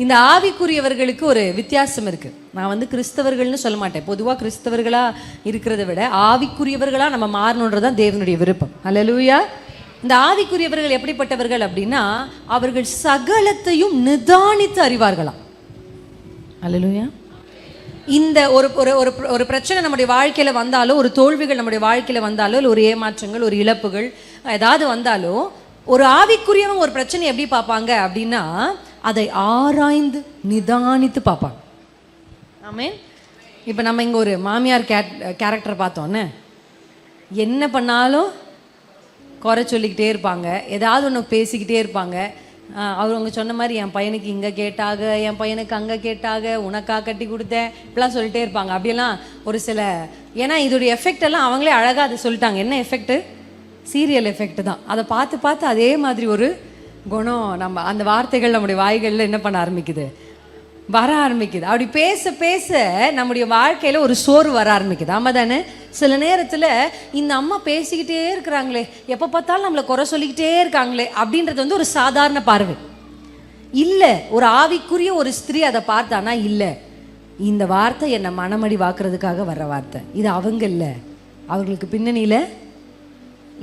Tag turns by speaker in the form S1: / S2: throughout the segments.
S1: இந்த ஆவிக்குரியவர்களுக்கு ஒரு வித்தியாசம் இருக்கு. நான் கிறிஸ்தவர்கள்னு சொல்ல மாட்டேன். பொதுவாக கிறிஸ்தவர்களா இருக்கிறத விட ஆவிக்குரியவர்களா நம்ம மாறணுன்றதான் தேவனுடைய விருப்பம். அல்லேலூயா. இந்த ஆவிக்குரியவர்கள் எப்படிப்பட்டவர்கள் அப்படின்னா, அவர்கள் சகலத்தையும் நிதானித்து அறிவார்களாம். அல்லேலூயா. இந்த ஒரு பிரச்சனை நம்முடைய வாழ்க்கையில வந்தாலோ, ஒரு தோல்விகள் நம்முடைய வாழ்க்கையில வந்தாலோ, இல்லை ஒரு ஏமாற்றங்கள், ஒரு இழப்புகள் ஏதாவது வந்தாலோ, ஒரு ஆவிக்குரியவங்க ஒரு பிரச்சனை எப்படி பார்ப்பாங்க அப்படின்னா, அதை ஆராய்ந்து நிதானித்து பார்ப்பாங்க. ஆமென். இப்போ நம்ம இங்கே ஒரு மாமியார் கேரக்டர் பார்த்தோன்னே, என்ன பண்ணாலும் குறை சொல்லிக்கிட்டே இருப்பாங்க, ஏதாவது ஒன்று பேசிக்கிட்டே இருப்பாங்க. அவங்க சொன்ன மாதிரி என் பையனுக்கு இங்கே கேட்டாங்க, என் பையனுக்கு அங்கே கேட்டாங்க, உனக்கா கட்டி கொடுத்தேன், இப்படிலாம் சொல்லிட்டே இருப்பாங்க. அப்படியெல்லாம் ஒரு சில, ஏன்னா இதோடைய எஃபெக்ட் எல்லாம் அவங்களே அழகாக அதை சொல்லிட்டாங்க. என்ன எஃபெக்ட்டு? சீரியல் எஃபெக்ட் தான். அதை பார்த்து பார்த்து அதே மாதிரி ஒரு குணம் நம்ம அந்த வார்த்தைகள் நம்முடைய வாய்களில் என்ன பண்ண ஆரம்பிக்குது, வர ஆரம்பிக்குது. அப்படி பேச பேச நம்முடைய வாழ்க்கையில் ஒரு சோறு வர ஆரம்பிக்குது. ஆமாம் தானே? சில நேரத்தில் இந்த அம்மா பேசிக்கிட்டே இருக்கிறாங்களே, எப்போ பார்த்தாலும் நம்மளை குறை சொல்லிக்கிட்டே இருக்காங்களே அப்படின்றது ஒரு சாதாரண பார்வை இல்லை. ஒரு ஆவிக்குரிய ஒரு ஸ்திரீ அதை பார்த்தானா, இல்லை இந்த வார்த்தை என்னை மனமடி வாக்குறதுக்காக வர்ற வார்த்தை, இது அவங்க இல்லை, அவங்களுக்கு பின்னணியில்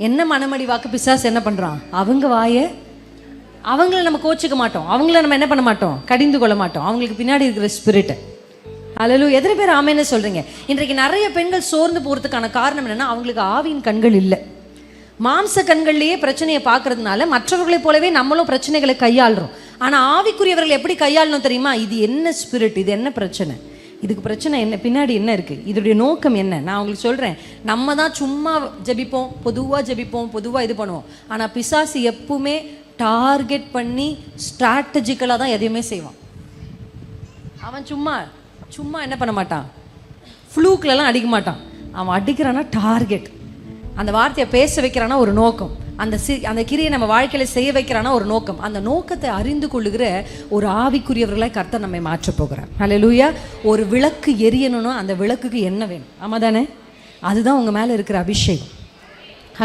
S1: என்ன மனமடி வாக்கு பிசாசு என்ன பண்ணுறான், அவங்க வாயை, அவங்கள நம்ம கோச்சிக்க மாட்டோம், அவங்கள நம்ம என்ன பண்ண மாட்டோம், கடிந்து கொள்ள மாட்டோம், அவங்களுக்கு பின்னாடி இருக்கிற ஸ்பிரிட்டை. அல்லேலூயா. எத்தனை பேர் ஆமென்னு சொல்றீங்க? இன்றைக்கு நிறைய பெண்கள் சோர்ந்து போகிறதுக்கான காரணம் என்னன்னா, அவங்களுக்கு ஆவியின் கண்கள் இல்லை. மாம்ச கண்கள்லேயே பிரச்சனையை பார்க்கறதுனால மற்றவர்களைப் போலவே நம்மளும் பிரச்சனைகளை கையாளுறோம். ஆனால் ஆவிக்குரியவர்கள் எப்படி கையாளணும் தெரியுமா? இது என்ன ஸ்பிரிட், இது என்ன பிரச்சனை, இதுக்கு பிரச்சனை என்ன, பின்னாடி என்ன இருக்குது, இதோடைய நோக்கம் என்ன. நான் உங்களுக்கு சொல்கிறேன், நம்ம தான் சும்மா ஜெபிப்போம், பொதுவாக இது பண்ணுவோம். ஆனால் பிசாசு எப்பவுமே டார்கெட் பண்ணி ஸ்ட்ராட்டஜிக்கலாக தான் எதையுமே செய்வான். அவன் சும்மா என்ன பண்ண மாட்டான், ஃப்ளூக்லலாம் அடிக்க மாட்டான். அவன் அடிக்கிறான்னா டார்கெட், அந்த வார்த்தையை பேச வைக்கிறான்னா ஒரு நோக்கம், அந்த கிரியை நம்ம வாழ்க்கையில் செய்ய வைக்கிறான்னா ஒரு நோக்கம். அந்த நோக்கத்தை அறிந்து கொள்ளுகிற ஒரு ஆவிக்குரியவர்களை கர்த்தர் நம்மை மாற்றப் போகிறார். அல்லேலூயா. ஒரு விளக்கு எரியணும்னா அந்த விளக்குக்கு என்ன வேணும்? ஆமாம் தானே? அதுதான் உங்கள் மேலே இருக்கிற அபிஷேகம்.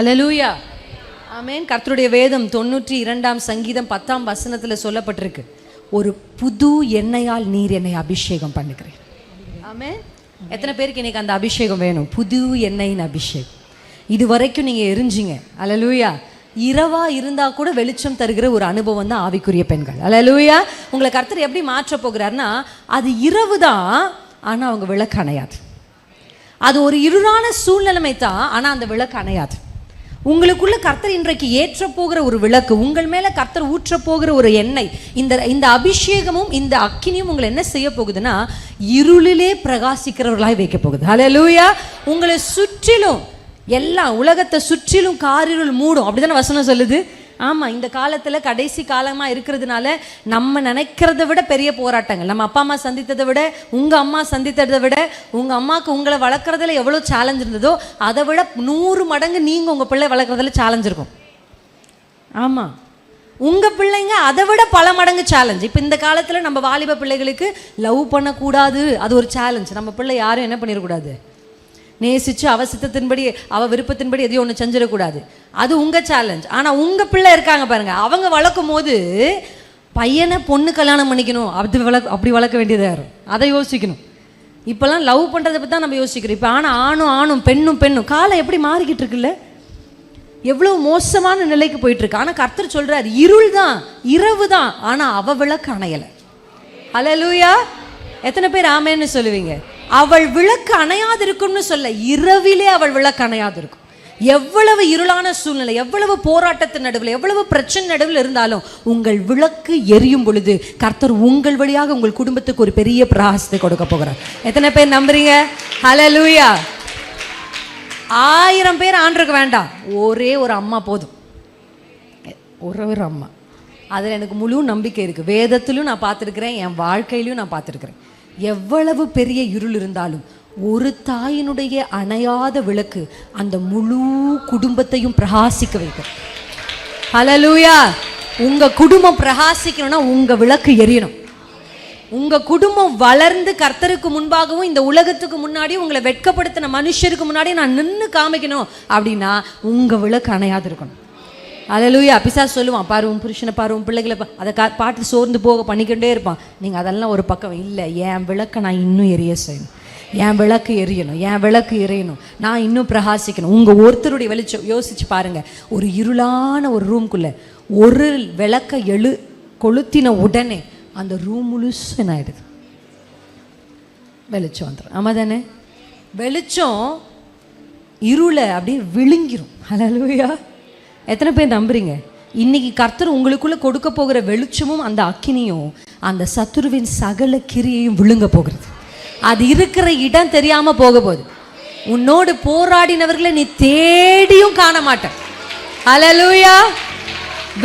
S1: அல்லேலூயா. ஆமென். கர்த்தருடைய வேதம் 92ஆம் சங்கீதம் 10ஆம் வசனத்தில் சொல்லப்பட்டிருக்கு, ஒரு புது எண்ணெயால் நீர் என்னை அபிஷேகம் பண்ணுகிறேன். ஆமென். எத்தனை பேருக்கு இன்னைக்கு அந்த அபிஷேகம் வேணும்? புது எண்ணெயின் அபிஷேகம். இது வரைக்கும் நீங்கள் எரிஞ்சிங்க. அல்லேலூயா. இரவா இருந்தால் கூட வெளிச்சம் தருகிற ஒரு அனுபவம் தான் ஆவிக்குரிய பெண்கள். அல்லேலூயா. உங்களை கர்த்தர் எப்படி மாற்ற போகிறார்னா, அது இரவு தான், ஆனால் அவங்க விளக்கு அணையாது. அது ஒரு இருளான சூழ்நிலைமை தான், ஆனால் அந்த விளக்கு அணையாது. உங்களுக்குள்ள கர்த்தர் இன்றைக்கு ஏற்ற போகிற ஒரு விளக்கு, உங்கள் மேல கர்த்தர் ஊற்ற போகிற ஒரு எண்ணெய், இந்த அபிஷேகமும் இந்த அக்கினியும் உங்களை என்ன செய்ய போகுதுன்னா, இருளிலே பிரகாசிக்கிறவர்களாய் வைக்க போகுது. அல்லேலூயா. உங்களை சுற்றிலும் எல்லாம், உலகத்தை சுற்றிலும் காரிருள் மூடும், அப்படிதானே வசனம் சொல்லுது. ஆமாம். இந்த காலத்தில் கடைசி காலமாக இருக்கிறதுனால நம்ம நினைக்கிறத விட பெரிய போராட்டங்கள், நம்ம அப்பா அம்மா சந்தித்ததை விட, உங்கள் அம்மா சந்தித்ததை விட, உங்கள் அம்மாவுக்கு உங்களை வளர்க்குறதுல எவ்வளோ சேலஞ்ச் இருந்ததோ அதை விட 100 மடங்கு நீங்கள் உங்கள் பிள்ளை வளர்க்குறதுல சேலஞ்ச் இருக்கும். ஆமாம். உங்கள் பிள்ளைங்க அதை விட பல மடங்கு சேலஞ்ச். இப்போ இந்த காலத்தில் நம்ம வாலிப பிள்ளைகளுக்கு லவ் பண்ணக்கூடாது, அது ஒரு சேலஞ்ச். நம்ம பிள்ளை யாரும் என்ன பண்ணிடக்கூடாது, நேசிச்சு அவ சித்தத்தின்படி அவ விருப்பத்தின்படி எதையும் ஒன்று செஞ்சிடக்கூடாது, அது உங்கள் சேலஞ்ச். ஆனால் உங்கள் பிள்ளை இருக்காங்க பாருங்க, அவங்க வளர்க்கும் போது பையனை பொண்ணு கல்யாணம் பண்ணிக்கணும், அப்படி வளர்க்க வேண்டியதாக இருக்கும். அதை யோசிக்கணும். இப்போல்லாம் லவ் பண்ணுறதை பற்றி தான் நம்ம யோசிக்கிறோம். இப்போ ஆனால் ஆணும் பெண்ணும் காலம் எப்படி மாறிக்கிட்டு இருக்குல்ல, எவ்வளோ மோசமான நிலைக்கு போயிட்டு இருக்கு. ஆனால் கர்த்தர் சொல்றார், இருள் தான், இரவு தான், ஆனால் அவ விளக்கு அணையலை. அல்லேலூயா. எத்தனை பேர் ஆமேன்னு சொல்லுவீங்க? அவள் விளக்கு அணையாது இருக்கும்னு சொல்ல, இரவிலே அவள் விளக்கு அணையாது இருக்கும். எவ்வளவு இருளான சூழ்நிலை, எவ்வளவு போராட்டத்தின் நடுவில், எவ்வளவு பிரச்சனை நடுவில் இருந்தாலும் உங்கள் விளக்கு எரியும் பொழுது கர்த்தர் உங்கள் வழியாக உங்கள் குடும்பத்துக்கு ஒரு பெரிய பிரகாசத்தை கொடுக்க போகிறார். எத்தனை பேர் நம்புறீங்க? ஹல்லேலூயா. 1000 பேர் ஆண்டருக்கு வேண்டாம், ஒரே ஒரு அம்மா போதும். ஒரு அம்மா, அதில் எனக்கு முழு நம்பிக்கை இருக்குது. வேதத்திலும் நான் பார்த்துருக்கிறேன், என் வாழ்க்கையிலையும் நான் பார்த்துருக்கிறேன். எவ்வளவு பெரிய இருள் இருந்தாலும் ஒரு தாயினுடைய அணையாத விளக்கு அந்த முழு குடும்பத்தையும் பிரகாசிக்க வைக்கும். ஹல்லேலூயா. உங்க குடும்பம் பிரகாசிக்கணும்னா உங்க விளக்கு எரியணும். உங்க குடும்பம் வளர்ந்து கர்த்தருக்கு முன்பாகவும் இந்த உலகத்துக்கு முன்னாடி உங்களை வெட்கப்படுத்தின மனுஷருக்கு முன்னாடி நான் நின்று காமிக்கணும் அப்படின்னா உங்க விளக்கு அணையாது இருக்கணும். அல்லேலூயா. பிசாசு சொல்லுவான், பாரு உன் புருஷனை பாரு உன் பிள்ளைகளை அதை பாட்டு சோர்ந்து போக பண்ணிக்கிட்டே இருப்பான். நீங்கள் அதெல்லாம் ஒரு பக்கம் இல்லை, என் விளக்கை நான் இன்னும் எரிய செய்யணும், என் விளக்கு எரியணும், என் விளக்கு எரியணும், நான் இன்னும் பிரகாசிக்கணும். உங்கள் ஒருத்தருடைய வெளிச்சம் யோசிச்சு பாருங்கள். ஒரு இருளான ஒரு ரூம்குள்ளே ஒரு விளக்கை கொளுத்தின உடனே அந்த ரூம் முழுசு என்ன ஆயிடுது, வெளிச்சம் வந்துடும். ஆமாம் தானே? வெளிச்சம் இருளை அப்படியே விழுங்கிரும். அல்லேலூயா. எத்தனை பேர் நம்புறீங்க இன்னைக்கு கர்த்தர் உங்களுக்குள்ள கொடுக்க போகிற வெளிச்சமும் அந்த அக்கினியும் அந்த சத்துருவின் சகல கிரியையும் விழுங்க போகிறது. அது இருக்கிற இடம் தெரியாம போக போகுது. உன்னோடு போராடினவர்களை நீ தேடியும் காண மாட்ட. அல்லேலூயா.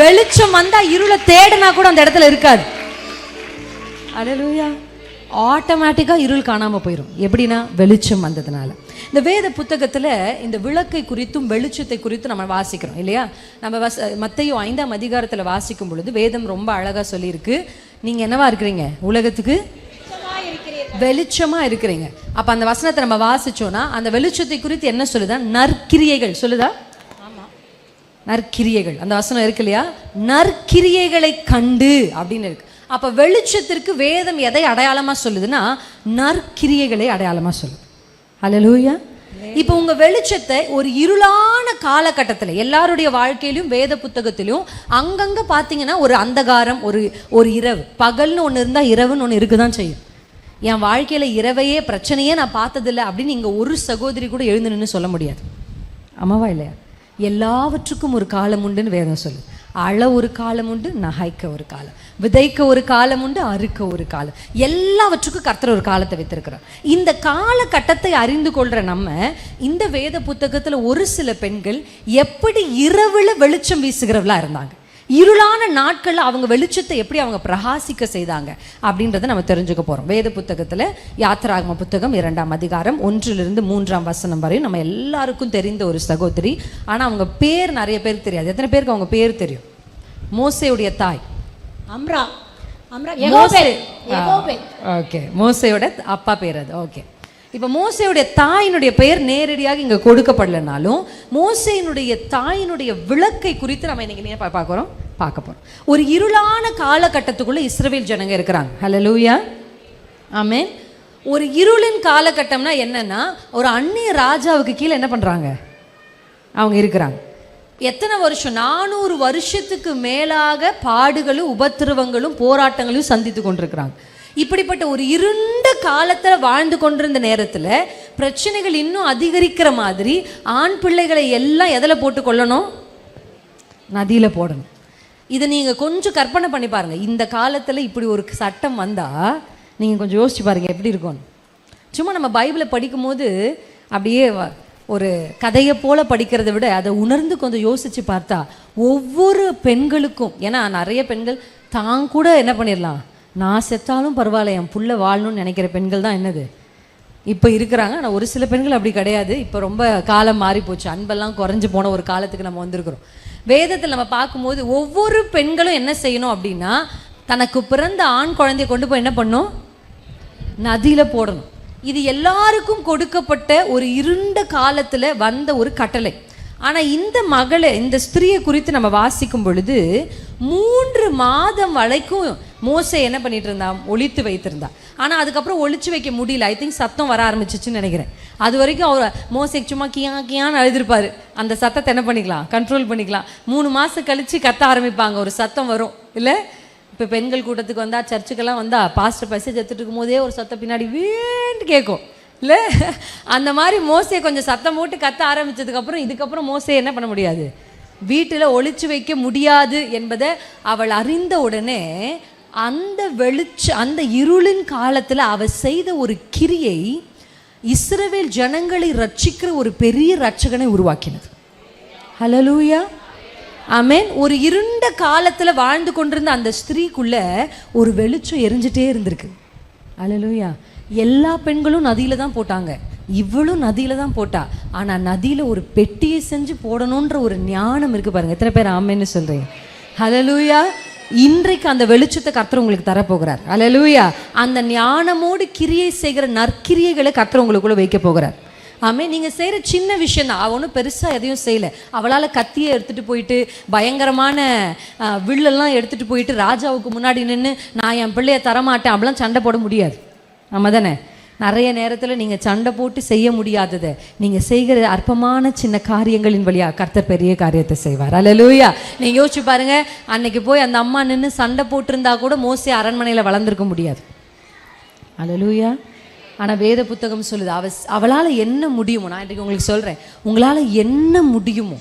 S1: வெளிச்சம் வந்தா இருளை தேடினா கூட அந்த இடத்துல இருக்காது. அல்லேலூயா. ஆட்டோமேட்டிக்காக இருள் காணாமல் போயிடும். எப்படின்னா வெளிச்சம் வந்ததுனால. இந்த வேத புத்தகத்தில் இந்த விளக்கை குறித்தும் வெளிச்சத்தை குறித்தும் நம்ம வாசிக்கிறோம் இல்லையா? நம்ம மத்தேயு 5ஆம் அதிகாரத்தில் வாசிக்கும் பொழுது வேதம் ரொம்ப அழகாக சொல்லியிருக்கு, நீங்கள் என்னவா இருக்கிறீங்க, உலகத்துக்கு வெளிச்சமாக இருக்கிறீங்க. அப்போ அந்த வசனத்தை நம்ம வாசிச்சோன்னா அந்த வெளிச்சத்தை குறித்து என்ன சொல்லுதா, நற்கிரியைகள் சொல்லுதா? ஆமாம், நற்கிரியைகள். அந்த வசனம் இருக்கு இல்லையா, நற்கிரியைகளை கண்டு அப்படின்னு இருக்கு. அப்போ வெளிச்சத்திற்கு வேதம் எதை அடையாளமாக சொல்லுதுன்னா நற்கிரியைகளை அடையாளமாக சொல்லுது. அல்லேலூயா. இப்போ உங்கள் வெளிச்சத்தை ஒரு இருளான காலகட்டத்தில் எல்லாருடைய வாழ்க்கையிலும் வேத புத்தகத்திலும் அங்கங்கே பார்த்தீங்கன்னா ஒரு அந்தகாரம், ஒரு இரவு. பகல்னு ஒன்று இருந்தால் இரவுன்னு ஒன்று இருக்க தான் செய்யும். என் வாழ்க்கையில் இரவையே பிரச்சனையே நான் பார்த்ததில்லை அப்படின்னு இங்கே ஒரு சகோதரி கூட எழுந்து நின்று சொல்ல முடியாது. ஆமாவா இல்லையா? எல்லாவற்றுக்கும் ஒரு காலம் உண்டுன்னு வேதம் சொல்லு. அழ ஒரு காலம் உண்டு, நகைக்க ஒரு காலம், விதைக்க ஒரு காலம் உண்டு, அறுக்க ஒரு காலம். எல்லாவற்றுக்கும் கர்த்தர் ஒரு காலத்தை வைத்திருக்கிறார். இந்த காலகட்டத்தை அறிந்து கொள்கிற நம்ம இந்த வேத புத்தகத்தில் ஒரு சில பெண்கள் எப்படி இரவுல வெளிச்சம் வீசுகிறவளா இருந்தாங்க, இருளான நாட்களில் அவங்க வெளிச்சத்தை எப்படி அவங்க பிரகாசிக்க செய்தாங்க அப்படின்றத நம்ம தெரிஞ்சுக்க போகிறோம். வேத புத்தகத்தில் யாத்திராகம புத்தகம் 2ஆம் அதிகாரம் 1லிருந்து 3ஆம் வசனம் வரையும் நம்ம எல்லாருக்கும் தெரிந்த ஒரு சகோதரி. ஆனால் அவங்க பேர் நிறைய பேருக்கு தெரியாது. எத்தனை பேருக்கு அவங்க பேர் தெரியும்? மோசேயுடைய தாய்
S2: அம்ரா.
S1: ஓகே, மோசேயோட அப்பா பேர் அது. ஓகே, இப்போ மோசேயுடைய தாயினுடைய பெயர் நேரடியாக இங்கே கொடுக்கப்படலைனாலும் மோசேயினுடைய தாயினுடைய விளக்கை குறித்து நம்ம இன்னைக்கு பார்க்க போகிறோம். ஒரு இருளான காலகட்டத்துக்குள்ளே இஸ்ரவேல் ஜனங்க இருக்கிறாங்க. ஹல்லேலூயா. ஆமென். ஒரு இருளின் காலகட்டம்னா என்னன்னா ஒரு அந்நிய ராஜாவுக்கு கீழே என்ன பண்ணுறாங்க, அவங்க இருக்கிறாங்க. எத்தனை வருஷம்? 400 வருஷத்துக்கு மேலாக பாடுகளும் உபத்திரவங்களும் போராட்டங்களையும் சந்தித்து கொண்டிருக்கிறாங்க. இப்படிப்பட்ட ஒரு இருண்ட காலத்தில் வாழ்ந்து கொண்டிருந்த நேரத்தில் பிரச்சனைகள் இன்னும் அதிகரிக்கிற மாதிரி ஆண் பிள்ளைகளை எல்லாம் எதில் போட்டு கொள்ளணும்? நதியில் போடணும். இதை நீங்கள் கொஞ்சம் கற்பனை பண்ணி பாருங்கள். இந்த காலத்தில் இப்படி ஒரு சட்டம் வந்தால் நீங்கள் கொஞ்சம் யோசிச்சு பாருங்கள் எப்படி இருக்கும்னு. சும்மா நம்ம பைபிளை படிக்கும் போது அப்படியே ஒரு கதையை போல படிக்கிறத விட அதை உணர்ந்து கொஞ்சம் யோசித்து பார்த்தா ஒவ்வொரு பெண்களுக்கும், ஏன்னா நிறைய பெண்கள் தான் கூட என்ன பண்ணிடலாம், நான் செத்தாலும் பரவாயில்ல என் புள்ள வாழணும்னு நினைக்கிற பெண்கள் தான் என்னது இப்போ இருக்கிறாங்க. ஆனால் ஒரு சில பெண்கள் அப்படி கிடையாது. இப்போ ரொம்ப காலம் மாறி போச்சு, அன்பெல்லாம் குறைஞ்சி போன ஒரு காலத்துக்கு நம்ம வந்திருக்கிறோம். வேதத்தில் நம்ம பார்க்கும்போது ஒவ்வொரு பெண்களும் என்ன செய்யணும் அப்படின்னா தனக்கு பிறந்த ஆண் குழந்தைய கொண்டு போய் என்ன பண்ணும், நதியில் போடணும். இது எல்லாருக்கும் கொடுக்கப்பட்ட ஒரு இருண்ட காலத்தில் வந்த ஒரு கட்டளை. ஆனால் இந்த ஸ்திரியை குறித்து நம்ம வாசிக்கும் பொழுது 3 மாதம் வரைக்கும் மோசே என்ன பண்ணிட்டு இருந்தா, ஒளித்து வைத்திருந்தா. ஆனால் அதுக்கப்புறம் ஒளிச்சு வைக்க முடியல. ஐ திங்க் சத்தம் வர ஆரம்பிச்சிச்சுன்னு நினைக்கிறேன். அது வரைக்கும் அவர் மோசே சும்மா கியான்னு அழுதுருப்பாரு. அந்த சத்தத்தை என்ன பண்ணிக்கலாம், கண்ட்ரோல் பண்ணிக்கலாம். 3 மாதம் கழித்து கத்த ஆரம்பிப்பாங்க, ஒரு சத்தம் வரும் இல்லை? இப்போ பெண்கள் கூட்டத்துக்கு வந்தால், சர்ச்சுக்கெல்லாம் வந்தால் பாஸ்டர் மெசேஜ் எடுத்துட்டு இருக்கும் போதே ஒரு சத்தம் பின்னாடி வீண்டு கேட்கும் இல்லை? அந்த மாதிரி மோசே கொஞ்சம் சத்தம் போட்டு கத்த ஆரம்பித்ததுக்கப்புறம் இதுக்கப்புறம் மோசே என்ன பண்ண முடியாது, வீட்டில் ஒளிச்சு வைக்க முடியாது என்பதை அவள் அறிந்த உடனே அந்த இருளின் காலத்தில் அவள் செய்த ஒரு கிரியை இஸ்ரவேல் ஜனங்களை ரட்சிக்கிற ஒரு பெரிய ரட்சகனை உருவாக்கினது. ஹல்லேலூயா. ஆமென். ஒரு இருண்ட காலத்தில் வாழ்ந்து கொண்டிருந்த அந்த ஸ்திரீக்குள்ள ஒரு வெளிச்சம் எரிஞ்சிட்டே இருந்திருக்கு. ஹல்லேலூயா. எல்லா பெண்களும் நதியில் தான் போட்டாங்க, இவளும் நதியில் தான் போட்டா. ஆனால் நதியில் ஒரு பெட்டியை செஞ்சு போடணுன்ற ஒரு ஞானம் இருக்குது பாருங்கள். எத்தனை பேர் ஆமென்னு சொல்கிறீங்க? ஹல்லேலூயா. இன்றைக்கு அந்த வெளிச்சத்தை கர்த்தர் உங்களுக்கு தரப்போகிறார். ஹல்லேலூயா. அந்த ஞானமோடு கிரியை செய்கிற நற்கிரியைகளை கர்த்தர் உங்களுக்குள்ள வைக்க போகிறார். ஆமே. நீங்கள் செய்கிற சின்ன விஷயம் தான், அவள் ஒன்றும் பெருசாக எதையும் செய்யலை. அவளால் கத்தியை எடுத்துகிட்டு போயிட்டு பயங்கரமான வில்லெல்லாம் எடுத்துகிட்டு போயிட்டு ராஜாவுக்கு முன்னாடி நின்று நான் என் பிள்ளையை தரமாட்டேன் அப்படிலாம் சண்டை போட முடியாது. ஆமாம் தானே? நிறைய நேரத்தில் நீங்கள் சண்டை போட்டு செய்ய முடியாததை நீங்கள் செய்கிற அற்பமான சின்ன காரியங்களின் வழியாக கர்த்தர் பெரிய காரியத்தை செய்வார். அல்லேலூயா. நீங்கள் யோசிச்சு பாருங்கள், அன்னைக்கு போய் அந்த அம்மா நின்று சண்டை போட்டிருந்தா கூட மோசே அரண்மனையில் வளர்ந்துருக்க முடியாது. அல்லேலூயா. ஆனால் வேத புத்தகம் சொல்லுது அவளால் என்ன முடியுமோ, நான் இன்றைக்கு உங்களுக்கு சொல்கிறேன், உங்களால் என்ன முடியுமோ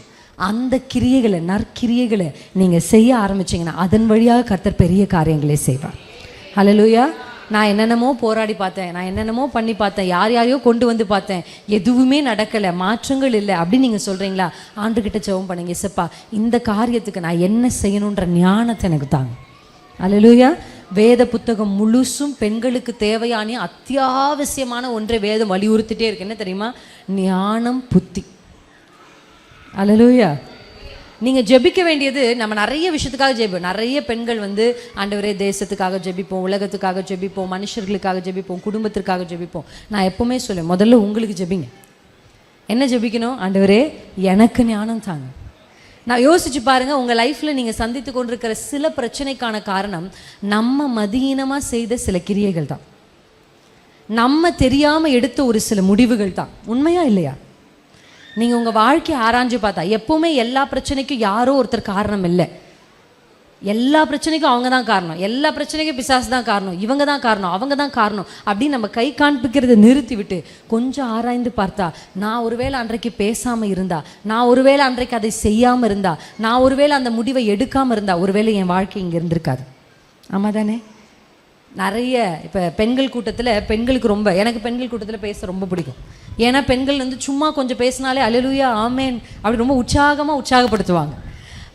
S1: அந்த கிரியைகளை, நற்கிரியைகளை நீங்கள் செய்ய ஆரம்பிச்சிங்கன்னா அதன் வழியாக கர்த்தர் பெரிய காரியங்களே செய்வார். அல்லேலூயா. நான் என்னென்னமோ போராடி பார்த்தேன், நான் என்னென்னமோ பண்ணி பார்த்தேன், யாரையோ கொண்டு வந்து பார்த்தேன், எதுவுமே நடக்கலை, மாற்றங்கள் இல்லை அப்படின்னு நீங்கள் சொல்கிறீங்களா? ஆண்டுகிட்ட ஜெபம் பண்ணுங்க, இயேசுப்பா இந்த காரியத்துக்கு நான் என்ன செய்யணுன்ற ஞானத்தை எனக்கு தாங்க. அல்லேலூயா. வேத புத்தகம் முழுசும் பெண்களுக்கு தேவையான அத்தியாவசியமான ஒன்றை வேதம் வலியுறுத்திட்டே இருக்கு. என்ன தெரியுமா? ஞானம், புத்தி. அல்லேலூயா. நீங்கள் ஜெபிக்க வேண்டியது, நம்ம நிறைய விஷயத்துக்காக ஜெபிப்போம். நிறைய பெண்கள் ஆண்டவரே தேசத்துக்காக ஜெபிப்போம், உலகத்துக்காக ஜெபிப்போம், மனுஷர்களுக்காக ஜெபிப்போம், குடும்பத்திற்காக ஜெபிப்போம். நான் எப்பவுமே சொல்லுவேன், முதல்ல உங்களுக்கு ஜெபிங்க. என்ன ஜெபிக்கணும்? ஆண்டவரே எனக்கு ஞானம் தாங்க. நான் யோசிச்சு பாருங்கள், உங்கள் லைஃப்பில் நீங்கள் சந்தித்து கொண்டிருக்கிற சில பிரச்சனைக்கான காரணம் நம்ம மதியீனமாக செய்த சில கிரியைகள் தான், நம்ம தெரியாமல் எடுத்த ஒரு சில முடிவுகள் தான். உண்மையா இல்லையா? நீங்கள் உங்கள் வாழ்க்கையை ஆராய்ஞ்சு பார்த்தா எப்போவுமே எல்லா பிரச்சனைக்கும் யாரோ ஒருத்தர் காரணம் இல்லை. எல்லா பிரச்சனைக்கும் அவங்க தான் காரணம், எல்லா பிரச்சனைக்கும் பிசாசு தான் காரணம், இவங்க தான் காரணம், அவங்க தான் காரணம் அப்படின்னு நம்ம கை காண்பிக்கிறத நிறுத்தி விட்டு கொஞ்சம் ஆராய்ந்து பார்த்தா, நான் ஒருவேளை அன்றைக்கு பேசாமல் இருந்தா, நான் ஒருவேளை அன்றைக்கு அதை செய்யாமல் இருந்தா, நான் ஒருவேளை அந்த முடிவை எடுக்காமல் இருந்தா, ஒருவேளை என் வாழ்க்கை இங்கே இருந்திருக்காது. ஆமாம் தானே? நிறைய இப்போ பெண்கள் கூட்டத்தில் பெண்களுக்கு எனக்கு பெண்கள் கூட்டத்தில் பேச ரொம்ப பிடிக்கும். ஏன்னா பெண்கள் சும்மா கொஞ்சம் பேசினாலே அல்லேலூயா ஆமேன் அப்படி ரொம்ப உற்சாகப்படுத்துவாங்க.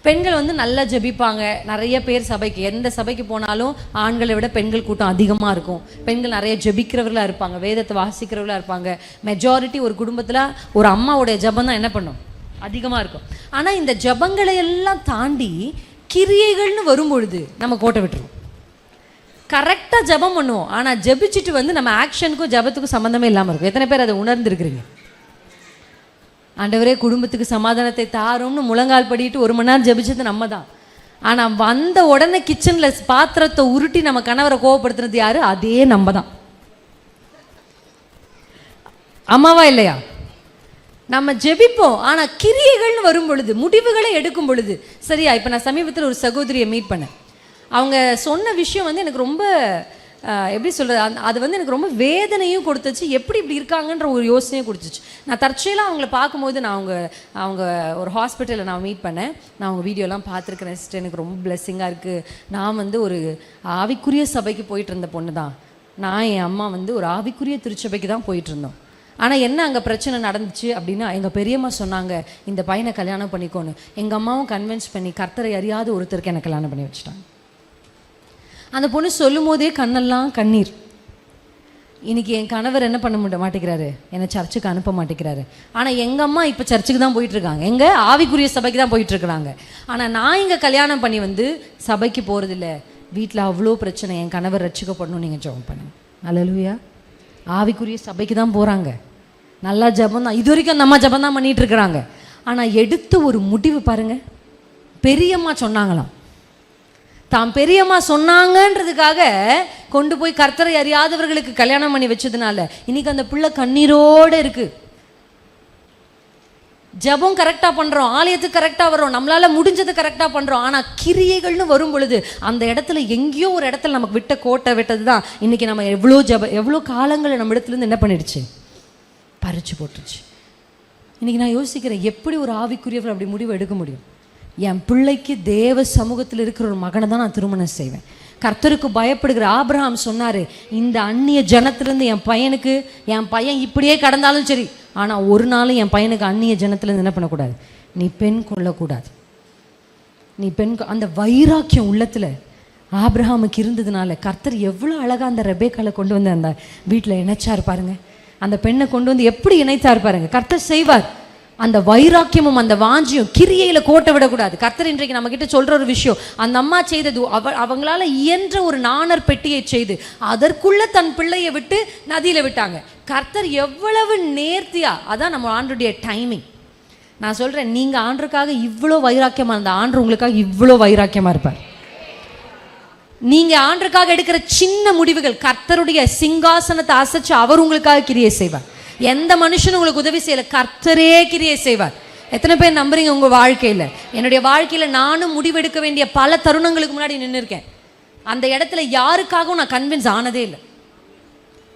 S1: பெண்கள் நல்லா ஜெபிப்பாங்க. நிறைய பேர் சபைக்கு, எந்த சபைக்கு போனாலும் ஆண்களை விட பெண்கள் கூட்டம் அதிகமாக இருக்கும். பெண்கள் நிறைய ஜெபிக்கிறவர்களாக இருப்பாங்க, வேதத்தை வாசிக்கிறவர்களாக இருப்பாங்க. மெஜாரிட்டி ஒரு குடும்பத்தில் ஒரு அம்மாவுடைய ஜெபம் தான் என்ன பண்ணும்? அதிகமாக இருக்கும். ஆனால் இந்த ஜெபங்களை எல்லாம் தாண்டி கிரியைகள்னு வரும்பொழுது நம்ம கோட்டை விட்டுருவோம். கரெக்டாக ஜெபம் பண்ணுவோம், ஆனால் ஜெபிச்சுட்டு நம்ம ஆக்ஷனுக்கும் ஜெபத்துக்கும் சம்மந்தமே இல்லாமல் இருக்கும். எத்தனை பேர் அதை உணர்ந்துருக்குறீங்க? ஆண்டவரே குடும்பத்துக்கு சமாதானத்தை தாரும்னு முழங்கால் படிட்டு 1 மணி நேரம் ஜெபிச்சது நம்ம தான். ஆனால் வந்த உடனே கிச்சனில் பாத்திரத்தை உருட்டி நம்ம கணவரை கோவப்படுத்துறது யாரு? அதே நம்ம தான். அம்மாவா இல்லையா? நம்ம ஜெபிப்போம், ஆனால் கிரியைகள்னு வரும் பொழுது, முடிவுகளை எடுக்கும் பொழுது சரியா. இப்போ நான் சமீபத்தில் ஒரு சகோதரியை மீட் பண்ணேன். அவங்க சொன்ன விஷயம் எனக்கு ரொம்ப எப்படி சொல்கிறது, அது எனக்கு ரொம்ப வேதனையும் கொடுத்துச்சு. எப்படி இப்படி இருக்காங்கன்ற ஒரு யோசனையும் கொடுத்துச்சு. நான் தற்செயலாக அவங்கள பார்க்கும்போது அவங்க ஒரு ஹாஸ்பிட்டலில் நான் மீட் பண்ணேன். நான் அவங்க வீடியோலாம் பார்த்துருக்கிறேன். சிஸ்டர் எனக்கு ரொம்ப பிளெஸ்ஸிங்காக இருக்குது. நான் ஒரு ஆவிக்குரிய சபைக்கு போயிட்டு இருந்த பொண்ணு தான். நான் என் அம்மா ஒரு ஆவிக்குரிய திருச்சபைக்கு தான் போயிட்டு இருந்தோம். ஆனால் என்ன அங்கே பிரச்சனை நடந்துச்சு அப்படின்னா, எங்கள் பெரியம்மா சொன்னாங்க இந்த பையனை கல்யாணம் பண்ணிக்கோன்னு. எங்கள் அம்மாவும் கன்வின்ஸ் பண்ணி கர்த்தரை அறியாத ஒருத்தருக்கு எனக்கு கல்யாணம் பண்ணி வச்சுட்டாங்க. அந்த பொண்ணு சொல்லும் போதே கண்ணெல்லாம் கண்ணீர். இன்னைக்கு என் கணவர் என்ன பண்ண மாட்டேங்கிறாரு, என்னை சர்ச்சுக்கு அனுப்ப மாட்டேங்கிறாரு. ஆனால் எங்கள் அம்மா இப்போ சர்ச்சுக்கு தான் போயிட்டுருக்காங்க, எங்கள் ஆவிக்குரிய சபைக்கு தான் போயிட்டுருக்குறாங்க. ஆனால் நான் இங்கே கல்யாணம் பண்ணி சபைக்கு போகிறதில்ல. வீட்டில் அவ்வளோ பிரச்சனை, என் கணவர் ரட்சிக்கப்படணும்னு நீங்கள் ஜெபம் பண்ணுங்க. அல்லேலூயா. ஆவிக்குரிய சபைக்கு தான் போகிறாங்க, நல்லா ஜெபம் தான், இது வரைக்கும் அந்த அம்மா ஜெபம் தான் பண்ணிகிட்டு இருக்கிறாங்க. ஆனால் எடுத்த ஒரு முடிவு பாருங்கள். பெரியம்மா சொன்னாங்களாம், தாம் பெரியம்மா சொன்னாங்கன்றதுக்காக கொண்டு போய் கர்த்தரை அறியாதவர்களுக்கு கல்யாணம் பண்ணி வச்சதுனால இன்னைக்கு அந்த பிள்ளை கண்ணீரோடு இருக்கு. ஜபம் கரெக்டாக பண்ணுறோம், ஆலயத்துக்கு கரெக்டாக வரோம், நம்மளால் முடிஞ்சது கரெக்டாக பண்ணுறோம். ஆனால் கிரியைகள்னு வரும் பொழுது அந்த இடத்துல எங்கேயோ ஒரு இடத்துல நமக்கு விட்ட கோட்டை விட்டது தான் இன்றைக்கி நம்ம எவ்வளோ காலங்களை நம்ம இடத்துலேருந்து என்ன பண்ணிடுச்சு, பறிச்சு போட்டுருச்சு. இன்றைக்கி நான் யோசிக்கிறேன், எப்படி ஒரு ஆவிக்குரியவர் அப்படி முடிவு எடுக்க முடியும்? என் பிள்ளைக்கு தேவ சமூகத்தில் இருக்கிற ஒரு மகனை தான் நான் திருமணம் செய்வேன். கர்த்தருக்கு பயப்படுகிற ஆபிரகாம் சொன்னார், இந்த அந்நிய ஜனத்திலேருந்து என் பையன் இப்படியே கடந்தாலும் சரி, ஆனால் ஒரு நாளும் என் பையனுக்கு அந்நிய ஜனத்திலேருந்து என்ன பண்ணக்கூடாது, நீ பெண் கொள்ளக்கூடாது. நீ பெண் அந்த வைராக்கியம் உள்ளத்தில் ஆபிரகாமுக்கு இருந்ததுனால கர்த்தர் எவ்வளோ அழகாக அந்த ரெபேக்காலை கொண்டு வந்து அந்த வீட்டில் இணைச்சார் பாருங்க. அந்த பெண்ணை கொண்டு வந்து எப்படி இணைத்தார் பாருங்க. கர்த்தர் செய்வார். அந்த வைராக்கியமும் அந்த வாஞ்சியும் கிரியையில் கோட்டை விடக்கூடாது. கர்த்தர் இன்றைக்கு நம்ம கிட்ட சொல்கிற ஒரு விஷயம், அந்த அம்மா செய்தது அவங்களால இயன்ற ஒரு நாணர் பெட்டியை செய்து அதற்குள்ள தன் பிள்ளையை விட்டு நதியில் விட்டாங்க. கர்த்தர் எவ்வளவு நேர்த்தியா, அதான் நம்ம ஆண்டருடைய டைமிங். நான் சொல்கிறேன், நீங்கள் ஆண்டருக்காக இவ்வளோ வைராக்கியமாக இருந்தால் ஆண்டர் உங்களுக்காக இவ்வளோ வைராக்கியமாக இருப்பார். நீங்கள் ஆண்டருக்காக எடுக்கிற சின்ன முடிவுகள் கர்த்தருடைய சிங்காசனத்தை அசைச்சு அவர் உங்களுக்காக கிரியை செய்வார். எந்த மனுஷனும் உங்களுக்கு உதவி செய்யலை, கர்த்தரே கிரியை செய்வார். எத்தனை பேர் நம்புறீங்க உங்கள் வாழ்க்கையில்? என்னுடைய வாழ்க்கையில் நானும் முடிவெடுக்க வேண்டிய பல தருணங்களுக்கு முன்னாடி நின்று இருக்கேன். அந்த இடத்துல யாருக்காகவும் நான் கன்வின்ஸ் ஆனதே இல்லை.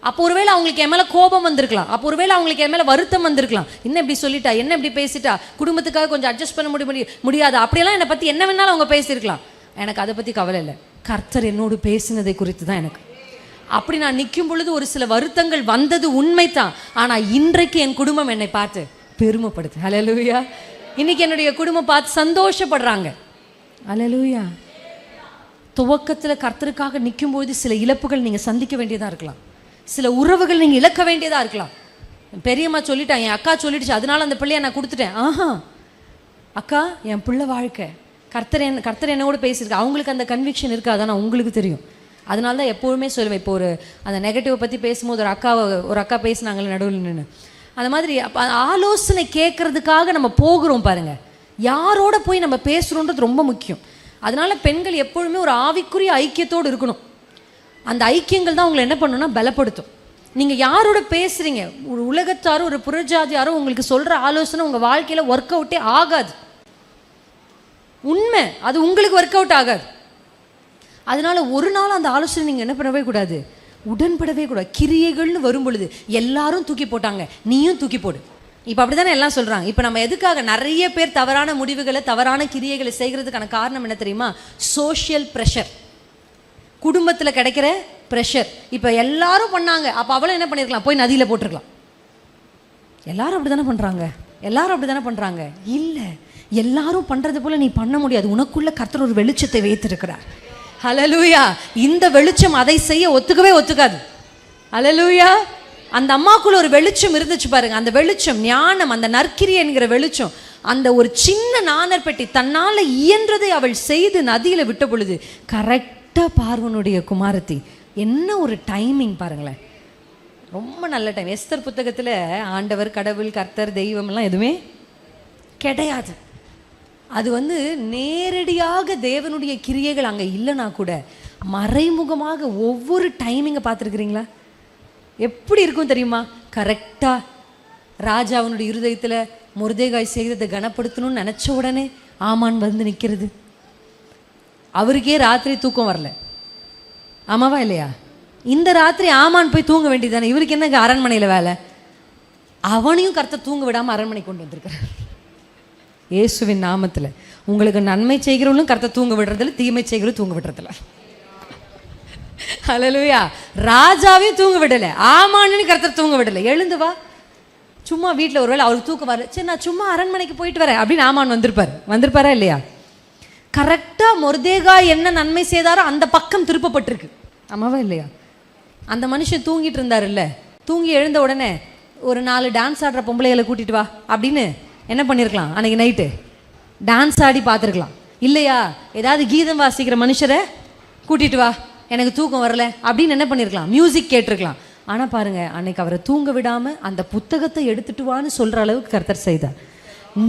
S1: அப்போ ஒருவேளை அவங்களுக்கு என் மேலே கோபம் வந்திருக்கலாம், அப்போ ஒருவேளை அவங்களுக்கு என் மேலே வருத்தம் வந்திருக்கலாம். என்ன இப்படி சொல்லிட்டா, என்ன இப்படி பேசிட்டா, குடும்பத்துக்காக கொஞ்சம் அட்ஜஸ்ட் பண்ண முடியாது, அப்படியெல்லாம் என்னை பற்றி என்ன வேணாலும் அவங்க பேசியிருக்கலாம். எனக்கு அதை பற்றி கவலை இல்லை. கர்த்தர் என்னோடு பேசினதை குறித்து தான் எனக்கு. அப்படி நான் நிற்கும் பொழுது ஒரு சில வருத்தங்கள் வந்தது உண்மைதான். ஆனால் இன்றைக்கு என் குடும்பம் என்னை பார்த்து பெருமைப்படுது. ஹல்லேலூயா. இன்னைக்கு என்னுடைய குடும்பம் பார்த்து சந்தோஷப்படுறாங்க. ஹல்லேலூயா. துவக்கத்தில் கர்த்தருக்காக நிற்கும்போது சில இழப்புகள் நீங்கள் சந்திக்க வேண்டியதாக இருக்கலாம், சில உறவுகள் நீங்கள் இழக்க வேண்டியதாக இருக்கலாம். பெரியம்மா சொல்லிட்டேன், என் அக்கா சொல்லிடுச்சு, அதனால அந்த பிள்ளையை நான் கொடுத்துட்டேன். அக்கா, என் பிள்ளை வாழ்க்கை கர்த்தர் என்னோட பேசியிருக்கு. அவங்களுக்கு அந்த கன்விக்ஷன் இருக்காது, ஆனால் உங்களுக்கு தெரியும். அதனால தான் எப்போவுமே சொல்லுவேன். இப்போ அந்த நெகட்டிவை பற்றி பேசும்போது ஒரு அக்கா பேசினாங்களே நடுவில் நின்று, அந்த மாதிரி ஆலோசனை கேட்கறதுக்காக நம்ம போகிறோம் பாருங்கள். யாரோட போய் நம்ம பேசுகிறோன்றது ரொம்ப முக்கியம். அதனால பெண்கள் எப்பொழுதுமே ஒரு ஆவிக்குரிய ஐக்கியத்தோடு இருக்கணும். அந்த ஐக்கியங்கள் தான் உங்களை என்ன பண்ணணும்னா பலப்படுத்தும். நீங்கள் யாரோட பேசுகிறீங்க, ஒரு உலகத்தாரோ ஒரு புறஜாதியாரோ உங்களுக்கு சொல்கிற ஆலோசனை உங்கள் வாழ்க்கையில் ஒர்க் அவுட்டே ஆகாது. உண்மை, அது உங்களுக்கு ஒர்க் அவுட் ஆகாது. அதனால ஒரு நாள் அந்த ஆலோசனை நீங்கள் என்ன பண்ணவே கூடாது, உடன்படவே கூடாது. கிரியைகள்னு வரும் பொழுது எல்லாரும் தூக்கி போட்டாங்க, நீயும் தூக்கி போடு. இப்போ அப்படி தானே எல்லாம் சொல்கிறாங்க. இப்போ நம்ம எதுக்காக நிறைய பேர் தவறான முடிவுகளை தவறான கிரியைகளை செய்கிறதுக்கான காரணம் என்ன தெரியுமா? சோஷியல் ப்ரெஷர், குடும்பத்தில் கிடைக்கிற ப்ரெஷர். இப்போ எல்லாரும் பண்ணாங்க, அப்போ அவளும் என்ன பண்ணியிருக்கலாம், போய் நதியில் போட்டிருக்கலாம். எல்லாரும் அப்படி தானே பண்ணுறாங்க. இல்லை, எல்லாரும் பண்ணுறது போல் நீ பண்ண முடியாது. உனக்குள்ள கர்த்தர் ஒரு வெளிச்சத்தை வைத்திருக்கிறார். ஹல்லேலூயா. இந்த வெளிச்சம் அதை செய்ய ஒத்துக்காது. ஹல்லேலூயா. அந்த அம்மாக்குள்ள ஒரு வெளிச்சம் இருந்துச்சு பாருங்க. அந்த வெளிச்சம் ஞானம், அந்த நற்கிரியை என்கிற வெளிச்சம், அந்த ஒரு சின்ன நாணர் பெட்டி தன்னால் இயன்றதை அவள் செய்து நதியில் விட்ட பொழுது கரெக்டாக பார்வனுடைய குமாரத்தி, என்ன ஒரு டைமிங் பாருங்களேன், ரொம்ப நல்ல டைம். எஸ்தர் புத்தகத்தில் ஆண்டவர், கடவுள், கர்த்தர், தெய்வம்லாம் எதுவுமே கிடையாது. அது நேரடியாக தேவனுடைய கிரியைகள் அங்கே இல்லைனா கூட மறைமுகமாக ஒவ்வொரு டைமிங்கை பார்த்துருக்குறீங்களா? எப்படி இருக்கும் தெரியுமா? கரெக்டாக ராஜாவனுடைய இருதயத்தில் மொர்தெகாய் செய்கிறதை கனப்படுத்தணும்னு நினச்ச உடனே ஆமான் வந்து நிற்கிறது. அவருக்கே ராத்திரி தூக்கம் வரல, ஆமாவா இல்லையா? இந்த ராத்திரி ஆமான் போய் தூங்க வேண்டியதானே, இவருக்கு என்னங்க அரண்மனையில் வேலை? அவனையும் கர்த்தர் தூங்க விடாமல் அரண்மனை கொண்டு வந்திருக்கிறார். இயேசுவின் நாமத்தில் உங்களுக்கு நன்மை செய்கிறவங்களும் கர்த்தர் தூங்க விடுறதில்ல, தீமை செய்கிறவங்களும் தூங்க விடுறதில்ல. ஹல்லேலூயா. ராஜாவையும் தூங்க விடலை, ஆமான்னு கர்த்தர் தூங்க விடலை. எழுந்து வா, சும்மா வீட்டில் ஒருவேளை அவருக்கு தூக்கம் வரல, சரி நான் சும்மா அரண்மனைக்கு போயிட்டு வரேன் அப்படின்னு ஆமான் வந்திருப்பாரா இல்லையா? கரெக்டாக மொர்தெகாய் என்ன நன்மை செய்தாரோ அந்த பக்கம் திருப்பப்பட்டிருக்கு, ஆமாவா இல்லையா? அந்த மனுஷன் தூங்கிட்டு இருந்தார் இல்லை, தூங்கி எழுந்த உடனே ஒரு 4 டான்ஸ் ஆடுற பொம்பளைகளை கூட்டிட்டு வா அப்படின்னு என்ன பண்ணியிருக்கலாம்? அன்னைக்கு நைட்டு டான்ஸ் ஆடி பார்த்துருக்கலாம் இல்லையா? ஏதாவது கீதம் வாசிக்கிற மனுஷரை கூட்டிட்டு வா, எனக்கு தூக்கம் வரல அப்படின்னு என்ன பண்ணியிருக்கலாம்? மியூசிக் கேட்டிருக்கலாம். ஆனால் பாருங்கள், அன்னைக்கு அவரை தூங்க விடாமல் அந்த புத்தகத்தை எடுத்துட்டு வான்னு சொல்கிற அளவுக்கு கர்த்தர் செய்தார்.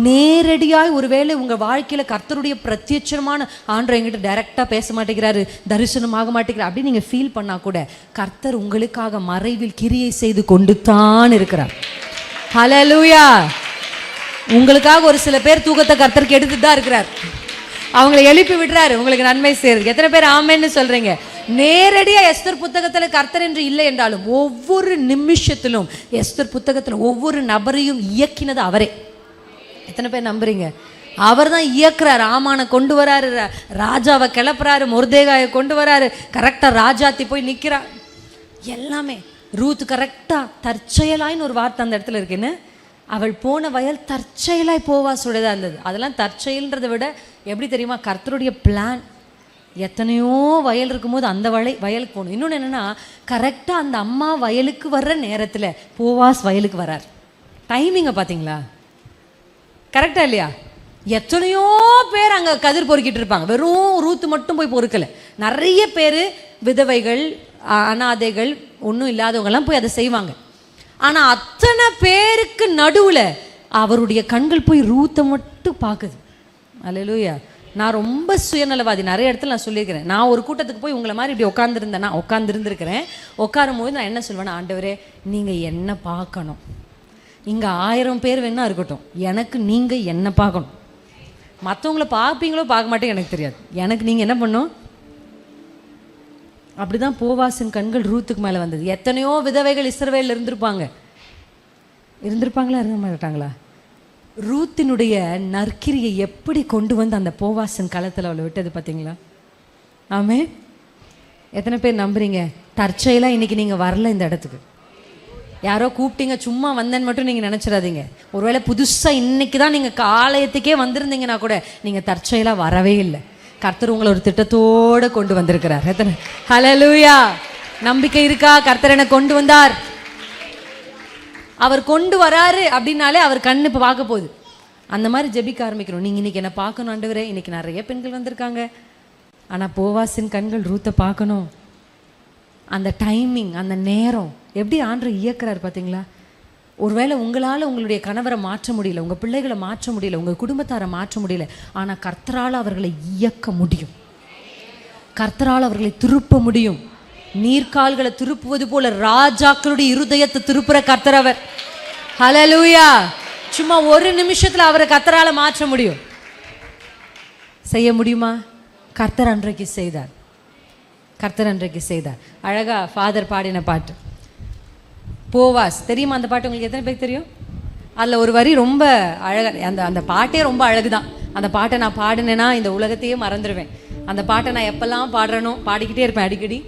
S1: நேரடியாக ஒருவேளை உங்கள் வாழ்க்கையில் கர்த்தருடைய பிரத்யட்சமான ஆண்டவர் எங்கிட்ட டைரெக்டாக பேச மாட்டேங்கிறாரு, தரிசனமாக மாட்டேங்கிறார் அப்படின்னு நீங்கள் ஃபீல் பண்ணால் கூட கர்த்தர் உங்களுக்காக மறைவில் கிரியை செய்து கொண்டு தான் இருக்கிறார். ஹல்லேலூயா. உங்களுக்காக ஒரு சில பேர் தூக்கத்தை கர்த்தருக்கு எடுத்துட்டு தான் இருக்கிறார், அவங்களை எழுப்பி விடுறாரு உங்களுக்கு நன்மை செய்யறதுக்கு. எத்தனை பேர் ஆமேன்னு சொல்றீங்க? நேரடியாக எஸ்தர் புத்தகத்தில் கர்த்தர் என்று இல்லை என்றாலும் ஒவ்வொரு நிமிஷத்திலும் எஸ்தர் புத்தகத்தில் ஒவ்வொரு நபரையும் இயக்கினது அவரே. எத்தனை பேர் நம்புறீங்க? அவர் தான் இயக்குறாரு. ஆமானை கொண்டு வராரு, ராஜாவை கிளப்புறாரு, மொர்தெகாயை கொண்டு வராரு, கரெக்டாக ராஜாத்தி போய் நிற்கிறார். எல்லாமே ரூத் கரெக்டாக தற்செயலாயின்னு ஒரு வார்த்தை அந்த இடத்துல இருக்குன்னு, அவள் போன வயல் தற்செயலாய் போவா சொல்லிதான் இருந்தது. அதெல்லாம் தற்செயல்ன்றதை விட எப்படி தெரியுமா? கர்த்தருடைய பிளான். எத்தனையோ வயல் இருக்கும்போது அந்த வயலுக்கு போகணும். இன்னொன்று என்னென்னா, கரெக்டாக அந்த அம்மா வயலுக்கு வர்ற நேரத்தில் போவாஸ் வயலுக்கு வரார். டைமிங்கை பார்த்தீங்களா? கரெக்டாக இல்லையா? எத்தனையோ பேர் அங்கே கதிர் பொறுக்கிட்டு இருப்பாங்க, வெறும் ரூத்து மட்டும் போய் பொறுக்கலை. நிறைய பேர் விதவைகள், அனாதைகள், ஒன்றும் இல்லாதவங்கெல்லாம் போய் அதை செய்வாங்க. ஆனால் அத்தனை பேருக்கு நடுவில் அவருடைய கண்கள் போய் ரூத்தை மட்டும் பார்க்குது. அல்லேலூயா. நான் ரொம்ப சுயநலவாதி, நிறைய இடத்துல நான் சொல்லியிருக்கிறேன். நான் ஒரு கூட்டத்துக்கு போய் உங்களை மாதிரி இப்படி உட்காந்துருந்துருக்கிறேன். உட்காரும் போது நான் என்ன சொல்வேன்னா, ஆண்டவரே நீங்கள் என்ன பார்க்கணும், இங்கே 1000 பேர் வேணா இருக்கட்டும், எனக்கு நீங்கள் என்ன பார்க்கணும். மற்றவங்கள பார்ப்பீங்களோ பார்க்க மாட்டேங்க எனக்கு தெரியாது, எனக்கு நீங்கள் என்ன பண்ணும். அப்படி தான் போவாசின் கண்கள் ரூத்துக்கு மேலே வந்தது. எத்தனையோ விதவைகள் இஸ்ரவேலில் இருந்திருப்பாங்களா இருக்க மாட்டாங்களா? ரூத்தினுடைய நற்கிரியை எப்படி கொண்டு வந்து அந்த போவாசன் களத்தில் அவளை விட்டது பார்த்தீங்களா? ஆமே. எத்தனை பேர் நம்புறீங்க? தற்செயலாக இன்னைக்கு நீங்கள் வரல இந்த இடத்துக்கு, யாரோ கூப்பிட்டீங்க சும்மா வந்தேன்னு மட்டும் நீங்கள் நினச்சிடாதீங்க. ஒருவேளை புதுசாக இன்னைக்கு தான் நீங்கள் ஆலயத்துக்கே வந்திருந்தீங்கன்னா கூட நீங்கள் தற்செயலாக வரவே இல்லை. கர்த்தர் உங்களை ஒரு திட்டத்தோடு கொண்டு வந்திருக்கிறார். எத்தனை ஹல்லேலூயா. நம்பிக்கை இருக்கா? கர்த்தர் என்னை கொண்டு வந்தார், அவர் கொண்டு வராரு அப்படின்னாலே அவர் கண்ணு இப்போ பார்க்க போகுது. அந்த மாதிரி ஜெபிக்க ஆரம்பிக்கணும். நீங்கள் இன்றைக்கி என்ன பார்க்கணும் ஆண்டவரே. இன்றைக்கி நிறைய பெண்கள் வந்திருக்காங்க, ஆனால் போவாசின் கண்கள் ரூத்தை பார்க்கணும். அந்த டைமிங், அந்த நேரம் எப்படி ஆண்டவர் இயக்குறாரு பார்த்தீங்களா? ஒருவேளை உங்களால் உங்களுடைய கணவரை மாற்ற முடியல, உங்கள் பிள்ளைகளை மாற்ற முடியல, உங்கள் குடும்பத்தாரை மாற்ற முடியல, ஆனால் கர்த்தரால் அவர்களை இயக்க முடியும். கர்த்தரால் அவர்களை திருப்ப முடியும். நீர்க்கால்களை திருப்புவது போல ராஜாக்களுடைய இருதயத்தை திருப்புற கர்த்தர் அவர். ஹல்லேலூயா. சும்மா ஒரு நிமிஷத்தில் அவரை கர்த்தரால மாற்ற முடியும். செய்ய முடியுமா? கர்த்தர் அன்றைக்கு செய்தார். கர்த்தர் அன்றைக்கு செய்தார். அழகா ஃபாதர் பாடின பாட்டு போவாஸ் தெரியுமா? அந்த பாட்டு உங்களுக்கு எத்தனை பேருக்கு தெரியும்? அதில் ஒரு வரி ரொம்ப அழகாக, அந்த பாட்டே ரொம்ப அழகு தான். அந்த பாட்டை நான் பாடினேன்னா இந்த உலகத்தையே மறந்துடுவேன். அந்த பாட்டை நான் எப்பெல்லாம் பாடுறேனோ பாடிக்கிட்டே இருப்பேன் அடிக்கடி.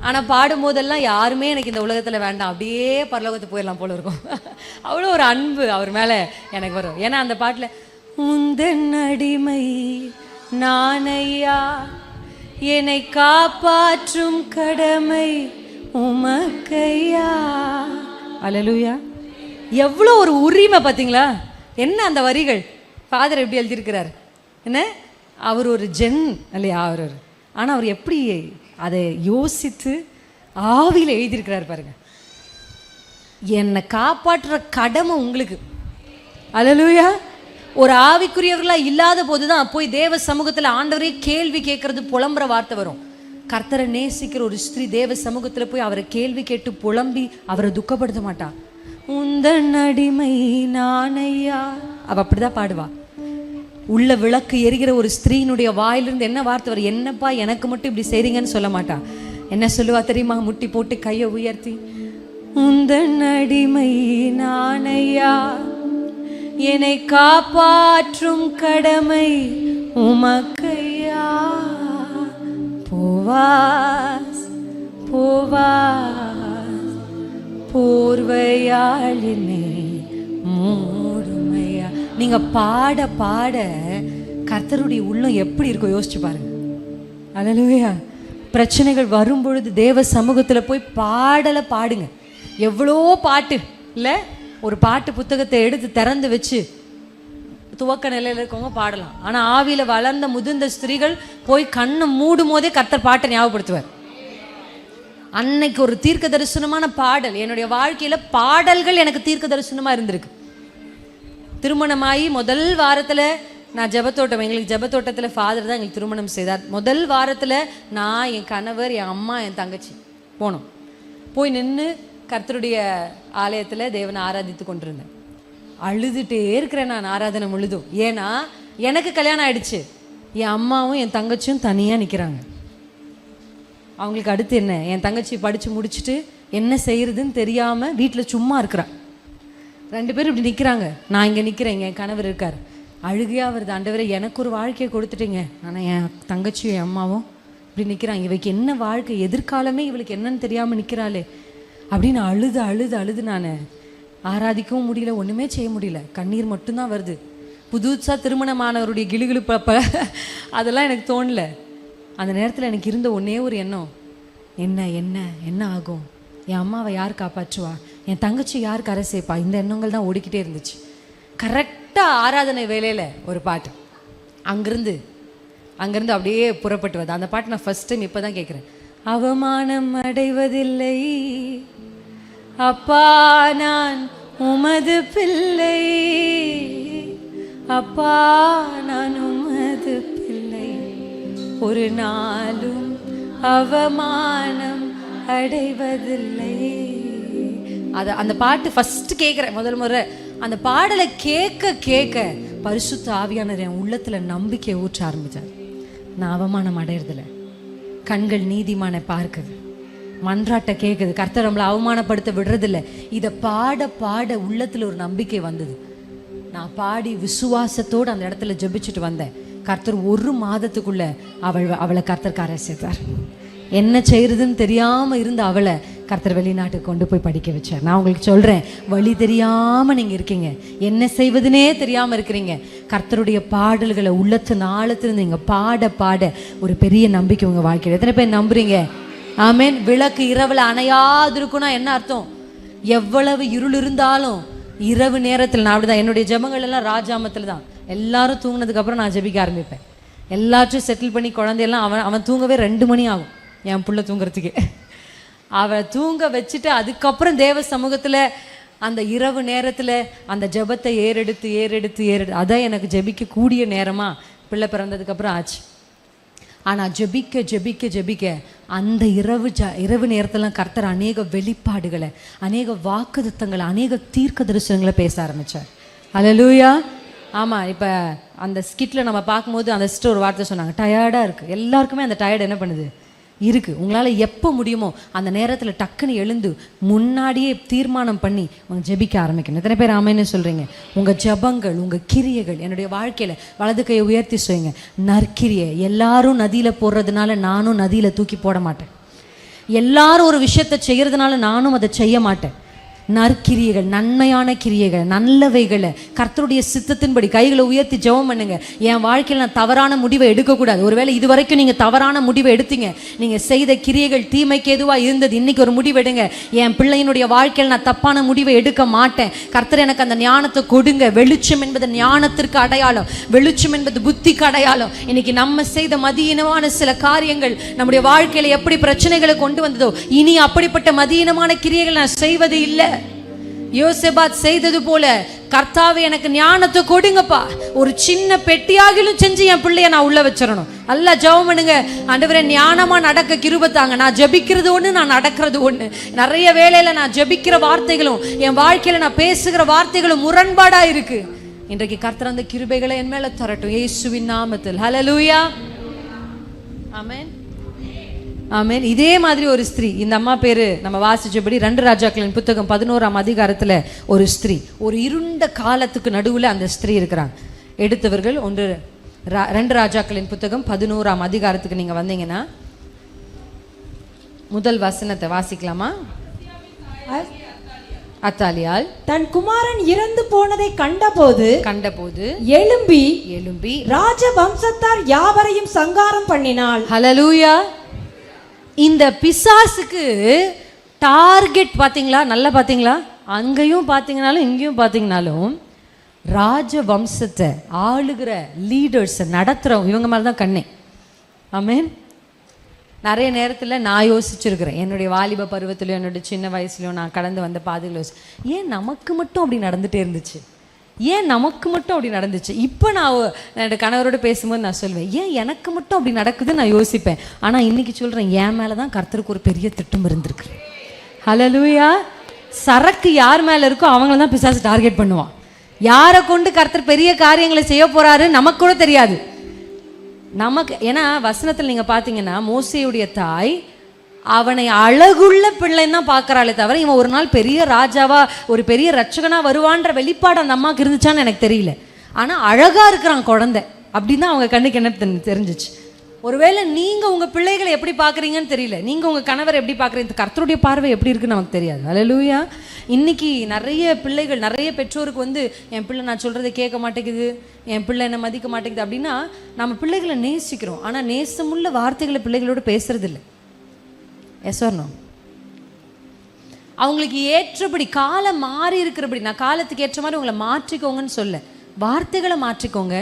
S1: ஆனால் பாடும்போதெல்லாம் யாருமே எனக்கு இந்த உலகத்தில் வேண்டாம், அப்படியே பரலோகத்துக்கு போயிடலாம் போல இருக்கும். அவ்வளோ ஒரு அன்பு அவர் மேலே எனக்கு வரும். ஏன்னா அந்த பாட்டில் உந்தன் அடிமை நானையா, என்னை காப்பாற்றும் கடமை உமக்கையா. அல்லேலூயா. எவ்வளோ ஒரு உரிமை பார்த்தீங்களா? என்ன அந்த வரிகள் ஃபாதர் எப்படி எழுதியிருக்கிறார் என்ன? அவர் ஒரு ஜென் இல்லையா அவர், ஆனால் அவர் எப்படி அதை யோசித்து ஆவியில் எழுதியிருக்கிறார் பாருங்க. என்னை காப்பாற்றுற கடமை உங்களுக்கு. அல்லேலூயா. ஒரு ஆவிக்குரியவர்களாக இல்லாத போது தான் போய் தேவ சமூகத்தில் ஆண்டவரே கேள்வி கேட்கறது, புலம்புற வார்த்தை வரும். கர்த்தரை நேசிக்கிற ஒரு ஸ்திரீ தேவ சமூகத்தில் போய் அவரை கேள்வி கேட்டு புலம்பி அவரை துக்கப்படுத்த மாட்டா. உந்தன் அடிமை நானையா, அவ அப்படிதான் பாடுவா. உள்ள விளக்கு எரிகிற ஒரு ஸ்திரீனுடைய வாயிலிருந்து என்ன வார்த்தை வரும்? என்னப்பா எனக்கு மட்டும் இப்படி செய்றீங்கன்னு சொல்ல மாட்டா. என்ன சொல்லுவா தெரியுமா? முட்டி போட்டு கையை உயர்த்தி, உந்தன் அடிமை நானையா, என்னை காப்பாற்றும் கடமை உமக்கையா. Boaz Boaz போர்வையாளினே மூடுமையா. நீங்க பாட பாட கர்த்தருடைய உள்ளம் எப்படி இருக்கும் யோசிச்சு பாருங்க. அல்லேலூயா. பிரச்சனைகள் வரும் பொழுது தேவ சமூகத்தில் போய் பாடலை பாடுங்க. எவ்வளோ பாட்டு இல்லை? ஒரு பாட்டு புத்தகத்தை எடுத்து திறந்து வச்சு துவக்க நிலையில் இருக்கவங்க பாடலாம். ஆனால் ஆவியில் வளர்ந்த முதிர்ந்த ஸ்திரீகள் போய் கண்ணை மூடும் போதே கர்த்தர் பாட்டை ஞாபகப்படுத்துவார். அன்னைக்கு ஒரு தீர்க்க தரிசனமான பாடல் என்னுடைய வாழ்க்கையில், பாடல்கள் எனக்கு தீர்க்க தரிசனமாக இருந்திருக்கு. திருமணமாகி முதல் வாரத்தில் நான் ஜெபத்தோட்டம், எங்களுக்கு ஜெபத்தோட்டத்தில் ஃபாதர் தான் எங்களுக்கு திருமணம் செய்தார். முதல் வாரத்தில் நான், என் கணவர், என் அம்மா, என் தங்கச்சி போனோம். போய் நின்று கர்த்தருடைய ஆலயத்தில் தேவனை ஆராதித்து கொண்டிருந்தேன். அழுதுகிட்டே இருக்கிறேன் நான் ஆராதனை முழுதும். ஏன்னா எனக்கு கல்யாணம் ஆயிடுச்சு, என் அம்மாவும் என் தங்கச்சியும் தனியாக நிற்கிறாங்க. அவங்களுக்கு அடுத்து என்ன? என் தங்கச்சி படித்து முடிச்சுட்டு என்ன செய்யறதுன்னு தெரியாமல் வீட்டில் சும்மா இருக்கிறான். 2 பேரும் இப்படி நிற்கிறாங்க, நான் இங்கே நிற்கிறேன், என் கணவர் இருக்கார். அழுகையாக வருது, ஆண்டவரே எனக்கு ஒரு வாழ்க்கையை கொடுத்துட்டீங்க, ஆனால் என் தங்கச்சியும் என் அம்மாவும் இப்படி நிற்கிறாங்க. இவளுக்கு என்ன வாழ்க்கை, எதிர்காலமே இவளுக்கு என்னன்னு தெரியாமல் நிற்கிறாளே அப்படின்னு அழுது அழுது அழுது நான் ஆராதிக்கவும் முடியல, ஒன்றுமே செய்ய முடியல. கண்ணீர் மட்டும்தான் வருது. புதுசாக திருமணமானவருடைய கிளுகிழுப்ப அதெல்லாம் எனக்கு தோணலை. அந்த நேரத்தில் எனக்கு இருந்த ஒன்றே ஒரு எண்ணம், என்ன என்ன என்ன ஆகும், என் அம்மாவை யார் காப்பாற்றுவா, என் தங்கச்சி யார் கரை சேர்ப்பா, இந்த எண்ணங்கள் தான் ஓடிக்கிட்டே இருந்துச்சு. கரெக்டாக ஆராதனை வேலையில் ஒரு பாட்டு அங்கேருந்து அப்படியே புறப்பட்டு வருது. அந்த பாட்டு நான் ஃபர்ஸ்ட் டைம் இப்போ தான் கேட்குறேன். அவமானம் அடைவதில்லை, அப்பா நான் உமது பிள்ளை, அப்பா நான் உமது பிள்ளை, ஒரு நாளும் அவமானம் அடைவதில்லை. அந்த பாட்டு ஃபர்ஸ்ட் கேட்குறேன் முதல் முறை. அந்த பாடலை கேட்க கேட்க பரிசுத்த ஆவியானவர் என் உள்ளத்துல நம்பிக்கையை ஊற்ற ஆரம்பிச்சார். நான் அவமானம் அடையிறதில்ல, கண்கள் நீதிமானை பார்க்குது, மன்றாட்ட கேட்குது, கர்த்தர் நம்மளை அவமானப்படுத்த விடுறதில்ல. இதை பாட பாட உள்ளத்துல ஒரு நம்பிக்கை வந்தது. நான் பாடி விசுவாசத்தோடு அந்த இடத்துல ஜெபிச்சுட்டு வந்தேன். கர்த்தர் 1 மாதத்துக்குள்ள அவளை கர்த்தர்கார சேர்த்தார். என்ன செய்யறதுன்னு தெரியாம இருந்த அவளை கர்த்தர் வெளிநாட்டுக்கு கொண்டு போய் படிக்க வச்சார். நான் உங்களுக்கு சொல்றேன், வழி தெரியாம நீங்க இருக்கீங்க, என்ன செய்வதுனே தெரியாம இருக்கிறீங்க. கர்த்தருடைய பாடல்களை உள்ளத்து நாளத்திலிருந்து நீங்க பாட பாட ஒரு பெரிய நம்பிக்கை உங்க வாழ்க்கையில். எத்தனை பேர் நம்புறீங்க? ஆமேன். விளக்கு இரவுல அணையாது இருக்குன்னா என்ன அர்த்தம்? எவ்வளவு இருள் இருந்தாலும் இரவு நேரத்தில் நான் அப்படிதான், என்னுடைய ஜெபங்கள் எல்லாம் ராஜாமத்தில் தான். எல்லாரும் தூங்கினதுக்கு அப்புறம் நான் ஜெபிக்க ஆரம்பிப்பேன். எல்லாத்தையும் செட்டில் பண்ணி குழந்தையெல்லாம் அவன் தூங்கவே 2 மணி ஆகும் என் புள்ள தூங்குறதுக்கு. அவளை தூங்க வச்சுட்டு அதுக்கப்புறம் தேவ சமூகத்தில் அந்த இரவு நேரத்தில் அந்த ஜெபத்தை ஏறெடுத்து அதான் எனக்கு ஜெபிக்க கூடிய நேரமாக பிள்ளை பிறந்ததுக்கப்புறம் ஆச்சு. ஆனால் ஜெபிக்க அந்த இரவு நேரத்திலாம் கர்த்தர் அநேக வெளிப்பாடுகளை, அநேக வாக்குத்தத்தங்களை, அநேக தீர்க்க தரிசனங்களை பேச ஆரம்பித்தார். அல்லேலூயா. ஆமாம். இப்போ அந்த ஸ்கிட்டில் நம்ம பார்க்கும்போது அந்த சிஸ்டர் ஒரு வார்த்தை சொன்னாங்க, டயர்டாக இருக்குது. எல்லாருக்குமே அந்த டயர்டு என்ன பண்ணுது இருக்குது. உங்களால் எப்போ முடியுமோ அந்த நேரத்தில் டக்குன்னு எழுந்து முன்னாடியே தீர்மானம் பண்ணி உங்கள் ஜெபிக்க ஆரம்பிக்கணும். எத்தனை பேர் ஆமைன்னு சொல்கிறீங்க? உங்கள் ஜபங்கள், உங்கள் கிரியைகள், என்னுடைய வாழ்க்கையில் வலது கையை உயர்த்தி சொல்லுங்க, நற்கிரியை. எல்லாரும் நதியில் போடுறதுனால நானும் நதியில் தூக்கி போட மாட்டேன். எல்லாரும் ஒரு விஷயத்தை செய்கிறதுனால நானும் அதை செய்ய மாட்டேன். நற்கிரியைகள், நன்மையான கிரியைகள், நல்லவைகளை கர்த்தருடைய சித்தத்தின்படி கைகளை உயர்த்தி ஜெபம் பண்ணுங்க. என் வாழ்க்கையில் நான் தவறான முடிவை எடுக்கக்கூடாது. ஒருவேளை இது வரைக்கும் நீங்கள் தவறான முடிவை எடுத்தீங்க, நீங்கள் செய்த கிரியைகள் தீமைக்கு எதுவாக இருந்தது, இன்னைக்கு ஒரு முடிவு எடுங்க. என் பிள்ளையினுடைய வாழ்க்கையில் நான் தப்பான முடிவை எடுக்க மாட்டேன். கர்த்தர் எனக்கு அந்த ஞானத்தை கொடுங்க. வெளிச்சம் என்பது ஞானத்திற்கு அடையாளம், வெளிச்சம் என்பது புத்திக்கு அடையாளம். இன்னைக்கு நம்ம செய்த மதியீனமான சில காரியங்கள் நம்முடைய வாழ்க்கையில் எப்படி பிரச்சனைகளை கொண்டு வந்ததோ, இனி அப்படிப்பட்ட மதியீனமான கிரியைகள் நான் செய்வது இல்லை. யோசேபாத் செய்தது போல, கர்த்தாவே எனக்கு ஞானத்தை கொடுங்கப்பா, ஒரு சின்ன பெட்டியாகிலும் செஞ்சு என் பிள்ளைய நான் உள்ள வச்சிடணும். நல்லா ஜெபம் பண்ணுங்க, ஆண்டவரே ஞானமா நடக்க கிருபை தாங்க. நான் ஜெபிக்கிறது ஒண்ணு, நான் நடக்கிறது ஒண்ணு. நிறைய வேளையில நான் ஜெபிக்கிற வார்த்தைகளும் என் வாழ்க்கையில நான் பேசுகிற வார்த்தைகளும் முரண்பாடா இருக்கு. இன்றைக்கு கர்த்தர் அந்த கிருபைகளை என் மேல தரட்டும், இயேசுவின் நாமத்தில். ஹல்லேலூயா. ஆமென், ஆமென். இதே மாதிரி ஒரு ஸ்திரீ, இந்த அம்மா பேரு நம்ம வாசிச்சபடி 2 ராஜாக்களின் புத்தகம் 11ஆம் அதிகாரத்துல ஒரு ஸ்திரீ, ஒரு இருண்ட காலத்துக்கு நடுவுல அந்த ஸ்திரீ இருக்கிறாங்க. எடுத்தவர்கள் 2 ராஜாக்களின் புத்தகம் 11ஆம் அதிகாரத்துக்கு நீங்க வந்தீங்கன்னா முதல் வசனத்தை வாசிக்கலாமா? அத்தாலியால் தன் குமாரன் இறந்து போனதை கண்டபோது எழும்பி ராஜ வம்சத்தார் யாவரையும் சங்காரம் பண்ணினாள். ஹல்லேலூயா. இந்த பிசாசுக்கு டார்கெட் பார்த்தீங்களா? நல்லா பார்த்தீங்களா? அங்கேயும் பார்த்தீங்கனாலும் இங்கேயும் பார்த்தீங்கனாலும் ராஜ வம்சத்தை ஆளுகிற லீடர்ஸை நடத்துகிறவங்க இவங்க மேலே தான் கண்ணே. ஆமென். நிறைய நேரத்தில் நான் யோசிச்சிருக்கிறேன், என்னுடைய வாலிப பருவத்திலையும் என்னுடைய சின்ன வயசுலையும் நான் கடந்து வந்த பாதையில் ஏன் நமக்கு மட்டும் அப்படி நடந்துகிட்டே இருந்துச்சு, ஏன் நமக்கு மட்டும் அப்படி நடந்துச்சு. இப்போ நான் என்னோட கணவரோடு பேசும்போது நான் சொல்வேன், ஏன் எனக்கு மட்டும் அப்படி நடக்குதுன்னு நான் யோசிப்பேன். ஆனால் இன்னைக்கு சொல்கிறேன், என் மேலே தான் கர்த்தருக்கு ஒரு பெரிய திட்டம் இருந்திருக்கு. ஹல்லேலூயா. சரக்கு யார் மேலே இருக்கோ அவங்கள தான் பிசாசு டார்கெட் பண்ணுவான். யாரை கொண்டு கர்த்தர் பெரிய காரியங்களை செய்ய போகிறாரு நமக்கு கூட தெரியாது. நமக்கு ஏன்னா வசனத்தில் நீங்கள் பார்த்தீங்கன்னா மோசேயுடைய தாய் அவனை அழகுள்ள பிள்ளைன்னு தான் பார்க்குறாளே தவிர இவன் ஒரு நாள் பெரிய ராஜாவா ஒரு பெரிய ரட்சகனா வருவான்ற வெளிப்பாடு அந்த அம்மாவுக்கு இருந்துச்சான்னு எனக்கு தெரியல. ஆனால் அழகாக இருக்கிறான் குழந்தை அப்படின்னு அவங்க கண்ணுக்கு என்ன தெரிஞ்சிச்சு. ஒருவேளை நீங்கள் உங்கள் பிள்ளைகளை எப்படி பார்க்குறீங்கன்னு தெரியல, நீங்கள் உங்கள் கணவர் எப்படி பார்க்குறீங்க, கர்த்தருடைய பார்வை எப்படி இருக்குன்னு நமக்கு தெரியாது. ஹல்லேலூயா. இன்னைக்கு நிறைய பிள்ளைகள், நிறைய பெற்றோருக்கு என் பிள்ளை நான் சொல்கிறத கேட்க மாட்டேங்குது, என் பிள்ளை என்னை மதிக்க மாட்டேங்குது அப்படின்னா நம்ம பிள்ளைகளை நேசிக்கிறோம், ஆனால் நேசமுள்ள வார்த்தைகளை பிள்ளைகளோடு பேசுறதில்லை. S R no? அவங்களுக்கு ஏற்றபடி காலம் மாறி இருக்கிறபடி, நான் காலத்துக்கு ஏற்ற மாதிரி உங்களை மாற்றிக்கோங்கன்னு சொல்ல, வார்த்தைகளை மாற்றிக்கோங்க,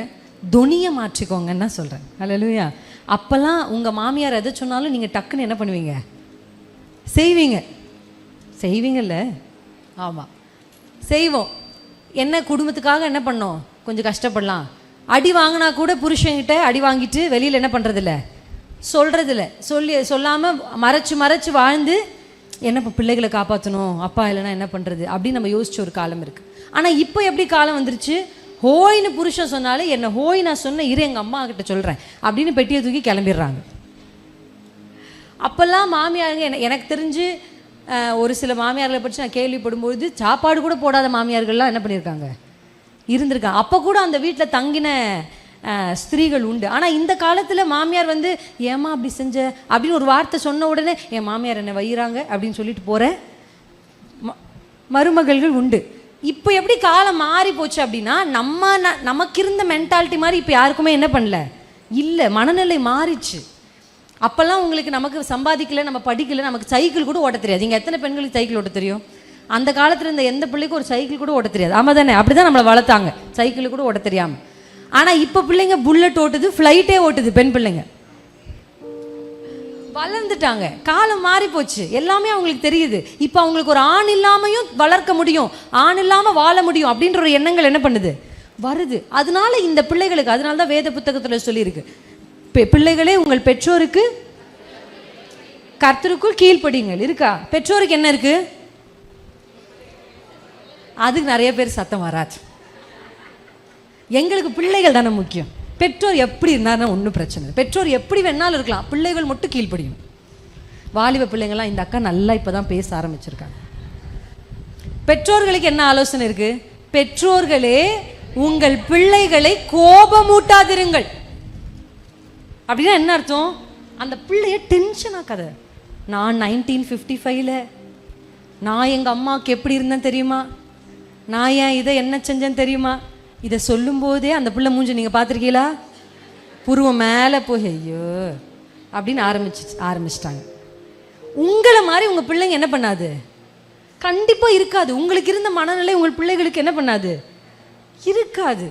S1: துணியை மாற்றிக்கோங்கன்னு தான் சொல்கிறேன். ஹல்லேலூயா. அப்போல்லாம் உங்கள் மாமியார் எதை சொன்னாலும் நீங்கள் டக்குன்னு என்ன பண்ணுவீங்க? செய்வீங்க. செய்வீங்கல்ல? ஆமாம், செய்வோம். என்ன குடும்பத்துக்காக என்ன பண்ணோம், கொஞ்சம் கஷ்டப்படலாம். அடி வாங்கினா கூட புருஷன்கிட்ட அடி வாங்கிட்டு வெளியில் என்ன பண்ணுறதில்ல, சொல்கிறதில்ல. சொல்லாமல் மறைச்சு வாழ்ந்து என்ன இப்போ பிள்ளைகளை காப்பாற்றணும், அப்பா இல்லைன்னா என்ன பண்ணுறது அப்படின்னு நம்ம யோசிச்ச ஒரு காலம் இருக்குது. ஆனால் இப்போ எப்படி காலம் வந்துருச்சு, ஹோயின்னு புருஷன் சொன்னாலே என்ன ஹோய் நான் சொன்ன இரு எங்கள் அம்மா கிட்ட சொல்கிறேன் அப்படின்னு பெட்டியை தூக்கி கிளம்பிடுறாங்க. அப்போல்லாம் மாமியாருங்க எனக்கு தெரிஞ்சு ஒரு சில மாமியார்களை பற்றி நான் கேள்விப்படும்போது சாப்பாடு கூட போடாத மாமியார்கள்லாம் என்ன பண்ணியிருக்காங்க, இருந்திருக்காங்க. அப்போ கூட அந்த வீட்டில் தங்கின ஸ்திரீகள் உண்டு. ஆனால் இந்த காலத்தில் மாமியார் வந்து ஏமா அப்படி செஞ்ச அப்படின்னு ஒரு வார்த்தை சொன்ன உடனே என் மாமியார் என்னை வையிறாங்க அப்படின்னு சொல்லிட்டு போகிற மருமகள்கள் உண்டு. இப்போ எப்படி காலம் மாறி போச்சு அப்படின்னா நமக்கு இருந்த மென்டாலிட்டி மாதிரி இப்போ யாருக்குமே என்ன பண்ணல இல்லை, மனநிலை மாறிச்சு. அப்போல்லாம் உங்களுக்கு நமக்கு சம்பாதிக்கல, நம்ம படிக்கல, நமக்கு சைக்கிள் கூட ஓட்ட தெரியாது. இங்கே எத்தனை பெண்களுக்கு சைக்கிள் ஓட்ட தெரியும்? அந்த காலத்தில் இருந்த எந்த பிள்ளைக்கும் ஒரு சைக்கிள் கூட ஓட்ட தெரியாது. ஆமாம் தானே? அப்படி தான் நம்மளை வளர்த்தாங்க, சைக்கிள் கூட ஓட்ட தெரியாமல். ஆனால் இப்போ பிள்ளைங்க புல்லட் ஓட்டுது, ஃப்ளைட்டே ஓட்டுது. பெண் பிள்ளைங்க வளர்ந்துட்டாங்க, காலம் மாறி போச்சு, எல்லாமே அவங்களுக்கு தெரியுது. இப்போ அவங்களுக்கு ஒரு ஆண் இல்லாமையும் வளர்க்க முடியும், ஆண் இல்லாமல் வாழ முடியும் அப்படின்ற ஒரு எண்ணங்கள் என்ன பண்ணுது, வருது. அதனால இந்த பிள்ளைகளுக்கு, அதனால தான் வேத புத்தகத்தில் சொல்லியிருக்கு, பிள்ளைகளே உங்கள் பெற்றோருக்கு கர்த்தருக்குள் கீழ்ப்படியுங்கள் இருக்கா? பெற்றோருக்கு என்ன இருக்கு? அதுக்கு நிறைய பேர் சத்தம் வராது. எங்களுக்கு பிள்ளைகள் தானே முக்கியம். பெற்றோர் எப்படி இருந்தாருன்னா ஒன்றும் பிரச்சனை இல்லை, பெற்றோர் எப்படி வேணாலும் இருக்கலாம், பிள்ளைகள் மட்டும் கீழ்ப்படியும். வாலிப பிள்ளைங்கள்லாம் இந்த அக்கா நல்லா இப்போ தான் பேச ஆரம்பிச்சிருக்காங்க. பெற்றோர்களுக்கு என்ன ஆலோசனை இருக்கு? பெற்றோர்களே உங்கள் பிள்ளைகளை கோபமூட்டாதிருங்கள். அப்படின்னா என்ன அர்த்தம்? அந்த பிள்ளைய டென்ஷன் ஆக்காத. நான் 1955 நான் எங்கள் அம்மாவுக்கு எப்படி இருந்தேன் தெரியுமா, நான் ஏன் இதை என்ன செஞ்சேன்னு தெரியுமா, இதை சொல்லும் போதே அந்த பிள்ளை மூஞ்சி நீங்கள் பார்த்துருக்கீங்களா, புருவம் மேலே போய் ஐயோ அப்படின்னு ஆரம்பிச்சிட்டாங்க. உங்களை மாதிரி உங்கள் பிள்ளைங்க என்ன பண்ணாது, கண்டிப்பாக இருக்காது. உங்களுக்கு இருந்த மனநிலை உங்கள் பிள்ளைகளுக்கு என்ன பண்ணாது, இருக்காது,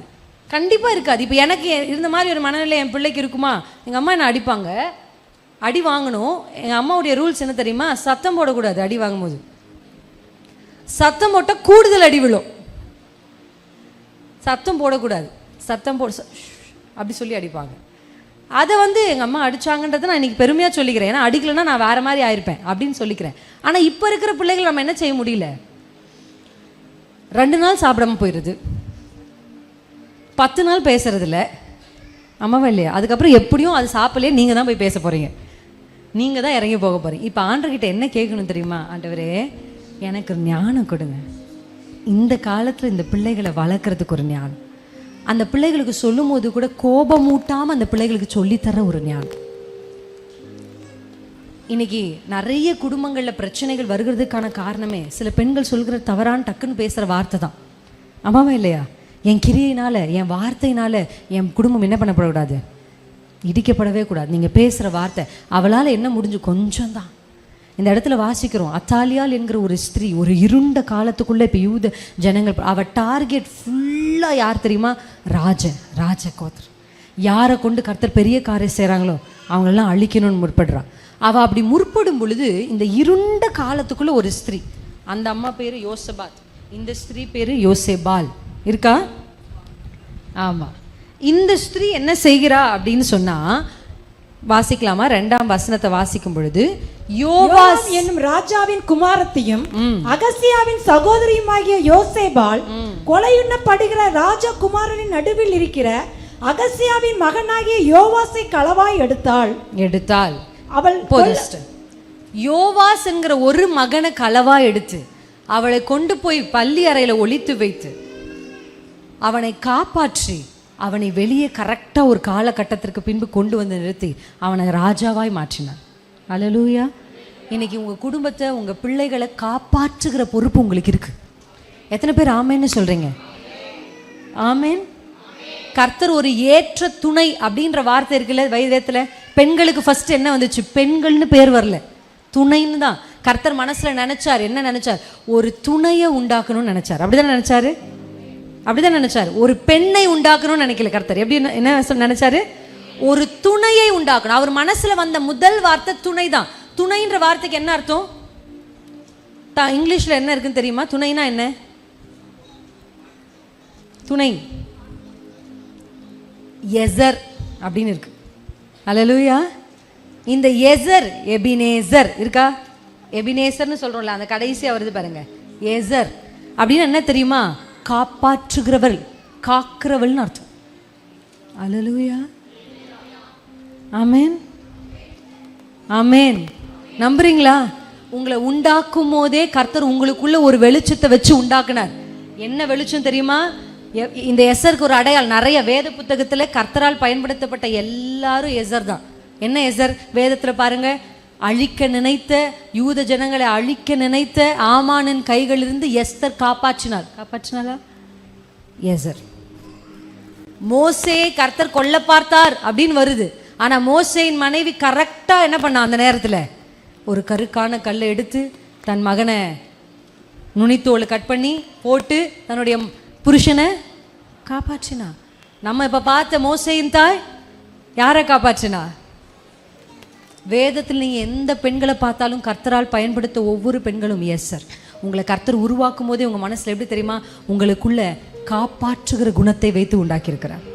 S1: கண்டிப்பாக இருக்காது. இப்போ எனக்கு இருந்த மாதிரி ஒரு மனநிலை என் பிள்ளைக்கு இருக்குமா? எங்கள் அம்மா என்னை அடிப்பாங்க, அடி வாங்கணும். எங்கள் அம்மாவுடைய ரூல்ஸ் என்ன தெரியுமா, சத்தம் போடக்கூடாது. அடி வாங்கும்போது சத்தம் போட்டால் கூடுதல் அடி விழும். சத்தம் போடக்கூடாது, சத்தம் அப்படி சொல்லி அடிப்பாங்க. அதை வந்து எங்கள் அம்மா அடித்தாங்கன்றதை நான் இன்றைக்கி பெருமையாக சொல்லிக்கிறேன். ஏன்னா அடிக்கலைன்னா நான் வேறு மாதிரி ஆயிருப்பேன் அப்படின்னு சொல்லிக்கிறேன். ஆனால் இப்போ இருக்கிற பிள்ளைகள் நம்ம என்ன செய்ய முடியல, 2 நாள் சாப்பிடாம போயிடுது, 10 நாள் பேசுறதில்ல, அம்மாவா இல்லையா? அதுக்கப்புறம் எப்படியும் அது சாப்பிடலையே, நீங்கள் தான் போய் பேச போகிறீங்க, நீங்கள் தான் இறங்கி போக போகிறீங்க. இப்போ ஆண்டவர்கிட்ட என்ன கேட்கணும் தெரியுமா? ஆண்டவரே எனக்கு ஞானம் கொடுங்க, இந்த காலத்தில் இந்த பிள்ளைகளை வளர்க்குறதுக்கு ஒரு ஞானம், அந்த பிள்ளைகளுக்கு சொல்லும் போது கூட கோபமூட்டாமல் அந்த பிள்ளைகளுக்கு சொல்லித்தர ஒரு ஞானம். இன்னைக்கு நிறைய குடும்பங்களில் பிரச்சனைகள் வருகிறதுக்கான காரணமே சில பெண்கள் சொல்கிற தவறான டக்குன்னு பேசுகிற வார்த்தை தான். ஆமாவா இல்லையா? என் கிரியையினால், என் வார்த்தையினால் என் குடும்பம் என்ன பண்ணப்படக்கூடாது, இடிக்கப்படவே கூடாது. நீங்கள் பேசுகிற வார்த்தை அவளால் என்ன முடிஞ்சு கொஞ்சம் தான். இந்த இடத்துல வாசிக்கிறோம், அத்தாலியால் என்கிற ஒரு ஸ்திரீ ஒரு இருண்ட காலத்துக்குள்ளே இப்போ யூத ஜனங்கள், அவள் டார்கெட் ஃபுல்லாக யார் தெரியுமா? ராஜ கோத்திரம். யாரை கொண்டு கர்த்தர் பெரிய காரியம் செய்கிறாங்களோ அவங்களெல்லாம் அழிக்கணும்னு முற்படுறான். அவள் அப்படி முற்படும் பொழுது இந்த இருண்ட காலத்துக்குள்ளே ஒரு ஸ்திரீ, அந்த அம்மா பேர் யோசபாத், இந்த ஸ்திரீ பேர் யோசேபால் இருக்கா? ஆமாம். இந்த ஸ்திரீ என்ன செய்கிறா அப்படின்னு சொன்னால் வாசிக்கலாமா? 2ஆம் வசனத்தை வாசிக்கும் பொழுது, யோவாஸ்
S2: என்னும் ராஜாவின் குமாரத்தையும் அகசியாவின் சகோதரியுமாகிய யோசேபால் கொலையுண்ணப்படுகிற ராஜகுமாரனின் நடுவில் இருக்கிற அகசியாவின் மகனாகிய யோவாசை களவாய் எடுத்தாள். அவள்
S1: யோவாஸ் என்கிற ஒரு மகனை களவா எடுத்து அவளை கொண்டு போய் பள்ளி அறையில ஒளித்து வைத்து அவனை காப்பாற்றி அவனை வெளியே கரெக்டாக ஒரு காலகட்டத்திற்கு பின்பு கொண்டு வந்து நிறுத்தி அவனை ராஜாவாய் மாற்றினான். அல்லேலூயா. இன்னைக்கு உங்கள் குடும்பத்தை, உங்கள் பிள்ளைகளை காப்பாற்றுகிற பொறுப்பு உங்களுக்கு இருக்கு. எத்தனை பேர் ஆமேன்னு சொல்கிறீங்க? ஆமேன். கர்த்தர் ஒரு ஏற்ற துணை அப்படின்ற வார்த்தை இருக்குல்ல வேதத்தில். பெண்களுக்கு ஃபர்ஸ்ட் என்ன வந்துச்சு? பெண்கள்னு பேர் வரல, துணைன்னு தான். கர்த்தர் மனசில் நினைச்சார், என்ன நினைச்சார்? ஒரு துணையை உண்டாக்கணும்னு நினைச்சார். அப்படிதான் நினைச்சாரு, அப்படிதான் நினைச்சாரு. ஒரு பெண்ணை உண்டாக்கணும்னு நினைக்கல கர்த்தர். எப்படி என்ன நினைச்சாரு? ஒரு துணையை உண்டாக்கணும். அவர் மனசுல வந்த முதல் வார்த்தை துணை தான். துணைன்ற வார்த்தைக்கு என்ன அர்த்தம்? இங்கிலீஷில் என்ன இருக்குன்னு தெரியுமா? துணைனா என்ன? துணை எசர் அப்படின்னு இருக்கு. அல்லேலூயா. இந்த எசர் எபினேசர் இருக்கா? எபினேசர்னு சொல்றோம்ல, அந்த கடைசியா வருது பாருங்க, எசர் அப்படின்னு என்ன தெரியுமா? காப்பாற்றுகிறவள், காக்கிறவள்னு அர்த்தம். அல்லேலூயா. ஆமென், ஆமென். நம்புறீங்களா? உங்களை உண்டாக்கும் போதே கர்த்தர் உங்களுக்குள்ள ஒரு வெளிச்சத்தை வச்சு உண்டாக்குனார். என்ன வெளிச்சம் தெரியுமா? இந்த எசருக்கு ஒரு அடையாளம். நிறைய வேத புத்தகத்துல கர்த்தரால் பயன்படுத்தப்பட்ட எல்லாரும் எசர் தான். என்ன எசர்? வேதத்துல பாருங்க, அழிக்க நினைத்த யூத ஜனங்களை அழிக்க நினைத்த ஆமானின் கைகளிலிருந்து எஸ்தர் காப்பாற்றினார். காப்பாற்றினாரா? எசர். மோசே கர்த்தர் கொல்ல பார்த்தார் அப்படின்னு வருது. ஆனா மோசேயின் மனைவி கரெக்டா என்ன பண்ணா? அந்த நேரத்துல ஒரு கருக்கான கல்லை எடுத்து தன் மகனை நுனித்தோலை கட் பண்ணி போட்டு தன்னுடைய புருஷனை காப்பாற்றினா. நம்ம இப்ப பார்த்த மோசேயின் தாய் யாரை காப்பாற்றினா? வேதத்தில் நீங்க எந்த பெண்களை பார்த்தாலும் கர்த்தரால் பயன்படுத்த ஒவ்வொரு பெண்களும் எஸ்ஸர். உங்களை கர்த்தர் உருவாக்கும் போதே உங்க மனசுல எப்படி தெரியுமா? உங்களுக்குள்ள காப்பாற்றுகிற குணத்தை வைத்து உண்டாக்கியிருக்கிறார்.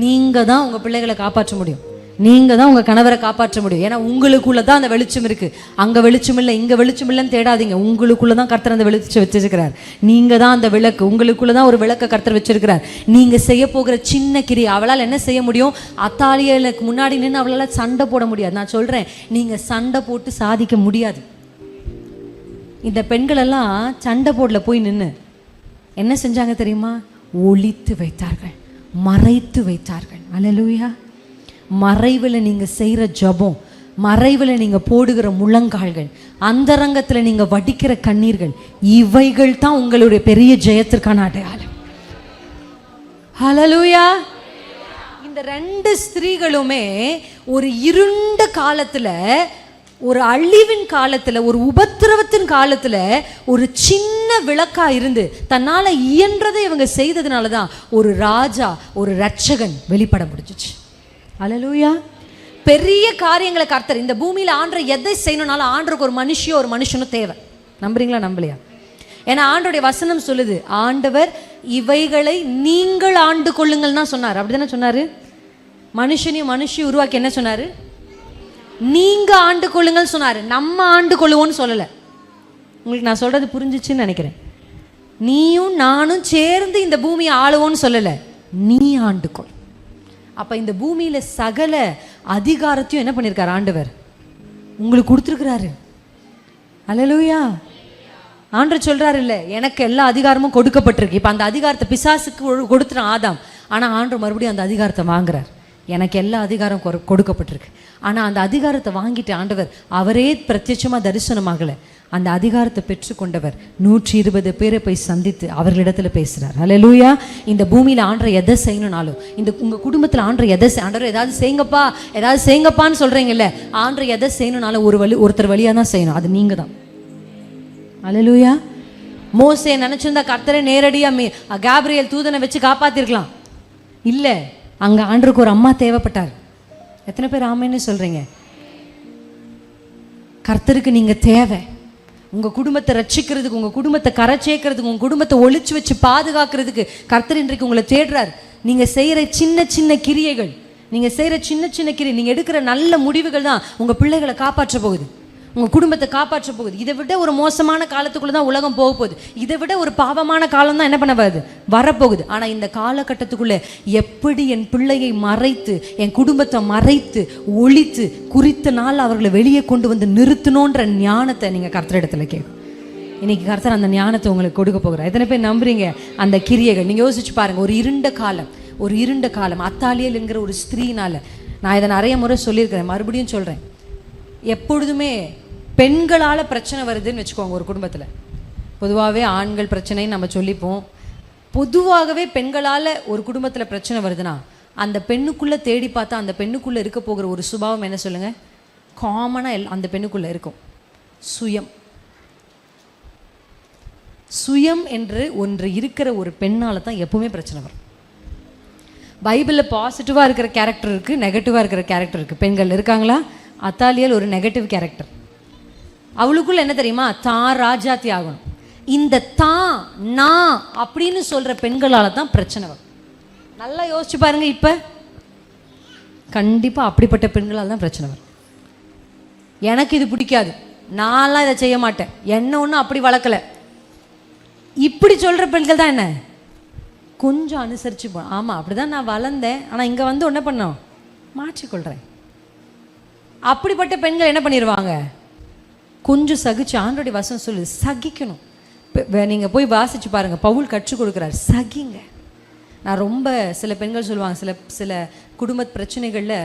S1: நீங்க தான் உங்க பிள்ளைகளை காப்பாற்ற முடியும். நீங்க தான் உங்க கணவரை காப்பாற்ற முடியும். ஏன்னா உங்களுக்குள்ள தான் அந்த வெளிச்சம் இருக்கு. அங்க வெளிச்சம் இல்லை, இங்க வெளிச்சம் இல்லைன்னு தேடாதீங்க. உங்களுக்குள்ள தான் கர்த்தர் அந்த வெளிச்சம் வச்சிருக்கிறார். நீங்க தான் அந்த விளக்கு. உங்களுக்குள்ள தான் ஒரு விளக்க கர்த்தர் வச்சிருக்கிறார். நீங்க செய்ய போகிற சின்ன கிரி, அவளால் என்ன செய்ய முடியும்? அத்தாலியலுக்கு முன்னாடி நின்று அவளால் சண்டை போட முடியாது. நான் சொல்றேன், நீங்க சண்டை போட்டு சாதிக்க முடியாது. இந்த பெண்கள் எல்லாம் சண்டை போடல, போய் நின்று என்ன செஞ்சாங்க தெரியுமா? ஒளித்து வைத்தார்கள், மறைத்து வைத்தார்கள். அல்லேலூயா. மறைவில் நீங்க செய்யற ஜபம், மறைவில் நீங்க போடுகிற முழங்கால்கள், அந்தரங்கத்தில் நீங்க வடிக்கிற கண்ணீர்கள், இவைகள் தான் உங்களுடைய பெரிய ஜெயத்திற்கான அடையாளம். ஹல்லேலூயா. இந்த ரெண்டு ஸ்திரீகளுமே ஒரு இருண்ட காலத்துல, ஒரு அழிவின் காலத்துல, ஒரு உபத்திரவத்தின் காலத்துல ஒரு சின்ன விளக்கா இருந்து தன்னால இயன்றதை இவங்க செய்ததுனால தான் ஒரு ராஜா, ஒரு ரட்சகன் வெளிப்பட முடிஞ்சிச்சு. அல்லேலூயா. பெரிய காரியங்களை கர்த்தர் இந்த பூமியில ஆண்டரை எதை செய்யணும்னாலும் ஆண்டருக்கு ஒரு மனுஷியோ ஒரு மனுஷனும் தேவை. நம்புறீங்களா? நம்பலையா? ஏன்னா ஆண்டோடைய வசனம் சொல்லுது, ஆண்டவர் இவைகளை நீங்கள் ஆண்டு கொள்ளுங்கள்னா சொன்னார். அப்படிதானே சொன்னாரு? மனுஷனையும் மனுஷியும் உருவாக்கி என்ன சொன்னாரு? நீங்க ஆண்டு கொள்ளுங்கள் சொன்னாரு. நம்ம ஆண்டு கொள்ளுவோம்னு சொல்லல. உங்களுக்கு நான் சொல்றது புரிஞ்சிச்சுன்னு நினைக்கிறேன். நீயும் நானும் சேர்ந்து இந்த பூமியை ஆளுவோன்னு சொல்லல, நீ ஆண்டு கொள். அப்ப இந்த பூமியில சகல அதிகாரத்தையும் என்ன பண்ணிருக்காரு? ஆண்டவர் உங்களுக்கு கொடுத்துருக்கிறாரு. அல்லேலூயா. ஆண்டவர் சொல்றாரு இல்ல, எனக்கு எல்லா அதிகாரமும் கொடுக்கப்பட்டிருக்கு. இப்ப அந்த அதிகாரத்தை பிசாசுக்கு கொடுத்துறான் ஆதாம். ஆனா ஆண்டவர் மறுபடியும் அந்த அதிகாரத்தை வாங்குறார். எனக்கு எல்லா அதிகாரம் கொடுக்கப்பட்டிருக்கு. ஆனா அந்த அதிகாரத்தை வாங்கிட்டு ஆண்டவர் அவரே பிரத்யட்சமா தரிசனமாகல, அந்த அதிகாரத்தை பெற்றுக்கொண்டவர் 120 பேரை போய் சந்தித்து அவர்களிடத்துல பேசுறார். அல்லேலூயா. இந்த பூமியில ஆண்டவர் எதை செய்யணும்னாலும், இந்த உங்க குடும்பத்துல ஆண்டவர் எதை ஆண்டவர் ஏதாவது செய்யுங்கப்பா, ஏதாவது செய்யுங்கப்பான்னு சொல்றீங்கல்ல, ஆண்டவர் எதை செய்யணும்னாலும் ஒருத்தர் வழியா தான் செய்யணும். அது நீங்க தான். அல்லேலூயா. மோசே நினைச்சிருந்தா கர்த்தரை நேரடியா காபிரியல் தூதனை வச்சு காப்பாத்திருக்கலாம். இல்ல, அங்க ஆண்டருக்கு ஒரு அம்மா தேவைப்பட்டார். எத்தனை பேர் ஆமேன்னு சொல்றீங்க? கர்த்தருக்கு நீங்க தேவை. உங்க குடும்பத்தை ரட்சிக்கிறதுக்கு, உங்க குடும்பத்தை கரை சேர்க்கிறதுக்கு, உங்க குடும்பத்தை ஒளிச்சு வச்சு பாதுகாக்கிறதுக்கு கர்த்தர் இன்றைக்கு உங்களை தேடுறார். நீங்க செய்யற சின்ன சின்ன கிரியைகள், நீங்க செய்யற சின்ன சின்ன கிரியை, நீங்க எடுக்கிற நல்ல முடிவுகள் தான் உங்க பிள்ளைகளை காப்பாற்ற போகுது, உங்க குடும்பத்தை காப்பாற்ற போகுது. இதை விட ஒரு மோசமான காலத்துக்குள்ள தான் உலகம் போக போகுது. இதை விட ஒரு பாவமான காலம் தான் என்ன பண்ண போகுது? வரப்போகுது. ஆனா இந்த காலகட்டத்துக்குள்ள எப்படி என் பிள்ளையை மறைத்து, என் குடும்பத்தை மறைத்து ஒழித்து குறித்த நாள் அவர்களை வெளியே கொண்டு வந்து நிறுத்தணுன்ற ஞானத்தை நீங்க கர்த்தர் இடத்துல கேட்கும். இன்னைக்கு கர்த்தர் அந்த ஞானத்தை உங்களுக்கு கொடுக்க போகிறார். எத்தனை பேர் நம்புறீங்க? அந்த கிரியைகள் நீங்க யோசிச்சு பாருங்க. ஒரு இருண்ட காலம் அத்தாலியல் என்கிற ஒரு ஸ்திரீனால, நான் இதை நிறைய முறை சொல்லியிருக்கிறேன், மறுபடியும் சொல்றேன். எப்பொழுதுமே பெண்களால் பிரச்சனை வருதுன்னு வச்சுக்கோங்க. ஒரு குடும்பத்தில் பொதுவாகவே ஆண்கள் பிரச்சனைன்னு நம்ம சொல்லிப்போம். பொதுவாகவே பெண்களால் ஒரு குடும்பத்தில் பிரச்சனை வருதுன்னா அந்த பெண்ணுக்குள்ளே தேடி பார்த்தா அந்த பெண்ணுக்குள்ளே இருக்க போகிற ஒரு சுபாவம் என்ன சொல்லுங்கள்? காமனாக அந்த பெண்ணுக்குள்ளே இருக்கும் சுயம் என்று ஒன்று இருக்கிற ஒரு பெண்ணால் தான் எப்பவுமே பிரச்சனை வரும். பைபிளில் பாசிட்டிவாக இருக்கிற கேரக்டர் இருக்குது, நெகட்டிவாக இருக்கிற கேரக்டர் இருக்குது. பெண்கள் இருக்காங்களா? அத்தாலியல் ஒரு நெகட்டிவ் கேரக்டர். அவளுக்குள்ள என்ன தெரியுமா? தான் ராஜாத்தி ஆகணும். இந்த தான் நான் அப்படின்னு சொல்ற பெண்களால தான் பிரச்சனை வரும். நல்லா யோசிச்சு பாருங்க. இப்ப கண்டிப்பா அப்படிப்பட்ட பெண்களால் தான் பிரச்சனை வரும். எனக்கு இது பிடிக்காது, நான்லாம் இதை செய்ய மாட்டேன், என்ன ஒன்றும் அப்படி வளர்க்கல, இப்படி சொல்ற பெண்கள் தான் என்ன கொஞ்சம் அனுசரிச்சு போ. ஆமா அப்படிதான் நான் வளர்ந்தேன், ஆனா இங்க வந்து என்ன பண்ணோம், மாற்றிக்கொள்றேன். அப்படிப்பட்ட பெண்கள் என்ன பண்ணிடுவாங்க, கொஞ்சம் சகிச்சு. ஆண்டோடைய வசனம் சொல்லு சகிக்கணும். நீங்கள் போய் வாசிச்சு பாருங்க, பவுல் கற்றுக் கொடுக்குறார் சகிங்க. நான் ரொம்ப சில பெண்கள் சொல்லுவாங்க, சில குடும்ப பிரச்சனைகளில்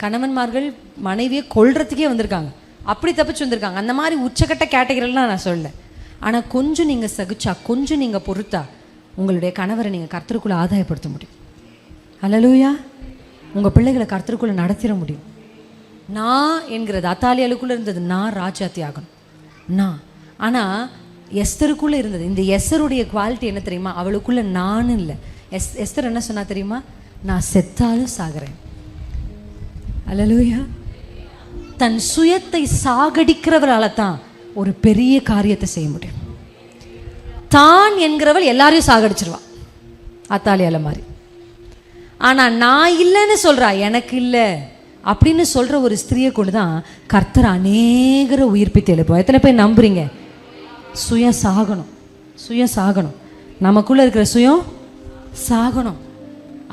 S1: கணவன்மார்கள் மனைவியை கொல்றதுக்கே வந்திருக்காங்க, அப்படி தப்பிச்சு வந்திருக்காங்க. அந்த மாதிரி உச்சக்கட்ட கேட்டகரிலாம் நான் சொல்லலை. ஆனால் கொஞ்சம் நீங்கள் சகிச்சா, கொஞ்சம் நீங்கள் பொறுத்தா உங்களுடைய கணவரை நீங்கள் கர்த்தருக்குள்ளே ஆதாயப்படுத்த முடியும். அல்லேலூயா. உங்கள் பிள்ளைகளை கர்த்தருக்குள்ளே நடத்திட முடியும். நான் என்கிறது அத்தாலியாளுக்குள்ளே இருந்தது, நான் ராஜாத்தி ஆகணும் நான். ஆனால் எஸ்தருக்குள்ளே இருந்தது, இந்த எஸ்தருடைய குவாலிட்டி என்ன தெரியுமா, அவளுக்குள்ளே நான் இல்லை. எஸ்தர் என்ன சொன்னா தெரியுமா, நான் செத்தாலும் சாகிறேன். அல்லேலூயா. தன் சுயத்தை சாகடிக்கிறவரால தான் ஒரு பெரிய காரியத்தை செய்ய முடியும். தான் என்கிறவள் எல்லாரையும் சாகடிச்சிருவா, அத்தாலியால மாதிரி. ஆனா நான் இல்லைன்னு சொல்றா, எனக்கு இல்லை அப்படின்னு சொல்ற ஒரு ஸ்திரியை கொண்டு தான் கர்த்தர் அநேகரை உயிர்ப்பித்து எழுப்புவார். எத்தனை பேர் நம்புறீங்க? சுயம் சாகணும், சுயம் சாகணும். நமக்குள்ள இருக்கிற சுயம் சாகணும்.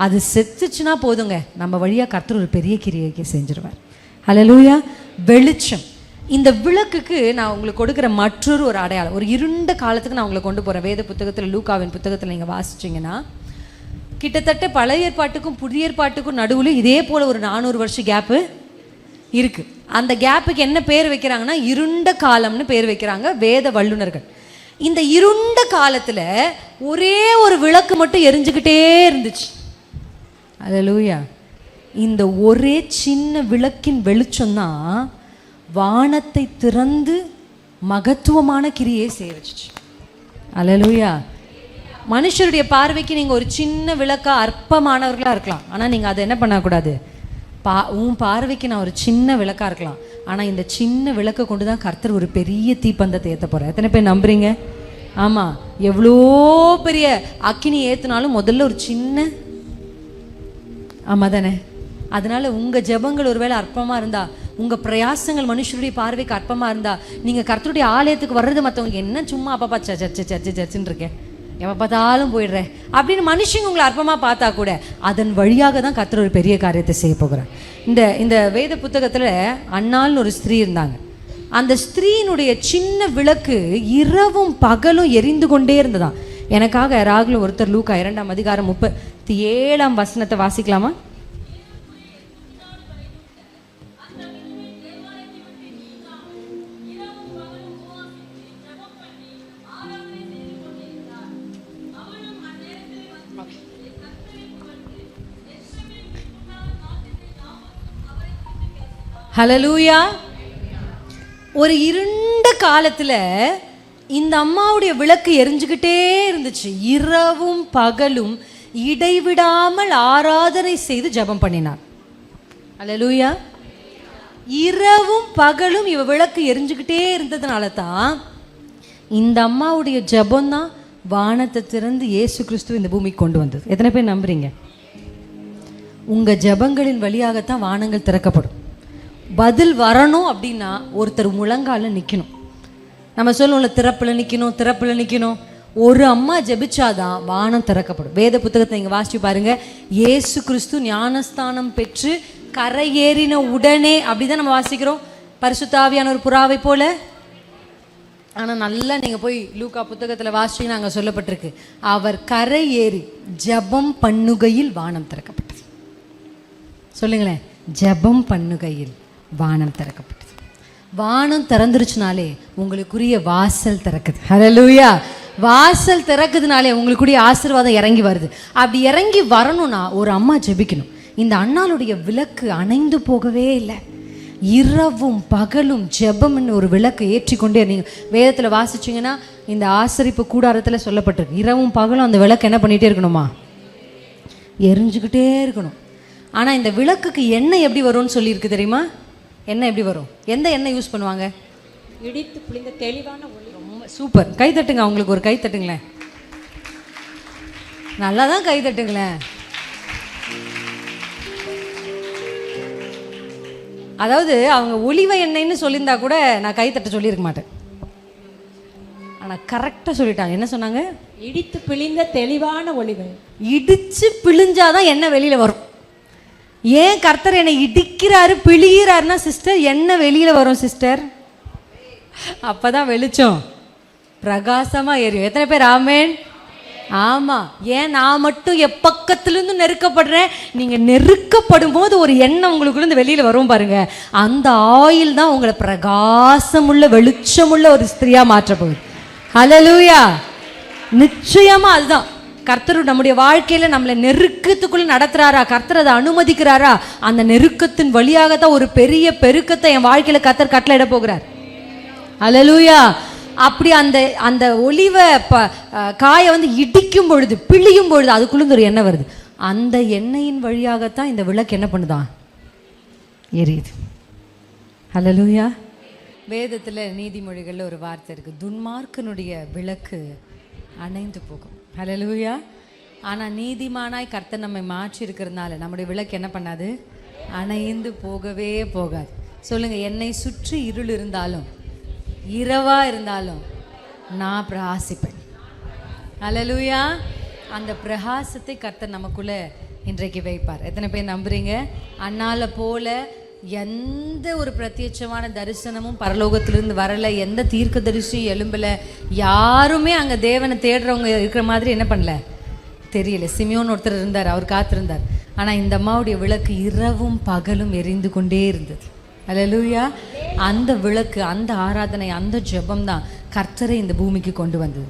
S1: அது செத்துச்சுன்னா போதுங்க, நம்ம வழியா கர்த்தர் ஒரு பெரிய கிரியையை செஞ்சிருவார். அல்லேலூயா. வெளிச்சம். இந்த விளக்குக்கு நான் உங்களுக்கு கொடுக்குற மற்றொரு ஒரு அடையாளம், ஒரு இருண்ட காலத்துக்கு நான் உங்களை கொண்டு போகிறேன். வேத புத்தகத்தில், லூக்காவின் புத்தகத்தில் நீங்கள் வாசிச்சிங்கன்னா கிட்டத்தட்ட பழைய ஏற்பாட்டுக்கும் புதிய ஏற்பாட்டுக்கும் நடுவில் இதே போல் ஒரு 400 வருஷம் கேப்பு இருக்குது. அந்த கேப்புக்கு என்ன பேர் வைக்கிறாங்கன்னா இருண்ட காலம்னு பேர் வைக்கிறாங்க வேத வல்லுநர்கள். இந்த இருண்ட காலத்தில் ஒரே ஒரு விளக்கு மட்டும் எரிஞ்சுக்கிட்டே இருந்துச்சு. அல்லேலூயா. இந்த ஒரே சின்ன விளக்கின் வெளிச்சம்தான் வானத்தை திறந்து மகத்துவமான கிரியை செய்ய வச்சுச்சு. அல்லேலூயா. மனுஷருடைய பார்வைக்கு நீங்கள் ஒரு சின்ன விளக்கா அற்பமானவர்களாக இருக்கலாம், ஆனால் நீங்கள் அதை என்ன பண்ணக்கூடாது, உன் பார்வைக்கு நான் ஒரு சின்ன விளக்கா இருக்கலாம், ஆனால் இந்த சின்ன விளக்கை கொண்டு தான் கர்த்தர் ஒரு பெரிய தீப்பந்தத்தை ஏற்ற போகிறார். எத்தனை பேர் நம்புறீங்க? ஆமாம். எவ்வளோ பெரிய அக்கினி ஏற்றுனாலும் முதல்ல ஒரு சின்ன, ஆமாம் தானே? அதனால உங்கள் ஜெபங்கள் ஒருவேளை அற்பமாக இருந்தா, உங்கள் பிரயாசங்கள் மனுஷருடைய பார்வைக்கு அற்பமாக இருந்தா, நீங்கள் கர்த்தருடைய ஆலயத்துக்கு வர்றது மற்றவங்களுக்கு என்ன சும்மா அப்பப்பா சர்ச்சுன்னு இருக்கேன், எப்போ பார்த்தாலும் போயிடுறேன் அப்படின்னு மனுஷங்க உங்களை அற்பமாக பார்த்தா கூட அதன் வழியாக தான் கர்த்தர் ஒரு பெரிய காரியத்தை செய்ய போகிறார். இந்த வேத புத்தகத்தில் அன்னாள்னு ஒரு ஸ்திரீ இருந்தாங்க. அந்த ஸ்திரீனுடைய சின்ன விளக்கு இரவும் பகலும் எரிந்து கொண்டே இருந்ததாம். எனக்காக ராகுல ஒருத்தர் லூக்கா 2ஆம் அதிகாரம் 37ஆம் வசனத்தை வாசிக்கலாமா? ஹல்லேலூயா. ஒரு இருண்ட காலத்தில் இந்த அம்மாவுடைய விளக்கு எரிஞ்சுக்கிட்டே இருந்துச்சு. இரவும் பகலும் இடைவிடாமல் ஆராதனை செய்து ஜெபம் பண்ணினார். ஹல்லேலூயா. இரவும் பகலும் இவ விளக்கு எரிஞ்சுக்கிட்டே இருந்ததுனால தான் இந்த அம்மாவுடைய ஜெபம் தான் வானத்தை திறந்து இயேசு கிறிஸ்துவ இந்த பூமிக்கு கொண்டு வந்தது. எத்தனை பேர் நம்புறீங்க? உங்க ஜெபங்களின் வழியாகத்தான் வானங்கள் திறக்கப்படும். பதில் வரணும் அப்படின்னா ஒருத்தர் முழங்கால நிற்கணும். நம்ம சொல்லுவோம்ல, திறப்பில் நிற்கணும், திறப்பில் நிற்கணும். ஒரு அம்மா ஜெபிச்சாதான் வானம் திறக்கப்படும். வேத புத்தகத்தை நீங்கள் வாசிச்சு பாருங்க. இயேசு கிறிஸ்து ஞானஸ்தானம் பெற்று கரையேறின உடனே, அப்படிதான் நம்ம வாசிக்கிறோம், பரிசுத்த ஆவியான ஒரு புறாவை போல. ஆனால் நல்லா நீங்கள் போய் லூக்கா புத்தகத்தில் வாசிச்சிங்கன்னா அங்கே சொல்லப்பட்டிருக்கு, அவர் கரை ஏறி ஜெபம் பண்ணுகையில் வானம் திறக்கப்பட்டது. சொல்லுங்களேன், ஜெபம் பண்ணுகையில் வானம் திறக்கப்பட்டது. வானம் திறந்துருச்சுனாலே உங்களுக்குரிய வாசல் திறக்குது. ஹல்லேலூயா. வாசல் திறக்குதுனாலே உங்களுக்குரிய ஆசீர்வாதம் இறங்கி வருது. அப்படி இறங்கி வரணும்னா ஒரு அம்மா ஜெபிக்கணும். இந்த அண்ணாளுடைய விளக்கு அணைந்து போகவே இல்லை. இரவும் பகலும் ஜெபம்னு ஒரு விளக்கை ஏற்றி கொண்டே, நீங்கள் வேதத்தில் வாசிச்சிங்கன்னா இந்த ஆசரிப்பு கூடாரத்தில் சொல்லப்பட்டிருக்கு, இரவும் பகலும் அந்த விளக்கு என்ன பண்ணிகிட்டே இருக்கணுமா, எரிஞ்சுக்கிட்டே இருக்கணும். ஆனால் இந்த விளக்குக்கு எண்ணெய் எப்படி வரும்னு சொல்லியிருக்கு தெரியுமா? எண்ணெய் எப்படி வரும்? எந்த எண்ணெய் யூஸ் பண்ணுவாங்க?
S2: இடித்து பிழிந்த தெளிவான ஒளி.
S1: ரொம்ப சூப்பர். கை தட்டுங்க, அவங்களுக்கு ஒரு கை தட்டுங்களேன். நல்லா தான் கை தட்டுங்களேன். அதாவது அவங்க ஒலிவ எண்ணெய்ன்னு சொல்லியிருந்தா கூட நான் கை தட்ட சொல்லியிருக்க மாட்டேன். ஆனால் கரெக்டாக சொல்லிட்டாங்க. என்ன சொன்னாங்க?
S2: இடித்து பிழிந்த தெளிவான ஒளிகள்.
S1: இடிச்சு பிழிஞ்சாதான் எண்ணெய் வெளியில வரும். ஏன் கர்த்தர் என்னை இடிக்கிறாரு பிழிகிறாருன்னா சிஸ்டர், எண்ணெய் வெளியில வரும் சிஸ்டர். அப்பதான் வெளிச்சம் பிரகாசமா எரியும். எத்தனை பேர் ஆமேன்? ஆமா. ஏன் நான் மட்டும் எப்பக்கத்திலிருந்து நெருக்கப்படுறேன்? நீங்க நெருக்கப்படும் போது ஒரு எண்ணெய் உங்களுக்குள்ள வெளியில வரும் பாருங்க. அந்த ஆயில் தான் உங்களை பிரகாசமுள்ள வெளிச்சமுள்ள ஒரு ஸ்திரியா மாற்ற போகுது. ஹல்லேலூயா. நிச்சயமா அதுதான் கர்த்தர் நம்முடைய வாழ்க்கையில நம்மளை நெருக்கத்துக்குள்ள நடத்துறாரா, கர்த்தர் அதை அனுமதிக்கிறாரா, அந்த நெருக்கத்தின் வழியாகத்தான் ஒரு பெரிய பெருக்கத்தை என் வாழ்க்கையில கர்த்தர் கட்டளையிட போகிறார். ஹல்லேலூயா. அப்படி அந்த அந்த ஒலிவ காயை வந்து இடிக்கும் பொழுது, பிழியும் பொழுது அதுக்குள்ள ஒரு எண்ணெய் வருது. அந்த எண்ணெயின் வழியாகத்தான் இந்த விளக்கு என்ன பண்ணுதான்? எரியுது. ஹல்லேலூயா. வேதத்தில் நீதிமொழிகளில் ஒரு வார்த்தை இருக்கு, துன்மார்க்கனுடைய விளக்கு அணைந்து போகும். ஹல்லேலூயா. ஆனால் நீதிமானாய் கர்த்தர் நம்மை மாற்றி இருக்கிறதுனால நம்முடைய விளக்கு என்ன பண்ணாது? அணைந்து போகவே போகாது. சொல்லுங்க, என்னை சுற்றி இருள் இருந்தாலும் இரவா இருந்தாலும் நான் பிரகாசிப்பேன். ஹல்லேலூயா. அந்த பிரகாசத்தை கர்த்தர் நமக்குள்ள இன்றைக்கு வைப்பார். எத்தனை பேர் நம்புறீங்க? அண்ணால போல எந்த ஒரு பிரத்யட்சமான தரிசனமும் பரலோகத்திலிருந்து வரல, எந்த தீர்க்க தரிசியும் எழும்பல, யாருமே அங்கே தேவனை தேடுறவங்க இருக்கிற மாதிரி என்ன பண்ணல தெரியல. சிமியோன் ஒருத்தர் இருந்தார், அவர் காத்திருந்தார். ஆனால் இந்த அம்மாவுடைய விளக்கு இரவும் பகலும் எரிந்து கொண்டே இருந்தது. ஹல்லேலூயா. அந்த விளக்கு, அந்த ஆராதனை, அந்த ஜெபம் தான் கர்த்தரை இந்த பூமிக்கு கொண்டு வந்தது.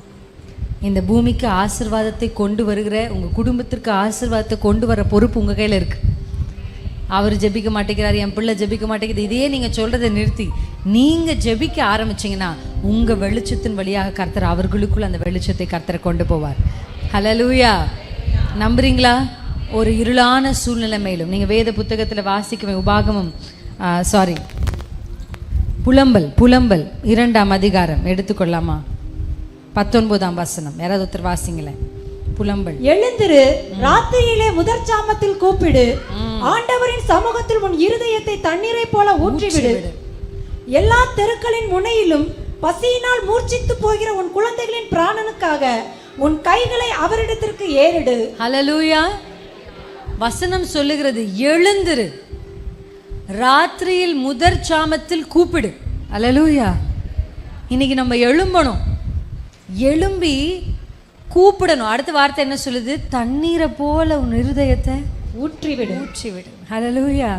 S1: இந்த பூமிக்கு ஆசீர்வாதத்தை கொண்டு வருகிற, உங்கள் குடும்பத்திற்கு ஆசீர்வாதத்தை கொண்டு வர பொறுப்பு உங்கள் கையில் இருக்குது. அவர் ஜெபிக்க மாட்டேங்கிறார், என் பிள்ளை ஜெபிக்க மாட்டேங்குது, இதையே நீங்கள் சொல்கிறத நிறுத்தி நீங்கள் ஜெபிக்க ஆரம்பிச்சிங்கன்னா உங்கள் வெளிச்சத்தின் வழியாக கர்த்தர் அவர்களுக்குள்ள அந்த வெளிச்சத்தை கர்த்தரை கொண்டு போவார். ஹல்லேலூயா. நம்புறீங்களா? ஒரு இருளான சூழ்நிலை மேலும் நீங்கள் வேத புத்தகத்தில் வாசிக்க உபாகமம் புலம்பல் 2ஆம் அதிகாரம் எடுத்துக்கொள்ளாமா? 19ஆம் வசனம். யாராவது ஒருத்தர் வாசிங்களேன். புலம்பல்.
S2: எழுந்திரு, ராத்திரியிலே முதற் சாமத்தில் கூப்பிடு, ஆண்டவரின் சமூகத்தில் உன் இருதயத்தை தண்ணீரை போல ஊற்றிவிடு. எல்லா தெருக்களின் முனையிலும் பசியினால் மூர்ச்சித்து போகிற உன் குழந்தைகளின் பிராணனுக்காக உன் கைகளை அவரிடத்திற்கு ஏறிடு.
S1: ஹல்லேலூயா. வசனம் சொல்லுகிறது, எழுந்திரு, ராத்திரியில் முதற் சாமத்தில் கூப்பிடு. ஹல்லேலூயா. இன்னைக்கு நம்ம எழும்பணும், எழும்பி கூப்பிடணும். அடுத்த வார்த்தை என்ன சொல்லுது? தண்ணீரை போல உன் இருதயத்தை ஊற்றிவிடு. ஹல்லேலூயா.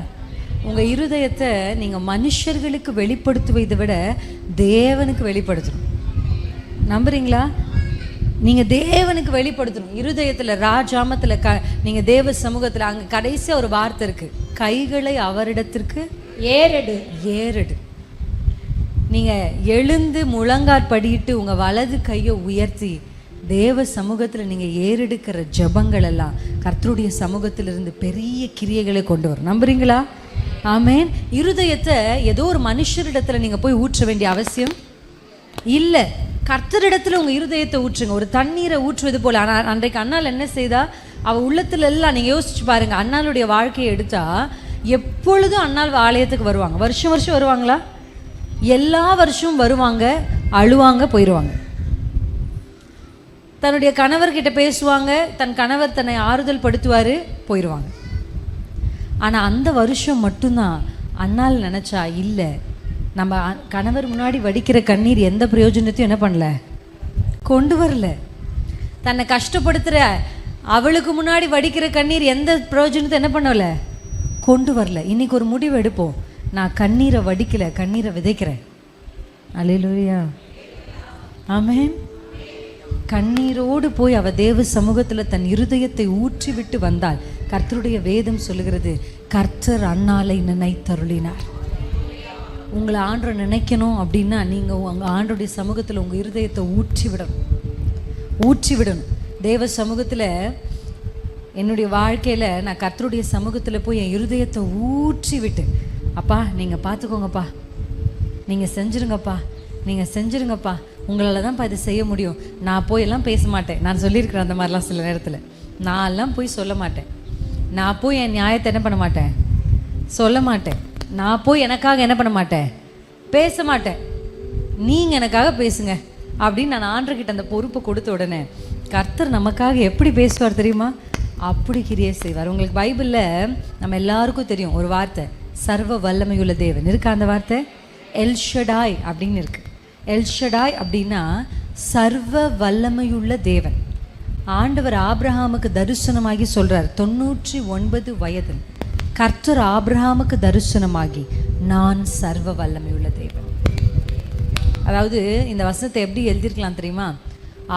S1: உங்கள் இருதயத்தை நீங்கள் மனுஷர்களுக்கு வெளிப்படுத்துவதை விட தேவனுக்கு வெளிப்படுத்தணும். நம்புறீங்களா? நீங்கள் தேவனுக்கு வெளிப்படுத்தணும். இருதயத்தில் ராஜாமத்தில் நீங்கள் தேவ சமூகத்தில் அங்கே கடைசியாக ஒரு வார்த்தை இருக்குது, கைகளை அவரிடத்திற்கு ஏறெடு. நீங்கள் எழுந்து முழங்காற்படிட்டு உங்கள் வலது கையை உயர்த்தி தேவ சமூகத்தில் நீங்கள் ஏறெடுக்கிற ஜபங்கள் எல்லாம் கர்த்தருடைய சமூகத்திலிருந்து பெரிய கிரியைகளை கொண்டு வரும். நம்புறீங்களா? ஆமேன். இருதயத்தை ஏதோ ஒரு மனுஷரிடத்தில் நீங்கள் போய் ஊற்ற வேண்டிய அவசியம் இல்லை. கர்த்தரிடத்தில் உங்கள் இருதயத்தை ஊற்றுங்க. ஒரு தண்ணீரை ஊற்றுவது போல். ஆனால் அன்றைக்கு அண்ணால் என்ன செய்தா? அவள் உள்ளத்துல எல்லாம் நீங்கள் யோசிச்சு பாருங்கள். அண்ணாளுடைய வாழ்க்கையை எடுத்தா எப்பொழுதும் அண்ணாள் ஆலயத்துக்கு வருவாங்க. வருஷம் வருஷம் வருவாங்களா? எல்லா வருஷமும் வருவாங்க, அழுவாங்க, போயிடுவாங்க. தன்னுடைய கணவர்கிட்ட பேசுவாங்க, தன் கணவர் தன்னை ஆறுதல் படுத்துவார், போயிடுவாங்க. ஆனால் அந்த வருஷம் மட்டும்தான் அண்ணாள் நினச்சா, இல்லை நம்ம கணவர் முன்னாடி வடிக்கிற கண்ணீர் எந்த பிரயோஜனத்தையும் என்ன பண்ணல, கொண்டு வரல. தன்னை கஷ்டப்படுத்துகிற அவளுக்கு முன்னாடி வடிக்கிற கண்ணீர் எந்த பிரயோஜனத்தை என்ன பண்ணல, கொண்டு வரல. இன்னைக்கு ஒரு முடிவு எடுப்போம், நான் கண்ணீரை வடிக்கல, கண்ணீரை விதைக்கிறேன். அல்லேலூயா. ஆமென். கண்ணீரோடு போய் அவ தேவ சமூகத்தில் தன் இருதயத்தை ஊற்றி விட்டு வந்தாள். கர்த்தருடைய வேதம் சொல்லுகிறது, கர்த்தர் அன்னாளை நினைத்தருளினார். உங்களை ஆண்டரை நினைக்கணும் அப்படின்னா நீங்கள் உங்கள் ஆண்டருடைய சமூகத்தில் உங்கள் இருதயத்தை ஊற்றி விடணும். தேவ சமூகத்தில் என்னுடைய வாழ்க்கையில் நான் கர்த்தருடைய சமூகத்தில் போய் என் இருதயத்தை ஊற்றி விட்டு, அப்பா நீங்கள் பார்த்துக்கோங்கப்பா, நீங்கள் செஞ்சுருங்கப்பா, நீங்கள் செஞ்சுருங்கப்பா, உங்களால் தான்ப்பா இதை செய்ய முடியும். நான் போய் எல்லாம் பேச மாட்டேன். நான் சொல்லியிருக்கிறேன் அந்த மாதிரிலாம் சில நேரத்தில். நான் எல்லாம் போய் சொல்ல மாட்டேன். நான் போய் என் நியாயத்தை என்ன பண்ண மாட்டேன், சொல்ல மாட்டேன். நான் போய் எனக்காக என்ன பண்ண மாட்டேன், பேச மாட்டேன். நீங்கள் எனக்காக பேசுங்க அப்படின்னு நான் ஆண்டவர்கிட்ட அந்த பொறுப்பை கொடுத்த உடனே கர்த்தர் நமக்காக எப்படி பேசுவார் தெரியுமா? அப்படி கிரியை செய்வார். உங்களுக்கு பைபிளில் நம்ம எல்லாருக்கும் தெரியும் ஒரு வார்த்தை, சர்வ வல்லமையுள்ள தேவன் இருக்கா. அந்த வார்த்தை எல்ஷடாய் அப்படின்னு இருக்கு. எல்ஷடாய் அப்படின்னா சர்வ வல்லமையுள்ள தேவன். ஆண்டவர் ஆபிரகாமுக்கு தரிசனமாகி சொல்றார், 99 வயதில் கர்த்தர் ஆபிரகாமுக்கு தரிசனமாகி, நான் சர்வ வல்லமையுள்ள தேவன். அதாவது இந்த வசனத்தை எப்படி எழுதியிருக்கலாம் தெரியுமா?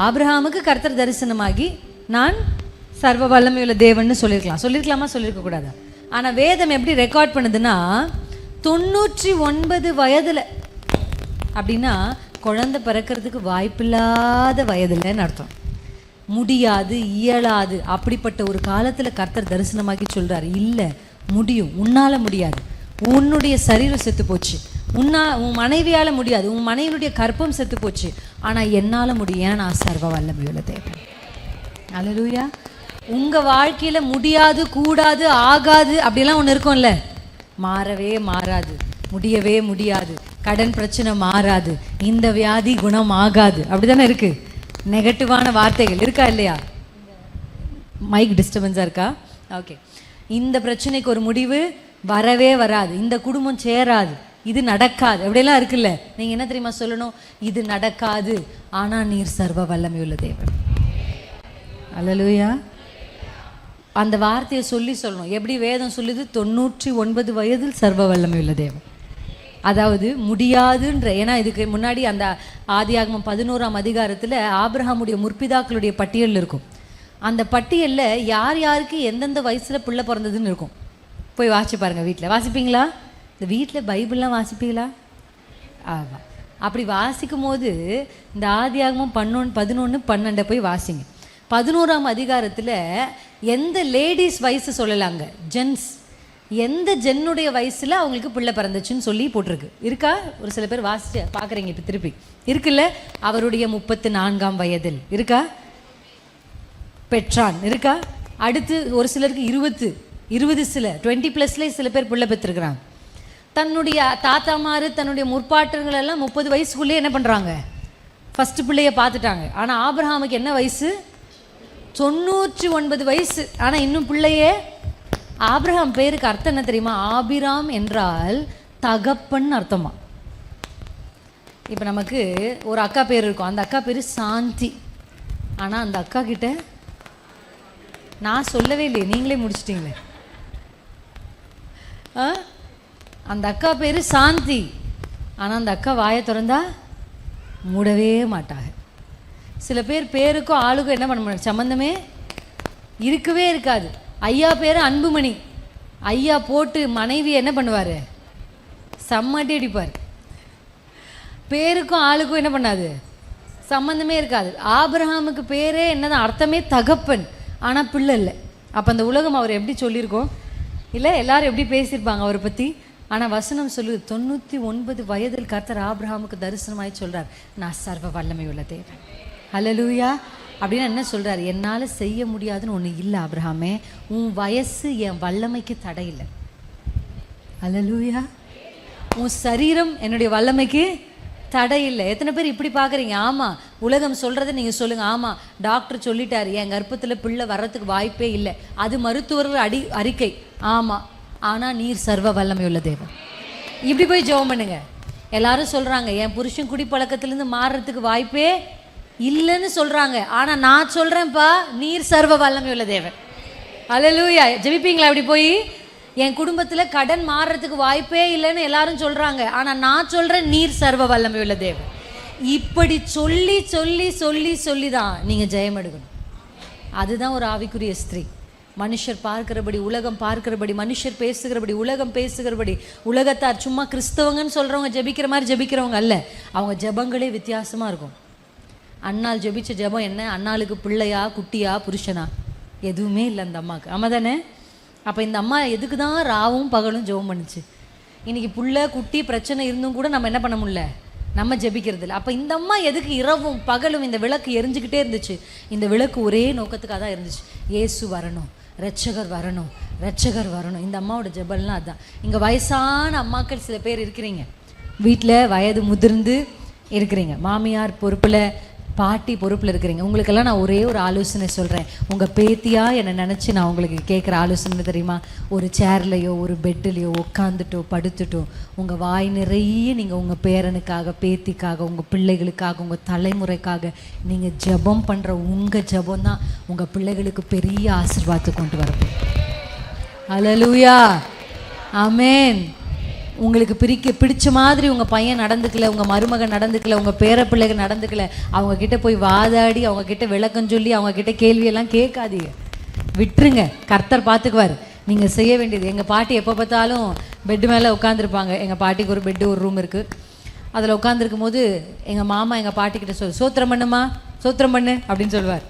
S1: ஆபிரகாமுக்கு கர்த்தர் தரிசனமாகி நான் சர்வ வல்லமையுள்ள தேவன்னு சொல்லியிருக்கலாமா? சொல்லியிருக்க கூடாதா? ஆனால் வேதம் எப்படி ரெக்கார்ட் பண்ணுதுன்னா 99 வயதில் அப்படின்னா குழந்தை பிறக்கிறதுக்கு வாய்ப்பில்லாத வயதில்ன்னு அர்த்தம். முடியாது, இயலாது, அப்படிப்பட்ட ஒரு காலத்தில் கர்த்தர் தரிசனமாக்கி சொல்கிறார், இல்லை முடியும், உன்னால் முடியாது, உன்னுடைய சரீரம் செத்து போச்சு, உன் மனைவியால் முடியாது, உன் மனைவியுடைய கற்பம் செத்து போச்சு, ஆனால் என்னால் முடியும், ஏன்னா நான் சர்வ வல்லமையுள்ள தேவன். அல்லேலூயா. உங்கள் வாழ்க்கையில் முடியாது, கூடாது, ஆகாது அப்படிலாம் ஒன்று இருக்கும்ல, மாறவே மாறாது, முடியவே முடியாது, கடன் பிரச்சனை மாறாது, இந்த வியாதி குணம் ஆகாது, அப்படி தானே இருக்குது. நெகட்டிவான வார்த்தைகள் இருக்கா இல்லையா? மைக் டிஸ்டர்பன்ஸாக இருக்கா? ஓகே. இந்த பிரச்சனைக்கு ஒரு முடிவு வரவே வராது, இந்த குடும்பம் சேராது, இது நடக்காது, அப்படியெல்லாம் இருக்குல்ல. நீங்கள் என்ன தெரியுமா சொல்லணும்? இது நடக்காது, ஆனால் நீர் சர்வ வல்லமையுள்ள தேவன். அல்லேலூயா. அந்த வார்த்தையை சொல்லணும். எப்படி வேதம் சொல்லுது? 99 வயதில் சர்வ வல்லமையுள்ள தேவன். அதாவது முடியாதுன்ற, ஏன்னா இதுக்கு முன்னாடி அந்த ஆதியாகமம் 11ஆம் அதிகாரத்தில் ஆபிரகாமுடைய முற்பிதாக்களுடைய பட்டியல் இருக்கும். அந்த பட்டியலில் யார் யாருக்கு எந்தெந்த வயசில் பிள்ளை பிறந்ததுன்னு இருக்கும். போய் வாசிச்சு பாருங்கள். வீட்டில் வாசிப்பீங்களா? இந்த வீட்டில் பைபிள்லாம் வாசிப்பீங்களா? ஆமாம். அப்படி வாசிக்கும் போது இந்த ஆதியாகமம் 11, 12 போய் வாசிங்க. 11ஆம் அதிகாரத்தில் எந்த லேடிஸ் வயசு சொல்லலாங்க, ஜென்ஸ், எந்த ஜென்னுடைய வயசில் அவங்களுக்கு பிள்ளை பிறந்துச்சுன்னு சொல்லி போட்டிருக்கு. இருக்கா? ஒரு சில பேர் வாசிச்சு பார்க்குறீங்க இப்போ திருப்பி. இருக்குல்ல? அவருடைய 34ஆம் வயதில் இருக்கா பெற்றான். இருக்கா? அடுத்து ஒரு சிலருக்கு 20 சில 20+ சில பேர் பிள்ளை பெற்றிருக்கிறாங்க. தன்னுடைய தாத்தாமாரு தன்னுடைய முற்பாட்டர்கள் எல்லாம் 30 வயசுக்குள்ளே என்ன பண்ணுறாங்க, ஃபஸ்ட்டு பிள்ளைய பார்த்துட்டாங்க. ஆனால் ஆபிரகாமுக்கு என்ன வயசு? 99 வயசு. ஆனால் இன்னும் பிள்ளையே. ஆபிரகாம் பேருக்கு அர்த்தம் என்ன தெரியுமா? ஆபிராம் என்றால் தகப்பன் அர்த்தமா. இப்போ நமக்கு ஒரு அக்கா பேர் இருக்கும், அந்த அக்கா பேர் சாந்தி. ஆனால் அந்த அக்கா கிட்ட நான் சொல்லவே இல்லையே, நீங்களே முடிச்சிட்டிங்களே. அந்த அக்கா பேர் சாந்தி, ஆனால் அந்த அக்கா வாயை திறந்தா மூடவே மாட்டாங்க. சில பேர் பேருக்கும் ஆளுக்கும் என்ன பண்ண முடியாது, சம்மந்தமே இருக்கவே இருக்காது. ஐயா பேர் அன்புமணி, ஐயா போட்டு மனைவி என்ன பண்ணுவார், சம்மட்டி அடிப்பார். பேருக்கும் ஆளுக்கும் என்ன பண்ணாது, சம்மந்தமே இருக்காது. ஆபிரகாமுக்கு பேரே என்னதான் அர்த்தமே தகப்பன், ஆனால் பிள்ளை இல்லை. அப்போ அந்த உலகம் அவர் எப்படி சொல்லியிருக்கோம் இல்லை, எல்லாரும் எப்படி பேசியிருப்பாங்க அவரை பற்றி. ஆனால் வசனம் சொல்லுது 99 வயதில் கர்த்தர் ஆபிரகாமுக்கு தரிசனமாய் சொல்கிறார், நான் சர்வ வல்லமை உள்ள தேவன். அல்லேலூயா. அப்படின்னு என்ன சொல்கிறார்? என்னால் செய்ய முடியாதுன்னு ஒன்று இல்லை ஆபிரகாமே, உன் வயசு என் வல்லமைக்கு தடை இல்லை. அல்லேலூயா. உன் சரீரம் என்னுடைய வல்லமைக்கு தடை இல்லை. எத்தனை பேர் இப்படி பார்க்குறீங்க? ஆமாம், உலகம் சொல்கிறத நீங்கள் சொல்லுங்கள். ஆமாம், டாக்டர் சொல்லிட்டார் என் கர்ப்பத்தில் பிள்ளை வர்றதுக்கு வாய்ப்பே இல்லை, அது மருத்துவர்கள் அறிக்கை. ஆமாம், ஆனால் நீர் சர்வ வல்லமை உள்ள தேவன். இப்படி போய் ஜெபம் பண்ணுங்க. எல்லாரும் சொல்கிறாங்க என் புருஷன் குடிப்பழக்கத்திலேருந்து மாறுறதுக்கு வாய்ப்பே இல்லைன்னு சொல்கிறாங்க. ஆனால் நான் சொல்கிறேன்ப்பா, நீர் சர்வ வல்லமை உள்ள தேவன். அல்லேலூயா. ஜெபிப்பீங்களா? அப்படி போய் என் குடும்பத்தில் கடன் மாறுறதுக்கு வாய்ப்பே இல்லைன்னு எல்லாரும் சொல்கிறாங்க, ஆனால் நான் சொல்கிறேன் நீர் சர்வ வல்லமை உள்ள தேவன். இப்படி சொல்லி சொல்லி சொல்லி சொல்லி தான் நீங்கள் ஜெயம் எடுக்கணும். அதுதான் ஒரு ஆவிக்குரிய ஸ்திரீ. மனுஷர் பார்க்கிறபடி, உலகம் பார்க்கிறபடி, மனுஷர் பேசுகிறபடி, உலகம் பேசுகிறபடி, உலகத்தார் சும்மா கிறிஸ்தவங்கன்னு சொல்கிறவங்க ஜெபிக்கிற மாதிரி ஜெபிக்கிறவங்க அல்ல. அவங்க ஜெபங்களே வித்தியாசமாக இருக்கும். அண்ணாள் ஜெபிச்ச ஜெபம் என்ன? அண்ணாளுக்கு பிள்ளையா, குட்டியா, புருஷனா, எதுவுமே இல்லை அந்த அம்மாவுக்கு. ஆமாம் தானே? அப்போ இந்த அம்மா எதுக்கு தான் ராவும் பகலும் ஜெபம் பண்ணுச்சு? இன்றைக்கி புள்ள குட்டி பிரச்சனை இருந்தும் கூட நம்ம என்ன பண்ண முடியல, நம்ம ஜெபிக்கிறது இல்லை. அப்போ இந்த அம்மா எதுக்கு இரவும் பகலும் இந்த விளக்கு எரிஞ்சுக்கிட்டே இருந்துச்சு? இந்த விளக்கு ஒரே நோக்கத்துக்காக தான் இருந்துச்சு, இயேசு வரணும், ரட்சகர் வரணும், ரட்சகர் வரணும். இந்த அம்மாவோட ஜெபம்லாம் அதுதான். இங்கே வயசான அம்மாக்கள் சில பேர் இருக்கிறீங்க, வீட்டில் வயது முதிர்ந்து இருக்கிறீங்க, மாமியார் பொறுப்பில் பாட்டி பொறுப்பில் இருக்கிறீங்க. உங்களுக்கெல்லாம் நான் ஒரே ஒரு ஆலோசனை சொல்கிறேன். உங்கள் பேத்தியாக என்னை நினச்சி நான் உங்களுக்கு கேட்குற ஆலோசனை தெரியுமா? ஒரு சேர்லையோ ஒரு பெட்டுலையோ உட்காந்துட்டோ படுத்துட்டோ உங்கள் வாய் நிறைய நீங்கள் உங்கள் பேரனுக்காக, பேத்திக்காக, உங்கள் பிள்ளைகளுக்காக, உங்கள் தலைமுறைக்காக நீங்கள் ஜெபம் பண்ணுற உங்கள் ஜெபம் தான் உங்கள் பிள்ளைகளுக்கு பெரிய ஆசீர்வாதத்தை கொண்டு வரணும். அல்லேலூயா, ஆமென். உங்களுக்கு பிடிச்ச மாதிரி உங்கள் பையன் நடந்துக்கல, உங்கள் மருமகன் நடந்துக்கல, உங்கள் பேர பிள்ளைகள் நடந்துக்கல, அவங்கக்கிட்ட போய் வாதாடி, அவங்கக்கிட்ட விளக்கம் சொல்லி, அவங்கக்கிட்ட கேள்வியெல்லாம் கேட்காதீங்க, விட்டுருங்க. கர்த்தர் பார்த்துக்குவார். நீங்கள் செய்ய வேண்டியது, எங்கள் பாட்டி எப்போ பார்த்தாலும் பெட்டு மேலே உட்காந்துருப்பாங்க. எங்கள் பாட்டிக்கு ஒரு பெட்டு, ஒரு ரூம் இருக்குது. அதில் உட்காந்துருக்கும் போது எங்கள் மாமா எங்கள் பாட்டிக்கிட்ட சோத்திரம் பண்ணுமா, சோத்திரம் பண்ணு அப்படின்னு சொல்லுவார்.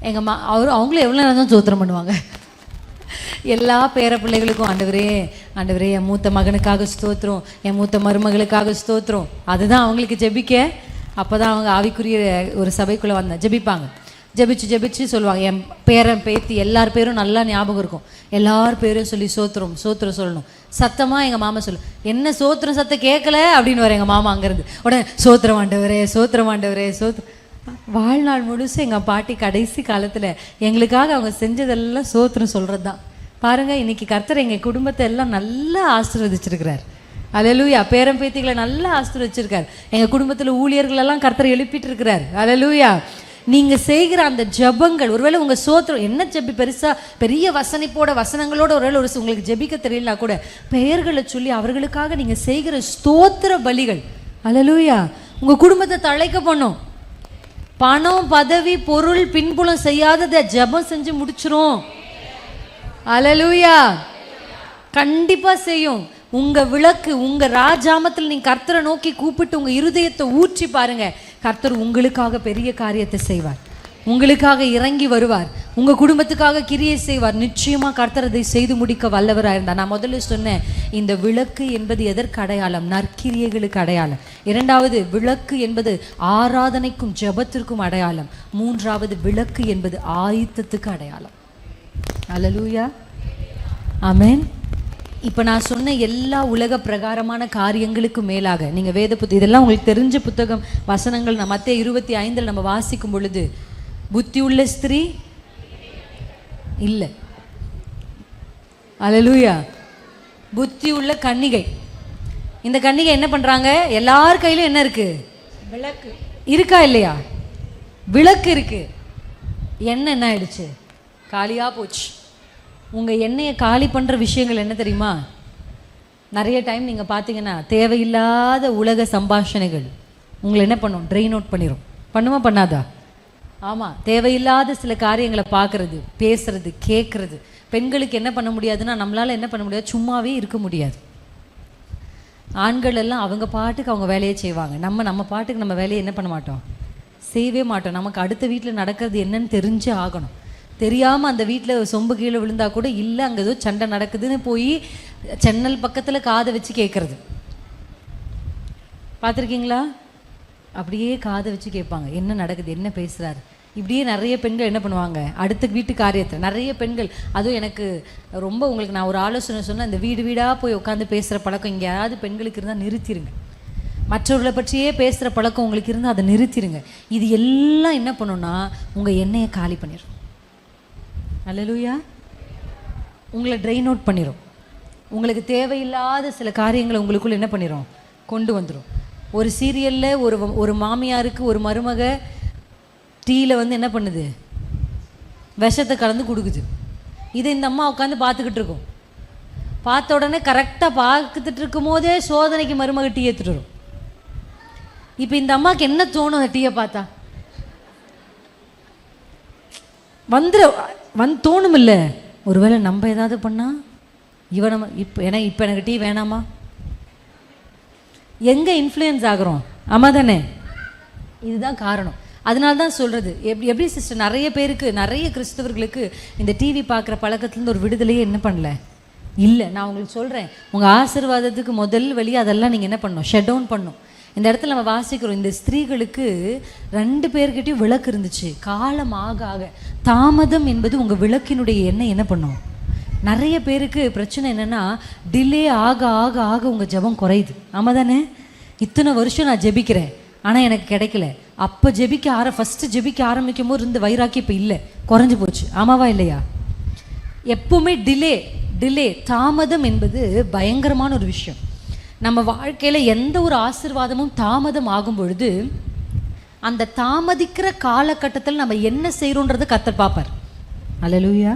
S1: எங்கள் அவங்களும் எவ்வளோ நேரம் தான் சோத்திரம் பண்ணுவாங்க. எல்லா பேர பிள்ளைகளுக்கும் ஆண்டவரே, ஆண்டவரே என் மூத்த மகனுக்காக ஸ்தோத்திரம், என் மூத்த மருமகளுக்காக ஸ்தோத்திரம், அதுதான் அவங்களுக்கு ஜெபிக்க. அப்போ தான் அவங்க ஆவிக்குரிய ஒரு சபைக்குள்ளே வந்தேன், ஜெபிப்பாங்க. ஜெபிச்சு சொல்லுவாங்க. என் பேரன் பேத்தி எல்லார் பேரும் நல்லா ஞாபகம் இருக்கும். எல்லார் பேரும் சொல்லி சோத்திரம் சொல்லணும். சத்தமாக எங்கள் மாமா சொல்லு, என்ன சோத்திரம் சத்தம் கேட்கல அப்படின்னு வர எங்கள் மாமா அங்கேருந்து உடனே சோத்திரம் ஆண்டவரே, சோத்திரம் ஆண்டவரே, சோத்திரம். வாழ்நாள் முழுசு எங்கள் பாட்டி கடைசி காலத்தில் எங்களுக்காக அவங்க செஞ்சதெல்லாம் சோத்திரம் சொல்கிறது தான். பாருங்கள், இன்றைக்கி கர்த்தர் எங்கள் குடும்பத்தை எல்லாம் நல்லா ஆசீர்வதிச்சிருக்கிறார். அல்லேலூயா. பேரம் பேத்திகளை நல்லா ஆசீர்வதிச்சிருக்கார். எங்கள் குடும்பத்தில் ஊழியர்களெல்லாம் கர்த்தர் எழுப்பிட்டு இருக்கிறார். அல்லேலூயா. நீங்கள் செய்கிற அந்த ஜபங்கள், ஒருவேளை உங்கள் சோத்திரம் என்ன ஜெபி பெருசாக பெரிய வசனங்களோட ஒருவேளை உங்களுக்கு ஜெபிக்க தெரியலனா கூட பெயர்களை சொல்லி அவர்களுக்காக நீங்கள் செய்கிற ஸ்தோத்திர பலிகள், அல்லேலூயா, உங்கள் குடும்பத்தை தழைக்க பண்ணும். பணம், பதவி, பொருள், பின்புலம் செய்யாததை ஜெபம் செஞ்சு முடிச்சிரும். அல்லேலூயா. கண்டிப்பாக செய்யும். உங்கள் விளக்கு, உங்கள் ராஜாமத்தில் நீங்கள் கர்த்தரை நோக்கி கூப்பிட்டு உங்கள் இருதயத்தை ஊற்றி பாருங்க, கர்த்தர் உங்களுக்காக பெரிய காரியத்தை செய்வார், உங்களுக்காக இறங்கி வருவார், உங்கள் குடும்பத்துக்காக கிரியை செய்வார். நிச்சயமாக கர்த்தர் அதை செய்து முடிக்க வல்லவராக இருந்தார். நான் முதல்ல சொன்னேன், இந்த விளக்கு என்பது எதற்கு அடையாளம்? நற்கிரியைகளுக்கு அடையாளம். இரண்டாவது, விளக்கு என்பது ஆராதனைக்கும் ஜெபத்திற்கும் அடையாளம். மூன்றாவது, விளக்கு என்பது ஆயத்தத்துக்கு அடையாளம். அல்லேலூயா, ஆமென். இப்போ நான் சொன்ன எல்லா உலக பிரகாரமான காரியங்களுக்கு மேலாக நீங்கள் வேத இதெல்லாம் உங்களுக்கு தெரிஞ்ச புத்தகம், வசனங்கள். நான் மத்தேயு 25 நம்ம வாசிக்கும் பொழுது, புத்தி உள்ள ஸ்திரீ இல்லை, அல்லேலூயா, புத்தி உள்ள கன்னிகை. இந்த கன்னிகை என்ன பண்ணுறாங்க? எல்லார் கையிலும் என்ன இருக்கு? விளக்கு இருக்கா இல்லையா? விளக்கு இருக்கு. எண்ணெய் என்ன ஆயிடுச்சு? காலியாக போச்சு. உங்கள் எண்ணெயை காலி பண்ணுற விஷயங்கள் என்ன தெரியுமா? நிறைய டைம் நீங்கள் பார்த்தீங்கன்னா தேவையில்லாத உலக சம்பாஷணைகள் உங்களை என்ன பண்ணும்? ட்ரெயின் அவுட் பண்ணிடும். பண்ணுமா பண்ணாதா? ஆமாம், தேவையில்லாத சில காரியங்களை பார்க்குறது, பேசுறது, கேட்குறது. பெண்களுக்கு என்ன பண்ண முடியாதுன்னா, நம்மளால் என்ன பண்ண முடியாது? சும்மாவே இருக்க முடியாது. ஆண்கள் எல்லாம் அவங்க பாட்டுக்கு அவங்க வேலையை செய்வாங்க. நம்ம பாட்டுக்கு நம்ம வேலையை என்ன பண்ண மாட்டோம்? செய்யவே மாட்டோம். நமக்கு அடுத்த வீட்டில் நடக்கிறது என்னன்னு தெரிஞ்சே ஆகணும். தெரியாமல் அந்த வீட்டில் சொம்பு கீழே விழுந்தா கூட இல்லை, அங்கே ஏதோ சண்டை நடக்குதுன்னு போய் ஜன்னல் பக்கத்தில் காதை வச்சு கேட்குறது பார்த்துருக்கீங்களா? அப்படியே காதை வச்சு கேட்பாங்க, என்ன நடக்குது, என்ன பேசுகிறாரு. இப்படியே நிறைய பெண்கள் என்ன பண்ணுவாங்க? அடுத்த வீட்டு காரியத்தில் நிறைய பெண்கள். அதுவும் எனக்கு ரொம்ப, உங்களுக்கு நான் ஒரு ஆலோசனை சொன்னேன், இந்த வீடு வீடாக போய் உட்காந்து பேசுகிற பழக்கம் இங்கே யாராவது பெண்களுக்கு இருந்தால் நிறுத்திடுங்க. மற்றவர்களை பற்றியே பேசுகிற பழக்கம் உங்களுக்கு இருந்தால் அதை நிறுத்திடுங்க. இது எல்லாம் என்ன பண்ணுன்னா உங்கள் எண்ணெயை காலி பண்ணிடும். அல்லேலூயா. உங்களை ட்ரெயின் அவுட் பண்ணிடும். உங்களுக்கு தேவையில்லாத சில காரியங்களை உங்களுக்குள்ள என்ன பண்ணிடும்? கொண்டு வந்துடும். ஒரு சீரியலில் ஒரு மாமியாருக்கு ஒரு மருமக டீயில் வந்து என்ன பண்ணுது? விஷத்தை கலந்து கொடுக்குது. இதை இந்த அம்மா உட்காந்து பார்த்துக்கிட்டு இருக்கும். பார்த்த உடனே கரெக்டாக பார்த்துட்டு இருக்கும் போதே சோதனைக்கு மருமக டீ எடுத்துட்டு வரும். இப்போ இந்த அம்மாவுக்கு என்ன தோணும்? அந்த டீயை பார்த்தா தோணும் இல்லை? ஒருவேளை நம்ம ஏதாவது பண்ணால் நம்ம இப்போ எனக்கு டீ வேணாமா? எங்கே இன்ஃப்ளூயன்ஸ் ஆகிறோம்? ஆமாம் தானே? இதுதான் காரணம். அதனால தான் சொல்கிறது, எப்படி சிஸ்டர், நிறைய பேருக்கு, நிறைய கிறிஸ்தவர்களுக்கு இந்த டிவி பார்க்குற பழக்கத்துலேருந்து ஒரு விடுதலையே என்ன பண்ணல இல்லை. நான் உங்களுக்கு சொல்கிறேன், உங்கள் ஆசீர்வாதத்துக்கு முதல் வழி அதெல்லாம் நீங்கள் என்ன பண்ணணும்? ஷட் டவுன் பண்ணணும். இந்த இடத்துல நம்ம வாசிக்கிறோம், இந்த ஸ்திரீகளுக்கு 2 பேர்கிட்டையும் விளக்கு இருந்துச்சு. காலம் ஆக ஆக தாமதம் என்பது உங்கள் விளக்கினுடைய எண்ணெய் என்ன பண்ணும்? நிறைய பேருக்கு பிரச்சனை என்னென்னா, டிலே ஆக ஆக ஆக உங்கள் ஜெபம் குறையுது. ஆமாம் தானே? இத்தனை வருஷம் நான் ஜெபிக்கிறேன், ஆனால் எனக்கு கிடைக்கல. அப்போ ஃபஸ்ட்டு ஜெபிக்க ஆரம்பிக்கும் போது இருந்த வைராக்கி இப்போ இல்லை, குறைஞ்சி போச்சு. ஆமாவா இல்லையா? எப்பவுமே டிலே தாமதம் என்பது பயங்கரமான ஒரு விஷயம். நம்ம வாழ்க்கையில் எந்த ஒரு ஆசீர்வாதமும் தாமதம் ஆகும் பொழுது அந்த தாமதிக்கிற காலகட்டத்தில் நம்ம என்ன செய்கிறோன்றதை கர்த்தர் பார்ப்பார். அல்லேலூயா.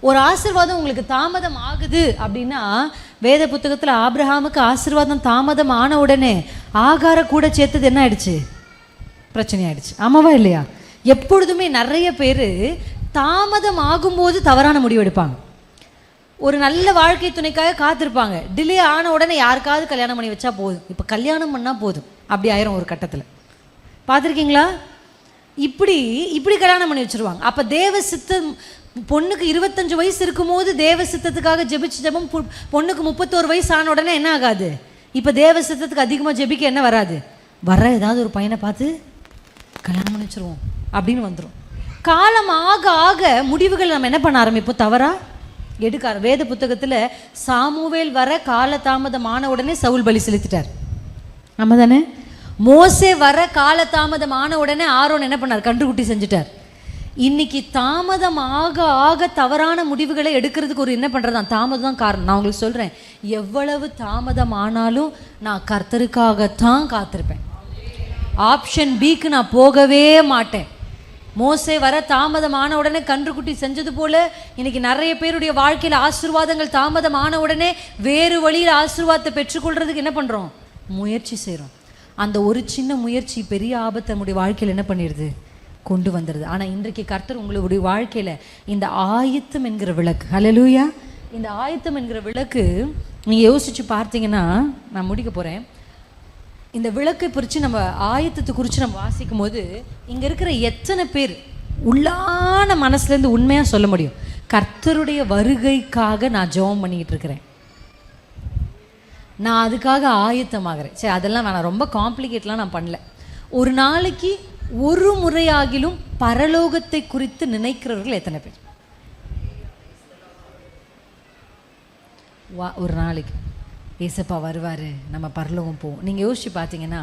S1: ஒரு ஆசீர்வாதம் உங்களுக்கு தாமதம் ஆகுது அப்படின்னா, வேத புத்தகத்தில் ஆபிரகாமுக்கு ஆசீர்வாதம் தாமதம் ஆன உடனே ஆகார கூட சேர்த்தது என்ன ஆயிடுச்சு? பிரச்சனை ஆயிடுச்சு. ஆமாவா இல்லையா? எப்பொழுதுமே நிறைய பேர் தாமதம் ஆகும்போது தவறான முடிவு எடுப்பாங்க. ஒரு நல்ல வாழ்க்கை துணைக்காக காத்திருப்பாங்க. டிலே ஆன உடனே யாருக்காவது கல்யாணம் பண்ணி வச்சா போதும், இப்போ கல்யாணம் பண்ணால் போதும், அப்படி ஆயிரும் ஒரு கட்டத்தில். பார்த்துருக்கீங்களா? இப்படி கல்யாணம் பண்ணி வச்சுருவாங்க. அப்போ தேவ சித்தம், பொண்ணுக்கு 25 வயசு இருக்கும்போது தேவ சித்தத்துக்காக ஜெபம் பொண்ணுக்கு 31 வயசு ஆன உடனே என்ன ஆகாது? இப்போ தேவ சித்தத்துக்கு அதிகமாக ஜெபிக்க என்ன வராது? ஏதாவது ஒரு பையனை பார்த்து கல்யாணம் பண்ணி வச்சுருவோம் அப்படின்னு வந்துடும். காலம் ஆக ஆக முடிவுகள் நம்ம என்ன பண்ண ஆரம்பிப்போம்? தவறா எடுக்கார். வேத புத்தகத்தில் சாமுவேல் வர கால தாமதமான உடனே சவுல் பலி செலுத்திட்டார். ஆமாம் தானே? மோசே வர கால தாமதமான உடனே ஆரோன் என்ன பண்ணார்? கன்றுக்குட்டி செஞ்சுட்டார். இன்னைக்கு தாமதம் ஆக ஆக தவறான முடிவுகளை எடுக்கிறதுக்கு ஒரு என்ன பண்ணுறதான் தாமதம் தான் காரணம். நான் உங்களுக்கு சொல்கிறேன், எவ்வளவு தாமதம் ஆனாலும் நான் கர்த்தருக்காகத்தான் காத்திருப்பேன். ஆப்ஷன் பிக்கு நான் போகவே மாட்டேன். மோசே வர தாமதமான உடனே கன்றுக்குட்டி செஞ்சது போல இன்னைக்கு நிறைய பேருடைய வாழ்க்கையில் ஆசீர்வாதங்கள் தாமதமான உடனே வேறு வழியில் ஆசீர்வாதத்தை பெற்றுக்கொள்றதுக்கு என்ன பண்ணுறோம்? முயற்சி செய்கிறோம். அந்த ஒரு சின்ன முயற்சி பெரிய ஆபத்தை நம்முடைய வாழ்க்கையில் என்ன பண்ணிடுது? கொண்டு வந்துடுது. ஆனால் இன்றைக்கு கர்த்தர் உங்களுடைய வாழ்க்கையில் இந்த ஆயத்தம் என்கிற விளக்கு, ஹல்லேலூயா, இந்த ஆயத்தம் என்கிற விளக்கு நீங்கள் யோசித்து பார்த்தீங்கன்னா, நான் முடிக்க போகிறேன். இந்த விளக்கை குறித்து நம்ம ஆயத்தத்தை குறித்து நம்ம வாசிக்கும் போது இங்கே இருக்கிற எத்தனை பேர் உள்ளான மனசுலேருந்து உண்மையாக சொல்ல முடியும், கர்த்தருடைய வருகைக்காக நான் ஜெபம் பண்ணிக்கிட்டு இருக்கிறேன், நான் அதுக்காக ஆயத்தமாகிறேன். சரி, அதெல்லாம் நான் ரொம்ப காம்ப்ளிகேட்லாம் நான் பண்ணல. ஒரு நாளைக்கு ஒரு முறையாகிலும் பரலோகத்தை குறித்து நினைக்கிறவர்கள் எத்தனை பேர்? ஒரு நாளைக்கு ஏசப்பா வருவார், நம்ம பரலோகம் போவோம். நீங்கள் யோசிச்சு பார்த்தீங்கன்னா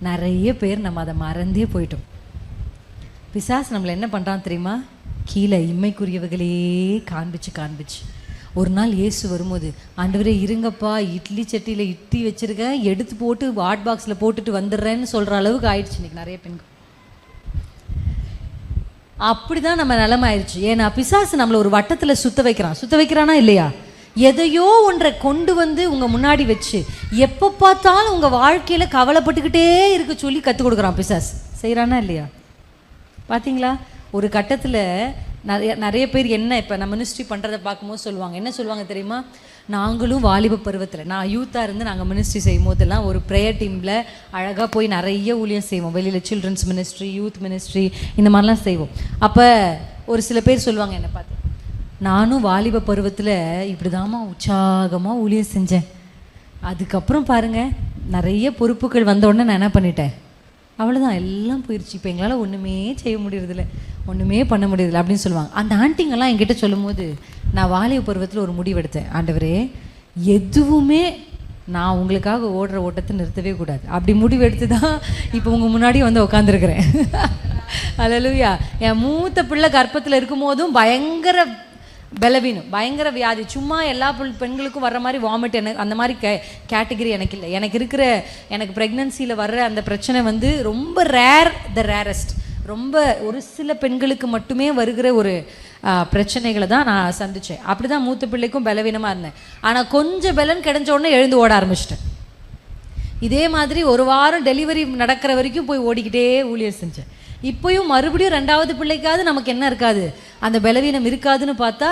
S1: நிறைய பேர் நம்ம அதை மறந்தே போயிட்டோம். பிசாசு நம்மளை என்ன பண்ணுறான் தெரியுமா? கீழே இம்மைக்குரியவர்களே காண்பிச்சு ஒரு நாள் இயேசு வரும்போது, ஆண்டவரே இருங்கப்பா, இட்லி சட்டியில் இட்லி வச்சுருக்கேன், எடுத்து போட்டு ஹாட் பாக்ஸில் போட்டுட்டு வந்துடுறேன்னு சொல்கிற அளவுக்கு ஆயிடுச்சு இன்றைக்கி நிறைய பெண்கள். அப்படி தான் நம்ம நிலைமை ஆயிடுச்சு. ஏன்னா பிசாசு நம்மளை ஒரு வட்டத்தில் சுத்த வைக்கிறானா இல்லையா? எதையோ ஒன்றை கொண்டு வந்து உங்கள் முன்னாடி வச்சு எப்போ பார்த்தாலும் உங்கள் வாழ்க்கையில் கவலைப்பட்டுக்கிட்டே இருக்க சொல்லி கற்றுக் கொடுக்குறான் பிசாசு. செய்கிறானா இல்லையா? பார்த்தீங்களா? ஒரு கட்டத்தில் நிறைய பேர் என்ன, இப்போ நான் மினிஸ்ட்ரி பண்ணுறதை பார்க்கும்போது சொல்லுவாங்க, என்ன சொல்லுவாங்க தெரியுமா? நாங்களும் வாலிப பருவத்தில், நான் யூத்தாக இருந்து நாங்கள் மினிஸ்ட்ரி செய்யும் போதெல்லாம் ஒரு ப்ரேயர் டீமில் அழகாக போய் நிறைய ஊழியம் செய்வோம். வெளியில் சில்ட்ரன்ஸ் மினிஸ்ட்ரி, யூத் மினிஸ்ட்ரி, இந்த மாதிரிலாம் செய்வோம். அப்போ ஒரு சில பேர் சொல்லுவாங்க என்னை பார்த்து, நானும் வாலிப பருவத்தில் இப்படி தாம்மா உற்சாகமாக ஊழியம் செஞ்சேன், அதுக்கப்புறம் பாருங்கள் நிறைய பொறுப்புகள் வந்தோடனே நான் என்ன பண்ணிட்டேன், அவ்வளோதான், எல்லாம் போயிடுச்சு, இப்போ எங்களால் ஒன்றுமே செய்ய முடியறதில்ல, ஒன்றுமே பண்ண முடியறதில்ல அப்படின்னு சொல்லுவாங்க. அந்த ஆண்டிங்கெல்லாம் என்கிட்ட சொல்லும் போது நான் வாலிப பருவத்தில் ஒரு முடிவெடுத்தேன், ஆண்டவரே எதுவுமே நான் உங்களுக்காக ஓடுற ஓட்டத்தை நிறுத்தவே கூடாது, அப்படி முடிவெடுத்து தான் இப்போ உங்கள் முன்னாடி வந்து உட்காந்துருக்கிறேன். அல்லேலூயா. என் மூத்த பிள்ளை கர்ப்பத்தில் இருக்கும் போதும் பயங்கர பலவீனம், பயங்கர வியாதி, சும்மா எல்லா பெண்களுக்கும் வர்ற மாதிரி வாமிட், எனக்கு அந்த மாதிரி கேட்டகரி எனக்கு இல்லை. எனக்கு ப்ரெக்னன்சியில் வர்ற அந்த பிரச்சனை வந்து ரொம்ப ரேரஸ்ட், ரொம்ப ஒரு சில பெண்களுக்கு மட்டுமே வருகிற ஒரு பிரச்சனைகளை தான் நான் சந்தித்தேன். அப்படி தான் மூத்த பிள்ளைக்கும் பலவீனமாக இருந்தேன். ஆனால் கொஞ்சம் பலன் கிடைச்ச உடனே எழுந்து ஓட ஆரம்பிச்சிட்டேன். இதே மாதிரி ஒரு வாரம் டெலிவரி நடக்கிற வரைக்கும் போய் ஓடிக்கிட்டே ஊழியர் செஞ்சேன். இப்போயும் மறுபடியும் 2வது பிள்ளைக்காவது நமக்கு என்ன இருக்காது, அந்த பலவீனம் இருக்காதுன்னு பார்த்தா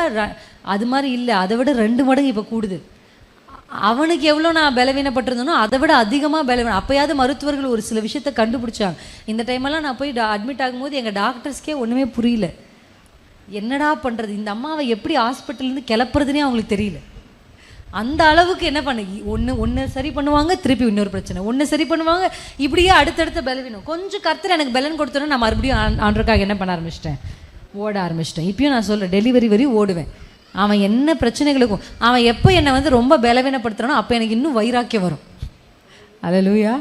S1: அது மாதிரி இல்லை, அதை விட 2 மடங்கு இப்போ கூடுது. அவனுக்கு எவ்வளோ நான் பலவீனப்பட்டிருந்தனோ அதை விட அதிகமாக பலவீனம். அப்போயாவது மருத்துவர்கள் ஒரு சில விஷயத்த கண்டுபிடிச்சாங்க. இந்த டைமெல்லாம் நான் போய் அட்மிட் ஆகும்போது எங்கள் டாக்டர்ஸ்க்கே ஒன்றுமே புரியல, என்னடா பண்ணுறது, இந்த அம்மாவை எப்படி ஹாஸ்பிட்டல்லேருந்து கிளப்புறதுனே அவங்களுக்கு தெரியல. அந்த அளவுக்கு என்ன பண்ண ஒன்று சரி பண்ணுவாங்க, திருப்பி இன்னொரு பிரச்சனை, ஒன்று சரி பண்ணுவாங்க, இப்படியே அடுத்தடுத்த பலவீனம். கொஞ்சம் கர்த்தர் எனக்கு பலன் கொடுத்தோன்னா நான் மறுபடியும் ஆண்டருக்காக என்ன பண்ண ஆரம்பிச்சிட்டேன், ஓட ஆரம்பிச்சிட்டேன். இப்பயும் நான் சொல்கிறேன், டெலிவரி வரையும் ஓடுவேன். அவன் என்ன பிரச்சனைகளுக்கும் அவன் எப்போ என்னை வந்து ரொம்ப பலவீனப்படுத்துறானோ அப்போ எனக்கு இன்னும் வைராக்கியம் வரும். அல்லேலூயா.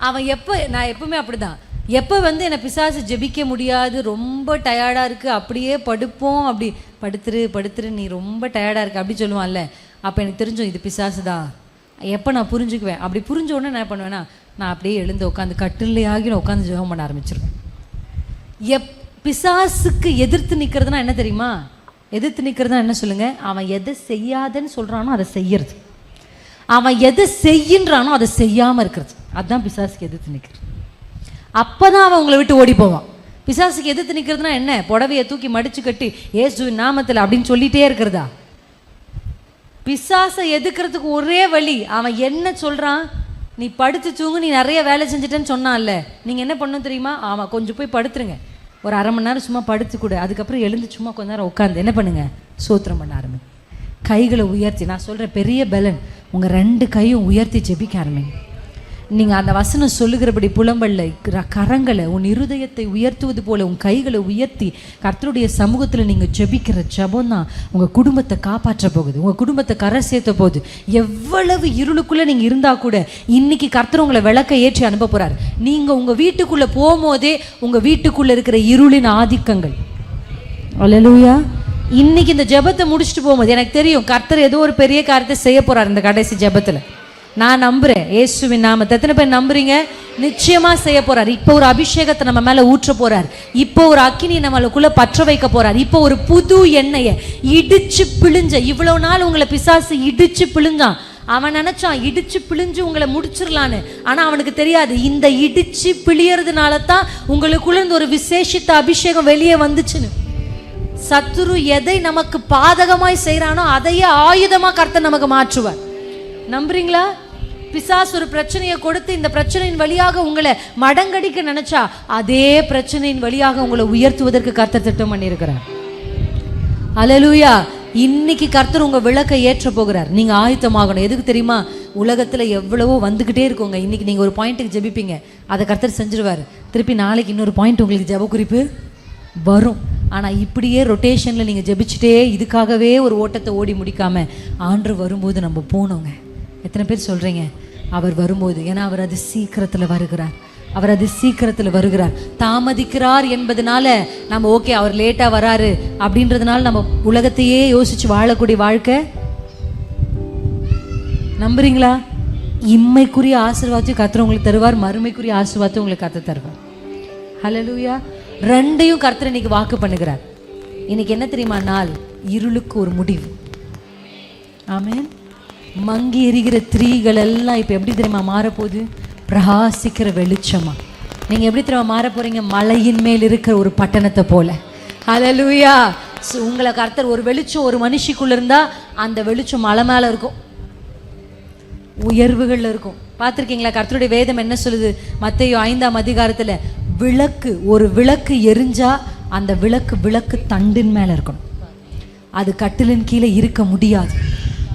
S1: அவன் நான் எப்பவுமே அப்படிதான், எப்போ வந்து என்னை பிசாசு ஜெபிக்க முடியாது, ரொம்ப டயர்டாக இருக்குது, அப்படியே படுப்போம், அப்படி படுத்துரு நீ ரொம்ப டயர்டாக இருக்கு அப்படி சொல்லுவான்ல, அப்போ எனக்கு தெரிஞ்சோம் இது பிசாசு தான். எப்போ நான் புரிஞ்சுக்குவேன், அப்படி புரிஞ்ச உடனே நான் என்ன பண்ணுவேன்னா, நான் அப்படியே எழுந்து உட்காந்து கட்டிலே ஆகி நான் உட்காந்து ஜெபம் பண்ண ஆரம்பிச்சிருவேன். பிசாசுக்கு எதிர்த்து நிற்கிறதுனா என்ன தெரியுமா? எதிர்த்து நிற்கிறதுனா என்ன சொல்லுங்க? அவன் எதை செய்யாதன்னு சொல்கிறானோ அதை செய்யறது, அவன் எதை செய்யின்றானோ அதை செய்யாமல் இருக்கிறது, அதுதான் பிசாசுக்கு எதிர்த்து நிற்கிறது. அப்போ தான் அவன் உங்களை விட்டு ஓடி போவான். பிசாசுக்கு எதிர்த்து நிற்கிறதுனா என்ன? புடவையை தூக்கி மடிச்சு கட்டி இயேசுவின் நாமத்தில் அப்படின்னு சொல்லிகிட்டே இருக்கிறதா? பிசாசை எதிர்க்கிறதுக்கு ஒரே வழி, அவன் என்ன சொல்கிறான், நீ படுத்து தூங்கு, நீ நிறைய வேலை செஞ்சுட்டேன்னு சொன்னான்ல, நீங்கள் என்ன பண்ணணும் தெரியுமா? அவன் கொஞ்சம் போய் படுத்துருங்க, ஒரு அரை மணி நேரம் சும்மா படுத்து கூட, அதுக்கப்புறம் எழுந்து சும்மா கொஞ்ச நேரம் உட்காந்து என்ன பண்ணுங்க, சோத்திரம் பண்ண ஆரம்பி. கைகளை உயர்த்தி, நான் சொல்கிறேன் பெரிய பலன், உங்கள் 2 கையும் உயர்த்தி ஜெபிக்க ஆரம்பிங்க. நீங்கள் அந்த வசனம் சொல்லுகிறபடி புலம்பல்ல கரங்களை, உன் இருதயத்தை உயர்த்துவது போல உன் கைகளை உயர்த்தி கர்த்தருடைய சமூகத்தில் நீங்கள் ஜெபிக்கிற ஜெபம் தான் உங்கள் குடும்பத்தை காப்பாற்ற போகுது, உங்கள் குடும்பத்தை கரை சேர்த்த போகுது. எவ்வளவு இருளுக்குள்ளே நீங்கள் இருந்தால் கூட இன்னைக்கு கர்த்தர் உங்களை விளக்க ஏற்றி அனுப்ப போகிறார். நீங்கள் உங்கள் வீட்டுக்குள்ளே போகும்போதே உங்கள் வீட்டுக்குள்ளே இருக்கிற இருளின் ஆதிக்கங்கள், அல்லேலூயா, இன்னைக்கு இந்த ஜெபத்தை முடிச்சுட்டு போகும்போது எனக்கு தெரியும் கர்த்தர் ஏதோ ஒரு பெரிய காரியத்தை செய்ய போகிறார் இந்த கடைசி ஜெபத்தில். நான் நம்புறேன் இயேசுவின் நாமத்தை. எத்தனை பேர் நம்புறீங்க? நிச்சயமா செய்ய போறார். இப்போ ஒரு அபிஷேகத்தை நம்ம மேல ஊற்ற போறார், இப்போ ஒரு அக்கினி நம்மளுக்குள்ள பற்ற வைக்க போறார், இப்போ ஒரு புது எண்ணெயை இடிச்சு பிழிஞ்ச, இவ்வளவு நாள் உங்களை பிசாசு இடிச்சு பிழிஞ்சான், அவன் நினைச்சான் இடிச்சு பிழிஞ்சு உங்களை முடிச்சிடலான்னு, ஆனா அவனுக்கு தெரியாது இந்த இடிச்சு பிழியறதுனால தான் உங்களுக்குள்ள இருந்து ஒரு விசேஷித்த அபிஷேகம் வெளியே வந்துச்சுன்னு. சத்துரு எதை நமக்கு பாதகமாய் செய்யறானோ அதையே ஆயுதமா கர்த்தர் நமக்கு மாற்றுவார். நம்புறீங்களா? பிசாசு ஒரு பிரச்சனையை கொடுத்து இந்த பிரச்சனையின் வழியாக உங்களை மடங்கடிக்க நினைச்சா அதே பிரச்சனையின் வழியாக உங்களை உயர்த்துவதற்கு கர்த்தர் திட்டம் பண்ணியிருக்கிறார். அல்லேலூயா. இன்னைக்கு கர்த்தர் உங்க விளக்கை ஏற்ற போகிறார். நீங்க ஆயத்தமாகணும். எதுக்கு தெரியுமா? உலகத்துல எவ்வளவோ வந்துகிட்டே இருக்குங்க. இன்னைக்கு நீங்க ஒரு பாயிண்ட்டுக்கு ஜெபிப்பீங்க, அதை கர்த்தர் செஞ்சிருவாரு. திருப்பி நாளைக்கு இன்னொரு பாயிண்ட் உங்களுக்கு ஜெப குறிப்பு வரும். ஆனால் இப்படியே ரொட்டேஷனில் நீங்கள் ஜெபிச்சுட்டே இதுக்காகவே ஒரு ஓட்டத்தை ஓடி முடிக்காமல் ஆண்டு வரும்போது நம்ம போனோங்க. எத்தனை பேர் சொல்கிறீங்க அவர் வரும்போது? ஏன்னா அவர் அது சீக்கிரத்தில் வருகிறார், அவர் அது சீக்கிரத்தில் வருகிறார். தாமதிக்கிறார் என்பதனால நம்ம ஓகே அவர் லேட்டாக வராரு அப்படின்றதுனால நம்ம உலகத்தையே யோசிச்சு வாழக்கூடிய வாழ்க்கை நம்புறீங்களா? இம்மைக்குரிய ஆசீர்வாதத்தையும் கர்த்தர் உங்களுக்கு தருவார், மறுமைக்குரிய ஆசீர்வாதத்தையும் உங்களுக்கு கர்த்தர் தருவார். ஹல்லேலூயா. 2ஐயும் கர்த்தர் இன்னைக்கு வாக்கு பண்ணுகிறார். இன்னைக்கு என்ன தெரியுமா நாள்? இருளுக்கு ஒரு முடிவு. ஆமென். மங்கி எரிகிற திரிகள் எல்லாம் இப்போ எப்படி தெரியுமா மாறப்போகுது? பிரகாசிக்கிற வெளிச்சமா. நீங்கள் எப்படி தெரியுமா மாற போறீங்க? மலையின் மேல் இருக்கிற ஒரு பட்டணத்தை போல. ஹல்லேலூயா. உங்களை கர்த்தர் ஒரு வெளிச்சம் ஒரு மனுஷிக்குள்ள இருந்தா அந்த வெளிச்சம் மலை மேலே இருக்கும், உயர்வுகளில் இருக்கும். பார்த்துருக்கீங்களா? கர்த்தருடைய வேதம் என்ன சொல்லுது? மத்தேயு 5ஆம் அதிகாரத்தில் ஒரு விளக்கு எரிஞ்சா அந்த விளக்கு தண்டின் மேலே இருக்கணும். அது கட்டிலின் கீழே இருக்க முடியாது,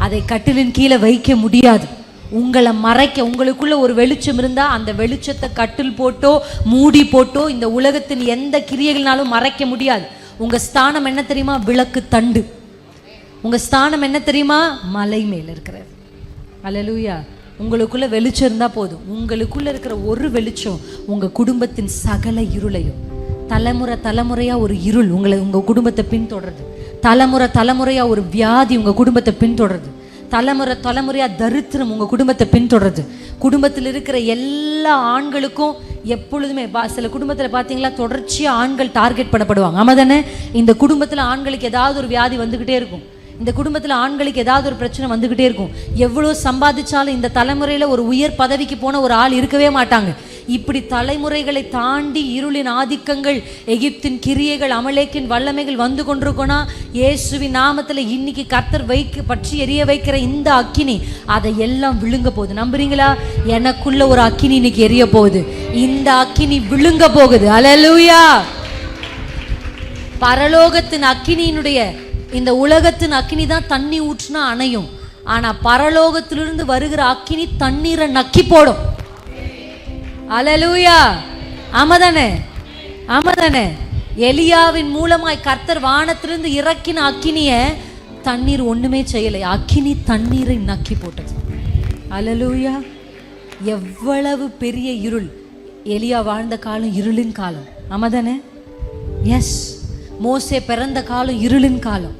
S1: அதை கட்டிலின் கீழே வைக்க முடியாது. உங்களை மறைக்க உங்களுக்குள்ள ஒரு வெளிச்சம் இருந்தா அந்த வெளிச்சத்தை கட்டில் போட்டோ மூடி போட்டோ இந்த உலகத்தின் எந்த கிரியைகள்னாலும் மறைக்க முடியாது. உங்க ஸ்தானம் என்ன தெரியுமா? விளக்கு தண்டு. உங்க ஸ்தானம் என்ன தெரியுமா? மலை மேல இருக்கிறது. அல்லேலூயா. உங்களுக்குள்ள வெளிச்சம் இருந்தா போதும். உங்களுக்குள்ள இருக்கிற ஒரு வெளிச்சம் உங்க குடும்பத்தின் சகல இருளையும், தலைமுறையா ஒரு இருள் உங்க குடும்பத்தை பின்தொடருது, தலைமுறையா ஒரு வியாதி உங்க குடும்பத்தை பின்தொடருது, தலைமுறையா தரித்திரம் உங்க குடும்பத்தை பின்தொடருது. குடும்பத்தில் இருக்கிற எல்லா ஆண்களுக்கும் எப்பொழுதுமே சில குடும்பத்தில் பார்த்தீங்களா தொடர்ச்சியா ஆண்கள் டார்கெட் பண்ணப்படுவாங்க. ஆமா தானே? இந்த குடும்பத்தில் ஆண்களுக்கு ஏதாவது ஒரு வியாதி வந்துகிட்டே இருக்கும், இந்த குடும்பத்தில் ஆண்களுக்கு ஏதாவது ஒரு பிரச்சனை வந்துகிட்டே இருக்கும். எவ்வளோ சம்பாதிச்சாலும் இந்த தலைமுறையில் ஒரு உயர் பதவிக்கு போன ஒரு ஆள் இருக்கவே மாட்டாங்க. இப்படி தலைமுறைகளை தாண்டி இருளின் ஆதிக்கங்கள், எகிப்தின் கிரியைகள், அமலேக்கின் வல்லமைகள் வந்து கொண்டிருக்கோனா இயேசுவின் நாமத்தில் இன்னைக்கு கர்த்தர் பற்றி எரிய வைக்கிற இந்த அக்கினி அதை எல்லாம் விழுங்க போகுது. நம்புறீங்களா? எனக்குள்ள ஒரு அக்கினி இன்னைக்கு எரிய போகுது, இந்த அக்கினி விழுங்க போகுது. அல்லேலூயா. பரலோகத்தின் அக்கினியினுடைய இந்த உலகத்தின் அக்கினி தான் தண்ணி ஊற்றினா அணையும், ஆனா பரலோகத்திலிருந்து வருகிற அக்கினி தண்ணீரை நக்கி போடும். அல்லேலூயா. ஆமாதானே, ஆமாதானே. எலியாவின் மூலமாய் கர்த்தர் வானத்திலிருந்து இறக்கின அக்கினிய தண்ணீர் ஒண்ணுமே செய்யலை, அக்கினி தண்ணீரை நக்கி போட்டது. அல்லேலூயா. எவ்வளவு பெரிய இருள்! எலியா வாழ்ந்த காலம் இருளின் காலம். ஆமாதானே? எஸ். மோசே பிறந்த காலம் இருளின் காலம்.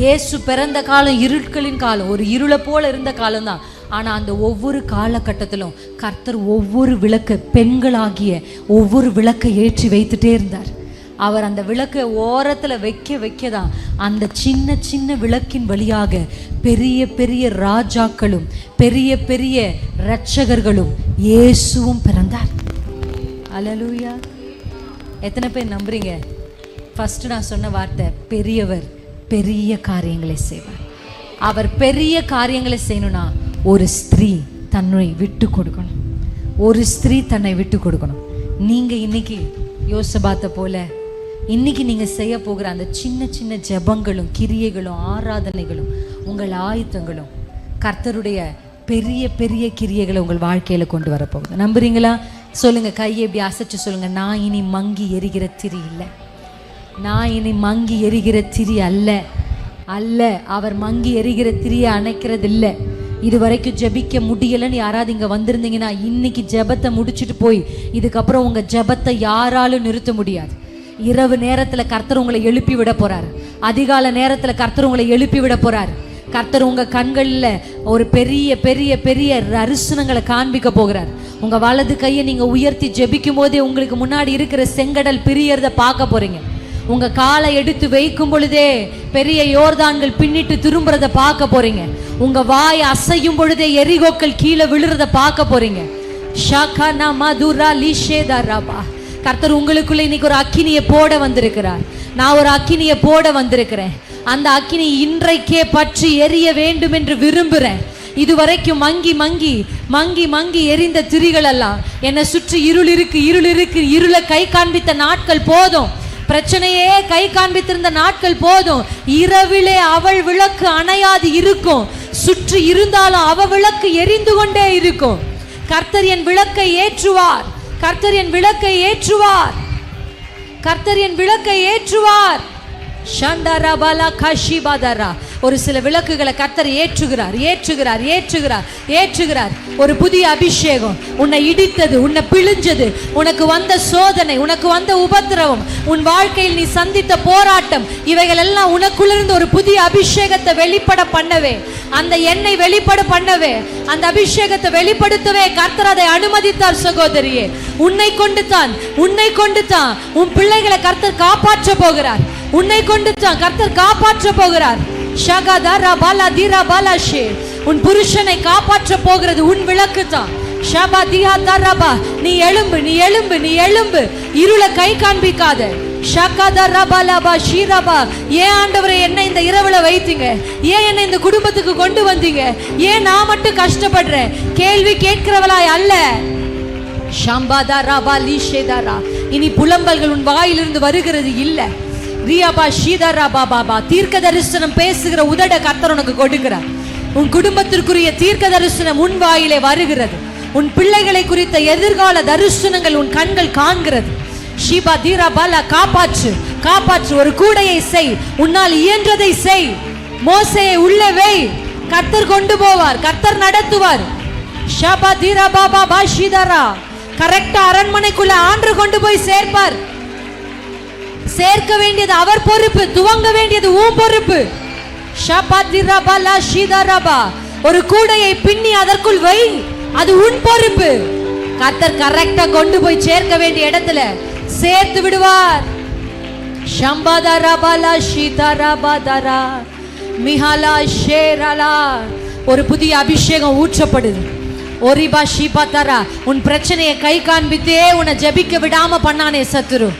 S1: இயேசு பிறந்த காலம் இருட்களின் காலம். ஒரு இருளை போல இருந்த காலம் தான். ஆனா அந்த ஒவ்வொரு காலகட்டத்திலும் கர்த்தர் ஒவ்வொரு விளக்கு, பெண்களாகிய ஒவ்வொரு விளக்கை ஏற்றி வைத்துட்டே இருந்தார். அவர் அந்த விளக்கை ஓரத்துல வைக்கதான் அந்த சின்ன சின்ன விளக்கின் வழியாக பெரிய பெரிய ராஜாக்களும் பெரிய பெரிய இரட்சகர்களும் இயேசுவும் பிறந்தார். அல்லேலூயா. எத்தனை பேர் நம்புறீங்க? ஃபர்ஸ்ட் நான் சொன்ன வார்த்தை, பெரியவர் பெரிய காரியங்களை செய்வார். அவர் பெரிய காரியங்களை செய்யணும்னா ஒரு ஸ்திரீ தன்னை விட்டு கொடுக்கணும். ஒரு ஸ்திரீ தன்னை விட்டு கொடுக்கணும். நீங்க இன்னைக்கு யோசபாத்தை போல இன்னைக்கு நீங்க செய்ய போகிற அந்த சின்ன சின்ன ஜெபங்களும் கிரியைகளும் ஆராதனைகளும் உங்கள் ஆயுதங்களும் கர்த்தருடைய பெரிய பெரிய கிரியைகளை உங்கள் வாழ்க்கையில கொண்டு வரப்போகுது. நம்புறீங்களா? சொல்லுங்க, கையை இப்படி அசைச்சு சொல்லுங்க, நான் இனி மங்கி எரிகிற திரி இல்லை. நான் இனி மங்கி எரிகிற திரி அல்ல. அல்ல, அவர் மங்கி எரிகிற திரியை அணைக்கிறது இல்லை. இது வரைக்கும் ஜெபிக்க முடியலன்னு யாராவது இங்க வந்திருந்தீங்கன்னா இன்னைக்கு ஜெபத்தை முடிச்சுட்டு போய் இதுக்கப்புறம் உங்க ஜெபத்தை யாராலும் நிறுத்த முடியாது. இரவு நேரத்துல கர்த்தர் உங்களை எழுப்பி விட போறாரு. அதிகால நேரத்துல கர்த்தர் உங்களை எழுப்பி விட போறாரு. கர்த்தர் உங்க கண்கள்ல ஒரு பெரிய பெரிய பெரிய தரிசனங்களை காண்பிக்க போகிறார். உங்க வலது கையை நீங்க உயர்த்தி ஜெபிக்கும் போதே உங்களுக்கு முன்னாடி இருக்கிற செங்கடல் பிரியறத பார்க்க போறீங்க. உங்க காலை எடுத்து வைக்கும் பொழுதே பெரிய யோர்தான்கள் பின்னிட்டு திரும்புறத பார்க்க போறீங்க. உங்க வாய் அசையும் பொழுதே எரிகோக்கள் கீழே விழுறத பார்க்க போறீங்க. ஷாகானா மதுரா லிஷேதரபா. கர்த்தர் உங்களுக்குள்ள இன்னைக்கு ஒரு அக்கினியை போட வந்திருக்கிறார். நான் ஒரு அக்கினியை போட வந்திருக்கிறேன். அந்த அக்கினி இன்றைக்கே பற்றி எரிய வேண்டும் என்று விரும்புகிறேன். இதுவரைக்கும் மங்கி மங்கி மங்கி மங்கி எரிந்த திரிகள் எல்லாம் என்னை சுற்றி இருள் இருக்கு, இருள் இருக்கு, இருளை கை காண்பித்த நாட்கள் போதும். பிரச்சனையே கை காண்பித்திருந்த நாட்கள் போதும். இரவிலே அவள் விளக்கு அணையாது இருக்கும். சுற்றி இருந்தாலும் அவ விளக்கு எரிந்து கொண்டே இருக்கும். கர்த்தர் என் விளக்கை ஏற்றுவார். கர்த்தர் என் விளக்கை ஏற்றுவார். கர்த்தர் என் விளக்கை ஏற்றுவார். ஷண்டரபல கஷிபதரா. ஒரு சில விளக்குகளை கர்த்தர் ஏற்றுகிறார், ஏற்றுகிறார், ஏற்றுகிறார், ஏற்றுகிறார். ஒரு புதிய அபிஷேகம் உன்னை இடித்தது, உன்னை பிழிஞ்சது, உனக்கு வந்த சோதனை, உனக்கு வந்த உபத்திரவம், உன் வாழ்க்கையில் நீ சந்தித்த போராட்டம், இவைகள் எல்லாம் உனக்குள்ளிருந்து ஒரு புதிய அபிஷேகத்தை வெளிப்பட பண்ணவே, அந்த எண்ணெய் வெளிப்பட பண்ணவே, அந்த அபிஷேகத்தை வெளிப்படுத்தவே கர்த்தர் அதை அனுமதித்தார். சகோதரியே, உன்னை கொண்டு தான் உன் பிள்ளைகளை கர்த்தர் காப்பாற்ற போகிறார். உன்னை கொண்டு தான் கர்த்தர் காப்பாற்ற போகிறார். ஷகதரா பாலா தீரா பாலாஷே. உன் புருஷனை காப்பாற்ற போகிறது உன் விளக்கு தான். ஷபதியா தரபா. நீ எழும்பு, நீ எழும்பு, நீ எழும்பு. இருளை கை காண்பிக்காத. ஷகதரா பாலாபா ஷீரபா. ஏன் ஆண்டவரே என்னை இந்த இரவுல வைத்தீங்க? ஏன் என்னை இந்த குடும்பத்துக்கு கொண்டு வந்தீங்க? ஏன் நான் மட்டும் கஷ்டப்படுறேன்? கேள்வி கேட்கிறவளாய் அல்ல. ஷம்பதரா பாலிஷேதரா. இனி புலம்பல்கள் உன் வாயிலிருந்து வருகிறது இல்ல. ரியாபா ஷீதரா பாபா. தீர்க்க தரிசனம் பேசுகிற உதட கர்த்தர் உனக்கு கொடுக்கிறார். உன் குடும்பத்திற்குரிய தீர்க்க தரிசனம் உன் வாயிலே வருகிறது. உன் பிள்ளைகளை குறித்த எதிர்கால தரிசனங்கள் உன் கண்கள் காண்கிறது. ஷீபா தீரா பாலா. காப்பாற்று, காப்பாற்று. ஒரு கூடையை செய், உன்னால் இயன்றதை செய். மோசேயை உள்ளே வை. கர்த்தர் கொண்டு போவார், கர்த்தர் நடத்துவார். ஷபா தீரா பாபா பாஷிதரா. கரெக்டா அரண்மனைக்குள்ள ஆண்டு கொண்டு போய் சேர்ப்பார். சேர்க்க வேண்டியது அவர் பொறுப்பு, துவங்க வேண்டியது உன் பொறுப்பு. ஒரு கூடையை பின்னி அதற்குள் வை, அது உன் பொறுப்பு. கர்த்தர் கரெக்டா கொண்டு போய் சேர்க்க வேண்டிய இடத்துல சேர்த்து விடுவார். ஒரு புதிய அபிஷேகம் ஊற்றப்படுது. ஒரிபா ஷீபாதரா. உன் பிரச்சனையை கை காண்பித்தே உன்னை ஜெபிக்க விடாம பண்ணானே சத்துரு.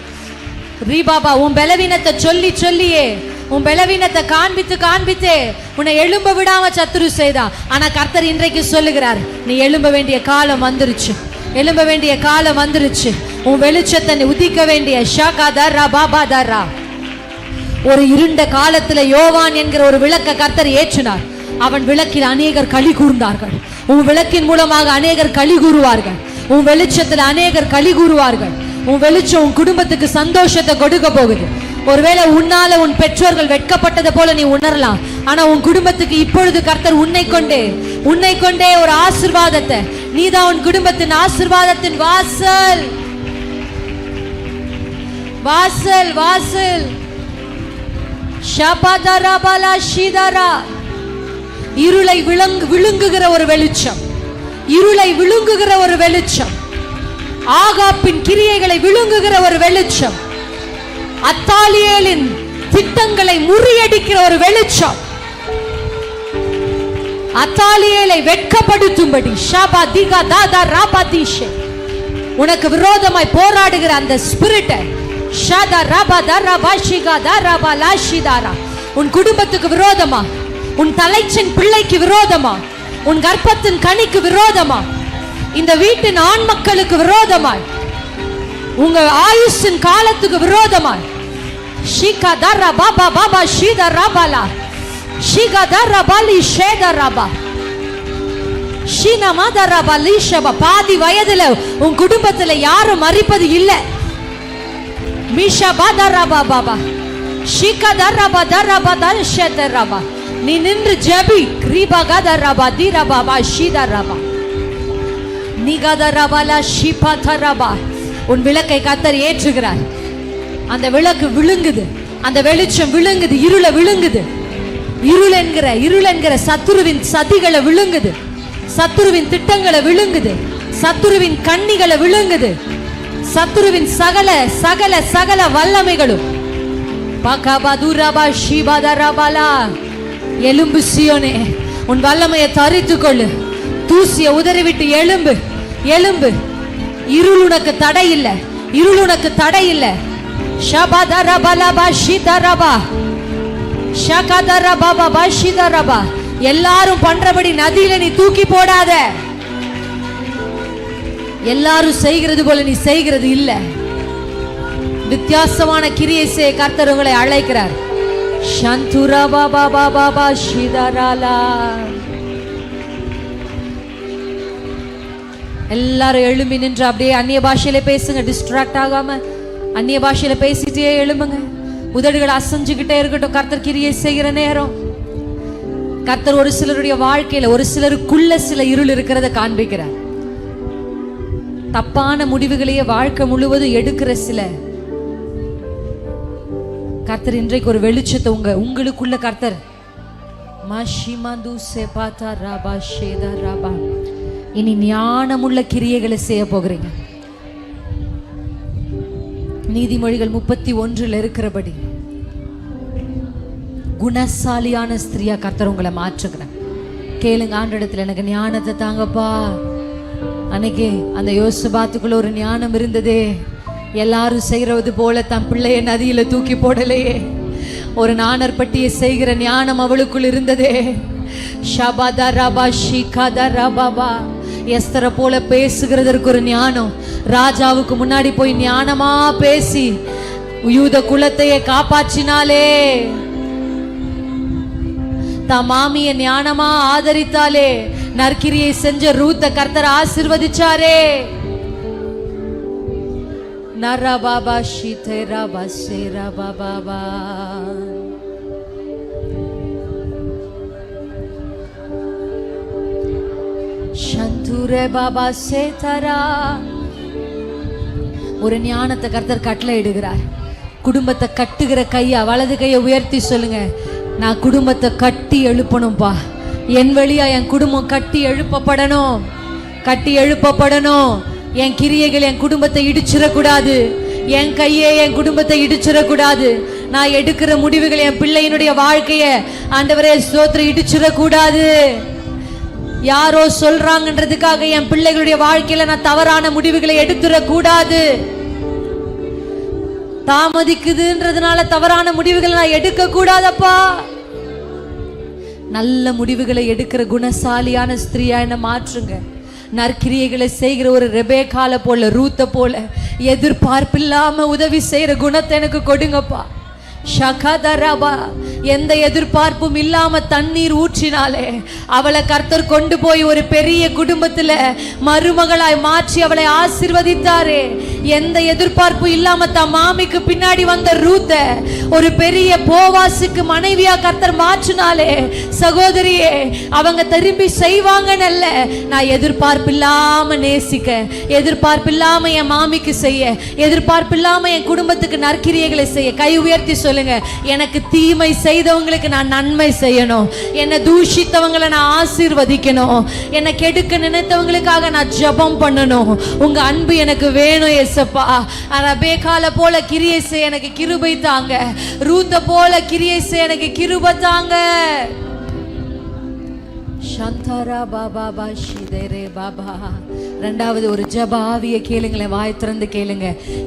S1: ரீபாபா. உன் பலவீனத்தை சொல்லி சொல்லியே, உன் பலவீனத்தை காண்பித்து காண்பித்தே உன்னை எழும்ப விடாம சத்துரு செய்தா. ஆனா கர்த்தர் இன்றைக்கு சொல்லுகிறார், நீ எழும்ப வேண்டிய காலம் வந்துருச்சு, எழும்ப வேண்டிய காலம் வந்துருச்சு. உன் வெளிச்சத்தை நீ உதிக்க வேண்டிய ஷாகாதரா பாபாதரா. ஒரு இருண்ட காலத்துல யோவான் என்கிற ஒரு விளக்க கர்த்தர் ஏற்றினார். அவன் விளக்கில் அநேகர் களி கூர்ந்தார்கள். உன் விளக்கின் மூலமாக அநேகர் களி கூறுவார்கள். உன் வெளிச்சத்தில் அநேகர் களி கூறுவார்கள். உன் வெளிச்சம் உன் குடும்பத்துக்கு சந்தோஷத்தை கொடுக்க போகுது. ஒருவேளை உன்னால உன் பெற்றோர்கள் வெட்கப்பட்டது போல நீ உணரலாம். ஆனா உன் குடும்பத்துக்கு இப்பொழுது கர்த்தர் உன்னை கொண்டே ஒரு ஆசீர்வாதத்தை, நீதான் உன் குடும்பத்தின் ஆசீர்வாதத்தின் வாசல். வாசல் வாசல் ஷபதரபலா ஷிதரா. இருளை விழுங்குகிற ஒரு வெளிச்சம், இருளை விழுங்குகிற ஒரு வெளிச்சம், ஆகாப்பின் கிரியைகளை விழுங்குகிற ஒரு வெளிச்சம், அத்தாலியேலின் திட்டங்களை முறியடிக்கிற ஒரு வெளிச்சம், அத்தாலியேலை வெட்கப்படுத்தும்படி ஷபதிகா தாதா ராபதிஷே உனக்கு விரோதமாய் போராடுகிற அந்த ஸ்பிரிட் ஷதா ரபதா ரபாஷிகா தாரபா லாஷிதாரா உன் குடும்பத்துக்கு விரோதமா, உன் தலைச்சன் பிள்ளைக்கு விரோதமா, உன் கர்ப்பத்தின் கனிக்கு விரோதமா, இந்த வீட்டின் ஆண் மக்களுக்கு விரோதமாய், உங்க ஆயுஷின் காலத்துக்கு விரோதமாய் ஷிகா தரா பாபா பாபா ஷீதா ராபாலா ஷிகா தரா பாலி ஷேதா ராபா ஷீனா மாதரா பாலி ஷபா. பாதி வயதுல உன் குடும்பத்துல யாரும் மறிப்பது இல்ல. மிஷா பாதரா பாபா ஷிகா தரா பாதரா பாதல் ஷேதா ராபா. நீ நின்று ஜெபி கிரிபா கதரா பாதிரா பாபா ஷீதா ராபா நிகதரா பாலா ஷிபா தரபா. உன் விளக்கை கர்த்தர் ஏற்றுகிறார். அந்த விளக்கு விழுங்குது, அந்த வெளிச்சம் விழுங்குது, இருளை விழுங்குது. இருள் என்கிற சத்துருவின் சதிகளை விழுங்குது, சத்துருவின் திட்டங்களை விழுங்குது, சத்துருவின் கண்ணிகளை விழுங்குது, சத்துருவின் சகல சகல சகல வல்லமைகளும். பகபதுரபா ஷிபதரபலா. எலும்பு சியோனே, உன் வல்லமையை தரித்துக் கொள்ளு. தூசிய உதறிவிட்டு எழும்பு, எழும்பு. இருள் உனக்கு தடை இல்லை, இருள் உனக்கு தடை இல்லை. ஷபதரபலபா ஷிதரபா ஷகதரபபா ஷிதரபா. எல்லாரும் பண்றபடி நதியில நீ தூக்கி போடாத. எல்லாரும் செய்கிறது போல நீ செய்கிறது இல்ல. வித்தியாசமான கிரியை செய்ய கர்த்தர் உங்களை அழைக்கிறார். சந்துரா பாபா பாபா ஷிதராலா. எல்லாரும் எழும்பி நின்று அப்படியே அந்நிய பாஷையில பேசுங்க. டிஸ்ட்ராக்ட் ஆகாம அந்நிய பாஷையில பேசிட்டே எழும்புங்க. உதடுகள் அசைஞ்சுக்கிட்டே இருக்கட்டும். கர்த்தர் கிரியை செய்கிற நேரம். கர்த்தர் ஒரு சிலருடைய வாழ்க்கையில, ஒரு சிலருக்குள்ள சில இருள் இருக்கிறத காண்பிக்கிறார். தப்பான முடிவுகளையே வாழ்க்கை முழுவதும் எடுக்கிற சில கர்த்தர் இன்றைக்கு ஒரு வெளிச்சத்தை உங்களுக்குள்ள கர்த்தர் இனி ஞானமுள்ள கிரியைகளை செய்ய போகிறீங்க. நீதிமொழிகள் 31 இருக்கிறபடி குணசாலியான ஸ்திரியா கர்த்தர் உங்களை மாற்றுகிறார். கேளுங்க ஆண்டவரிடத்துல, எனக்கு ஞானத்தை தாங்கப்பா. அன்னைக்கு அந்த யோசபாத்துக்குள்ள ஒரு ஞானம் இருந்ததே. எல்லாரும் செய்யறது போல தன் பிள்ளைய நதியில தூக்கி போடலையே. ஒரு நாணற்பட்டியை செய்கிற ஞானம் அவளுக்குள் இருந்ததே. ஷபதரபா ஷிகதரபபா. எஸ்தரை போல பேசுகிறதற்கு ஒரு ஞானம். ராஜாவுக்கு முன்னாடி போய் ஞானமா பேசி யூத குலத்தையே காப்பாற்றினாலே. தான் மாமிய ஞானமா ஆதரித்தாலே. நற்கிரியை செஞ்ச ரூத்த கர்த்தர் ஆசீர்வதிச்சாரே. நரபாபா ஷிதரபா சேரபாபா. சந்துரே பாபா சேதரா. ஒரு ஞானத்தை கர்த்தர் கட்டளை இடுகிறார். குடும்பத்தை கட்டுகிற கையா, வலது கையை உயர்த்தி சொல்லுங்க, நான் குடும்பத்தை கட்டி எழுப்பணும்பா. என் வழியா என் குடும்பம் கட்டி எழுப்பப்படணும், கட்டி எழுப்பப்படணும். என் கிரியைகள் என் குடும்பத்தை இடிச்சிடக்கூடாது. என் கையே என் குடும்பத்தை இடிச்சிடக்கூடாது. நான் எடுக்கிற முடிவுகள் என் பிள்ளையினுடைய வாழ்க்கைய ஆண்டவரே ஸ்தோத்திரம் இடிச்சிடக்கூடாது. யாரோ சொல்றாங்கன்றதுக்காக என் பிள்ளைகளுடைய வாழ்க்கையில நான் தவறான முடிவுகளை எடுத்துடக்கூடாது. தாமதிக்குதுன்றதுனால தவறான முடிவுகளை நான் எடுக்க கூடாதப்பா. நல்ல முடிவுகளை எடுக்கிற குணசாலியான ஸ்திரியா என்ன மாற்றுங்க. நற்கிரியைகளை செய்கிற ஒரு ரெபேக்கால போல, ரூத்த போல எதிர்பார்ப்பில்லாம உதவி செய்யற குணத்தை எனக்கு கொடுங்கப்பா. ஷகதரபா. எந்த எதிர்பார்ப்பும் இல்லாம தண்ணீர் ஊற்றினாலே அவளை கர்த்தர் கொண்டு போய் ஒரு பெரிய குடும்பத்துல மருமகளாய் மாற்றி அவளை ஆசீர்வதித்தாரே. எந்த எதிர்பார்ப்பும் இல்லாம தன் மாமிக்கு பின்னாடி வந்த ரூத்த ஒரு பெரிய போவாசுக்கு மனைவியா கர்த்தர் மாற்றினாலே. சகோதரியே, அவங்க திரும்பி செய்வாங்கன்னு, நான் எதிர்பார்ப்பு இல்லாம நேசிக்க, எதிர்பார்ப்பு இல்லாம என் மாமிக்கு செய்ய, எதிர்பார்ப்பு இல்லாம என் குடும்பத்துக்கு நற்கிரியைகளை செய்ய. கை உயர்த்தி சொல்லுங்க, எனக்கு தீமை செய்தவங்களுக்கு நான் நன்மை செய்யணும், என்னை தூஷித்தவங்களை நான் ஆசீர்வதிக்கணும், என்னை கெடுக்க நினைத்தவங்களுக்காக நான் ஜெபம் பண்ணணும். உங்க அன்பு எனக்கு வேணும் ஏசப்பா. ரெபெக்காளை போல கிரியை செய்ய எனக்கு கிருபை தாங்க, ரூத்தை போல கிரியை செய்ய எனக்கு கிருபை தாங்க. சந்தரா பாபா பாஷிதரே பாபா. ரெண்டாவது ஒரு ஜெப ஆவியை கேளுங்களேன், வாய் திறந்து கேளுங்க.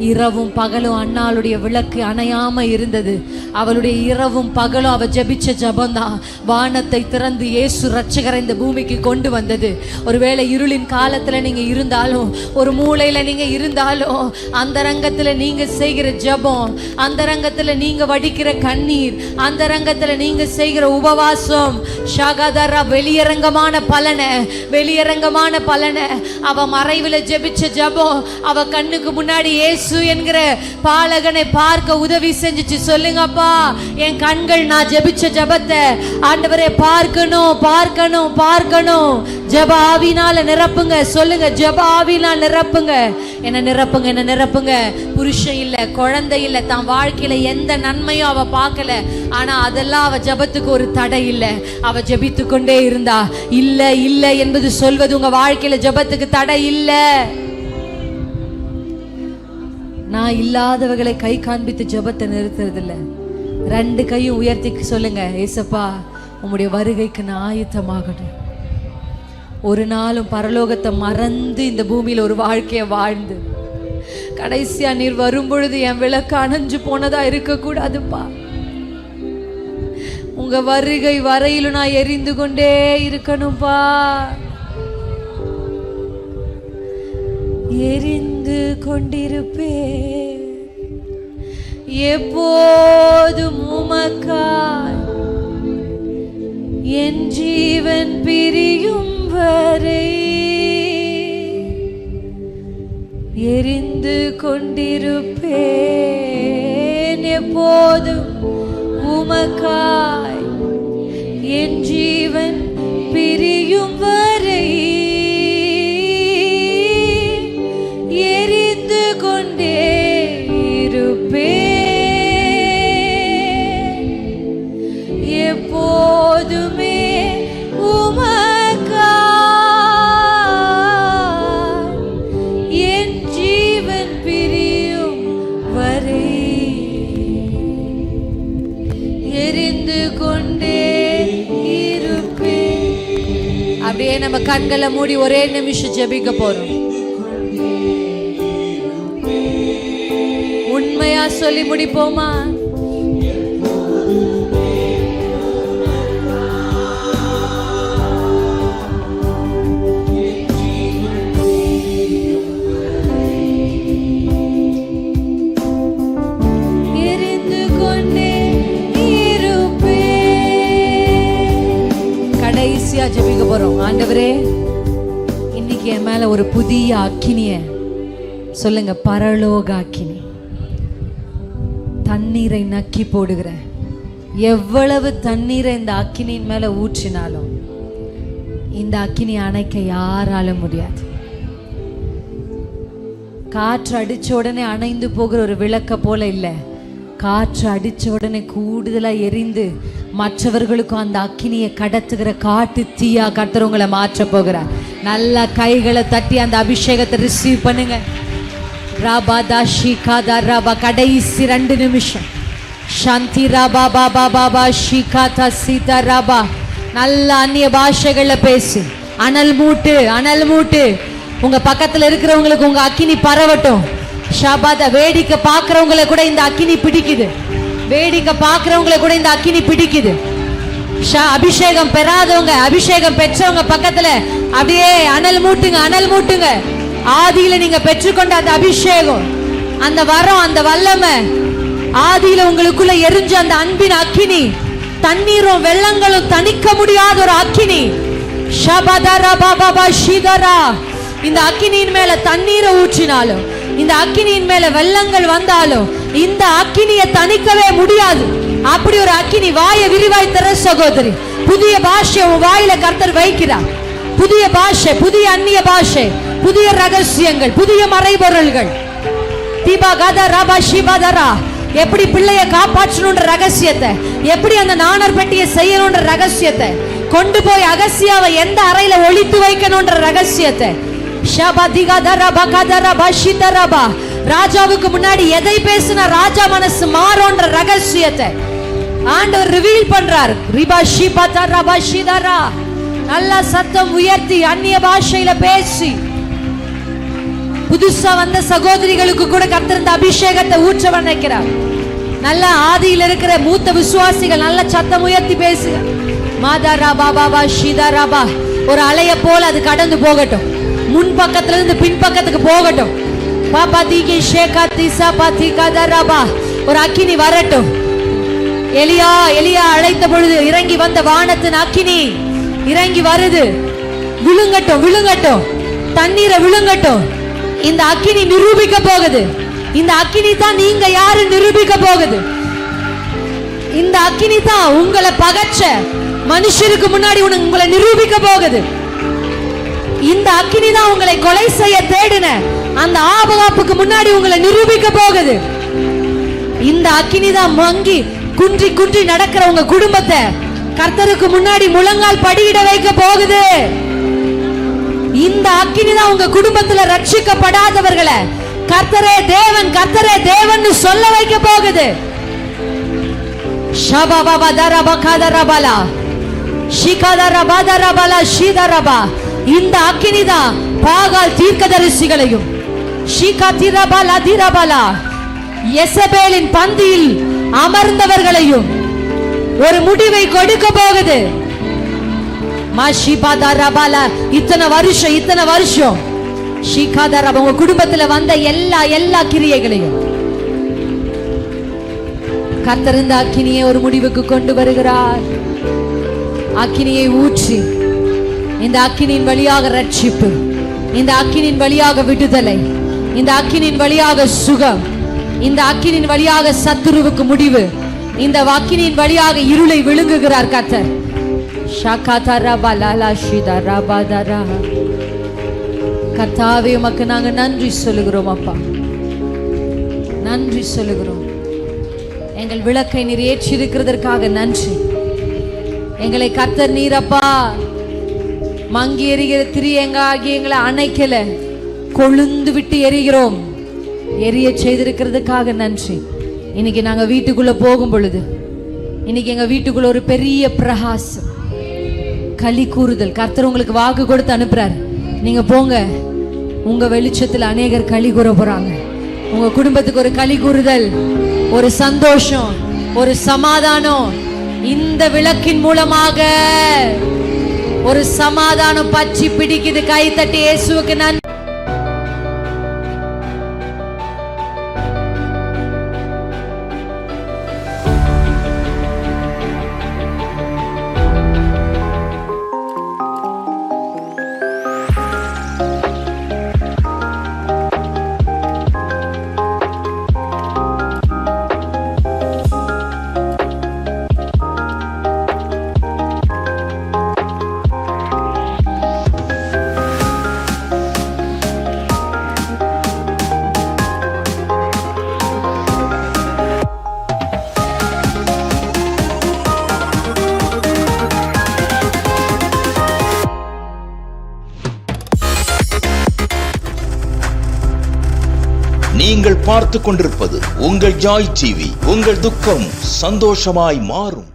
S1: இரவும் பகலும் அன்னாளுடைய விளக்கு அணையாம இருந்தது. அவளுடைய இரவும் பகலும் அவ ஜெபிச்ச ஜெபம்தான் வானத்தை திறந்து இயேசு ரட்சகரை இந்த பூமிக்கு கொண்டு வந்தது. ஒருவேளை இருளின் காலத்துல நீங்க இருந்தாலும், ஒரு மூலையில நீங்க இருந்தாலும், அந்த ரங்கத்துல நீங்க செய்கிற ஜெபம், அந்த ரங்கத்துல நீங்க வடிக்கிற கண்ணீர், அந்த ரங்கத்துல நீங்க செய்கிற உபவாசம் ஷகதரா வெளியரங்கமான பலனை அவ மறைவில் ஜெபிச்ச ஜெபம் அவ கண்ணுக்கு முன்னாடி இயேசு என்கிற பாலகனை பார்க்க உதவி செஞ்சுச்சு. சொல்லுங்கப்பா, என் கண்கள் நான் ஜெபிச்ச ஜெபத்தை ஆண்டவரே பார்க்கணும் பார்க்கணும் பார்க்கணும். ஜெப ஆவினால நிரப்புங்க. சொல்லுங்க, ஜெப ஆவினால நிரப்புங்க. என்ன நிரப்புங்க, என்ன நிரப்புங்க. புருஷன் இல்ல, குழந்தை இல்ல, தான் வாழ்க்கையில எந்த நன்மையும் அவ பார்க்கல. ஆனா அதெல்லாம் அவ ஜெபத்துக்கு ஒரு தடை இல்லை. அவ ஜெபித்து கொண்டே இருந்தா. இல்ல இல்ல என்பது சொல்வது உங்க வாழ்க்கையில ஜெபத்துக்கு தடை இல்ல. நான் இல்லாதவர்களை கை காண்பித்து ஜெபத்தை நிறுத்துறது இல்ல. ரெண்டு கையும் உயர்த்தி சொல்லுங்க, ஏசப்பா உம்முடைய வருகைக்கு நான் ஆயத்தமாகணும். ஒரு நாளும் பரலோகத்தை மறந்து இந்த பூமியில ஒரு வாழ்க்கையை வாழ்ந்து கடைசியா நீர் வரும் பொழுது என் விளக்கு அணைஞ்சு போனதா இருக்க கூடாதுப்பா. உங்க வருகை வரையிலும் நான் எரிந்து கொண்டே இருக்கணும்பா. எரிந்து கொண்டிருப்பே எப்போதும் உமக்காய், என் ஜீவன் பிரியும் வரை எரிந்து கொண்டிருப்பேன். எப்போதும் உமக்காய், என் ஜீவன் பிரியும் வரை எரிந்து கொண்டே இருப்பேன். எப்போதுமே உமக்காய், என் ஜீவன் பிரியும் வரை எரிந்து கொண்டே இருப்பேன். அப்படியே நம்ம கண்களை மூடி ஒரே நிமிஷம் ஜெபிக்க போறோம். உண்மையா சொல்லி முடிப்போமா? ஜெபிக்க போறோம். ஆண்டவரே, இன்னைக்கு என் மேல ஒரு புதிய அக்கினிய சொல்லுங்க, பரலோக அக்கினி. தண்ணீரை நக்கி போடுகிற எவ்வளவு தண்ணீரை இந்த அக்கினியின் மேல ஊற்றினாலும் இந்த அக்கினி அணைக்க யாரால முடியாது. காற்று அடிச்ச உடனே அணைந்து போகிற ஒரு விளக்க போல இல்லை. காற்று அடிச்ச உடனே கூடுதலா எரிந்து மற்றவர்களுக்கும் அந்த அக்கினியை கடத்துகிற காட்டு தீயா கர்த்தர் உங்களை மாற்ற போகிறார். நல்ல கைகளை தட்டி அந்த அபிஷேகத்தை ரிசீவ் பண்ணுங்க. ராபா தாஷி காதா ராபா. கடைசி 2 நிமிஷம். சாந்தி ராபா பாபா பாபா ஷிகாதா சீதா ராபா. நல்ல அந்நிய பாஷைகள்ல பேசி அனல் மூட்டு, அனல் மூட்டு. உங்க பக்கத்துல இருக்கிறவங்களுக்கு உங்க அக்கினி பரவட்டும். ஷாபாத. வேடிக்கை பார்க்கிறவங்களை கூட இந்த அக்கினி பிடிக்குது. வேடிக்கை பார்க்கிறவங்களை கூட இந்த அக்கினி பிடிக்குது. அபிஷேகம் பெறாதவங்க, அபிஷேகம் பெற்றவங்க பக்கத்துல அப்படியே அனல் மூட்டுங்க, அனல் மூட்டுங்க. ஆதியில நீங்க பெற்றுக்கொண்ட அந்த அபிஷேகம், அந்த வரம், அந்த வல்லமை, ஆதியில உங்களுக்குள்ள எரிஞ்ச அந்த அன்பின் அக்கினி தண்ணீரும் வெள்ளங்களும் தணிக்க முடியாத ஒரு அக்கினி. ஷபதரா பாபா ஷிதரா. இந்த அக்கினியின் மேல தண்ணீரை ஊற்றினாலும், இந்த அக்கினியின் மேல வெள்ளங்கள் வந்தாலும் இந்த அக்கினியை தணிக்கவே முடியாது. அப்படி ஒரு அக்கினி. வாயை விரிவாய் தர சகோதரி. புதிய பாஷை உன் வாயில கர்த்தர் வைக்கிறார். புதிய பாஷை, புதிய அந்நிய பாஷை, புதிய ரகசியங்கள், புதிய மறைபொருள்கள். எப்படி பிள்ளைய காப்பாற்றணும்ன்ற ரகசியத்தை, எப்படி அந்த நாணர் பெட்டியை செய்யணும்ன்ற ரகசியத்தை, கொண்டு போய் அகசியாவை எந்த அறையில ஒளித்து வைக்கணும்ன்ற ரகசியத்தை, ராஜாவுக்கு முன்னாடி எதை பேசினா ராஜா மனசு மாறும்ன்ற ரகசியத்தை ஆண்டவர் ரிவீல் பண்றார். நல்லா சத்தம் உயர்த்தி அந்நிய பாஷையில பேசி புதுசா வந்த சகோதரிகளுக்கு கூட கர்த்தர் இந்த அபிஷேகத்தை ஊற்ற நினைக்கிறார். நல்ல ஆதியில் இருக்கிற மூத்த விசுவாசிகள் நல்ல சத்தம் உயர்த்தி பேசுங்க. மாதாரா பாபா ஷிதாராபா. ஒரு அலைய போல அது கடந்து போகட்டும். முன் பக்கத்துல இருந்து பின் பக்கத்துக்கு போகட்டும். பாபா தீகி ஷேகா தீசா பாத்தி கதராபா. ஒரு அக்கினி வரட்டும். எலியா எலியா அழைத்த பொழுது இறங்கி வந்த வானத்தின் அக்கினி இறங்கி வருது. விழுங்கட்டும் விழுங்கட்டும், தண்ணீரை விழுங்கட்டும். இந்த அக்கினி நிரூபிக்க போகுது. இந்த அக்கினி தான் நீங்க யாரு நிரூபிக்க போகுது. இந்த அக்கினி தான் உங்களை பகச்ச மனுஷருக்கு முன்னாடி உங்களை நிரூபிக்க போகுது. இந்த அக்கினி தான் உங்களை கொலை செய்ய தேடின அந்த ஆபகாப்புக்கு முன்னாடி உங்களை நிரூபிக்க போகுது. இந்த அக்கினி தான் மங்கி குன்றி குன்றி நடக்கிற உங்க குடும்பத்தை கர்த்தருக்கு முன்னாடி முழங்கால் படியிட வைக்க போகுது. இந்த அக்கினி தான் உங்க குடும்பத்துல ரட்சிக்கப்படாதவர்களை கர்த்தரே தேவன் கர்த்தரே தேவன் சொல்ல வைக்க போகுது. இந்த அக்கினி தான் பாகால் தீர்க்கதரிசிகளையும் யெசபேலின் பந்தியில் அமர்ந்தவர்களையும் ஒரு முடிவை கொடுக்க போகுது. இத்தனை வருஷம் உங்க குடும்பத்துல வந்த எல்லா கிரியைகளையும் கர்த்தர் இந்த அக்கினியை ஒரு முடிவுக்கு கொண்டு வருகிறார். அக்கினியை ஊற்றி இந்த அக்கினியின் வழியாக ரட்சிப்பு, இந்த அக்கினியின் வழியாக விடுதலை, இந்த அக்கினியின் வழியாக சுகம், இந்த அக்கினியின் வழியாக சத்துருவுக்கு முடிவு, இந்த அக்கினியின் வழியாக இருளை விழுங்குகிறார் கர்த்தர். கர்த்தாவே உமக்கு நாங்க நன்றி சொல்லுகிறோம் அப்பா, நன்றி சொல்லுகிறோம். எங்கள் விளக்கை நீர் ஏற்றி இருக்கிறதற்காக நன்றி. எங்களை கர்த்தர் நீரப்பா மங்கி எரிகிற திரியங்க ஆகி எங்களை அணைக்கல, கொழுந்து விட்டு எரிகிறோம். எரிய செய்திருக்கிறதுக்காக நன்றி. இன்னைக்கு நாங்க வீட்டுக்குள்ள போகும் பொழுது, இன்னைக்கு எங்க வீட்டுக்குள்ள ஒரு பெரிய பிரகாசம், களி கூறுதல். கர்த்தர் உங்களுக்கு வாக்கு கொடுத்து அனுப்புறாரு. நீங்க போங்க, உங்க வெளிச்சத்தில் அநேகர் களி கூற போறாங்க. உங்க குடும்பத்துக்கு ஒரு களி கூறுதல், ஒரு சந்தோஷம், ஒரு சமாதானம் இந்த விளக்கின் மூலமாக ஒரு சமாதானம் பற்றி பிடிக்குது. கை தட்டி இயேசுவுக்கு நன்றி.
S3: நீங்கள் பார்த்து கொண்டிருப்பது உங்கள் ஜாய் டிவி. உங்கள் துக்கம் சந்தோஷமாய் மாறும்.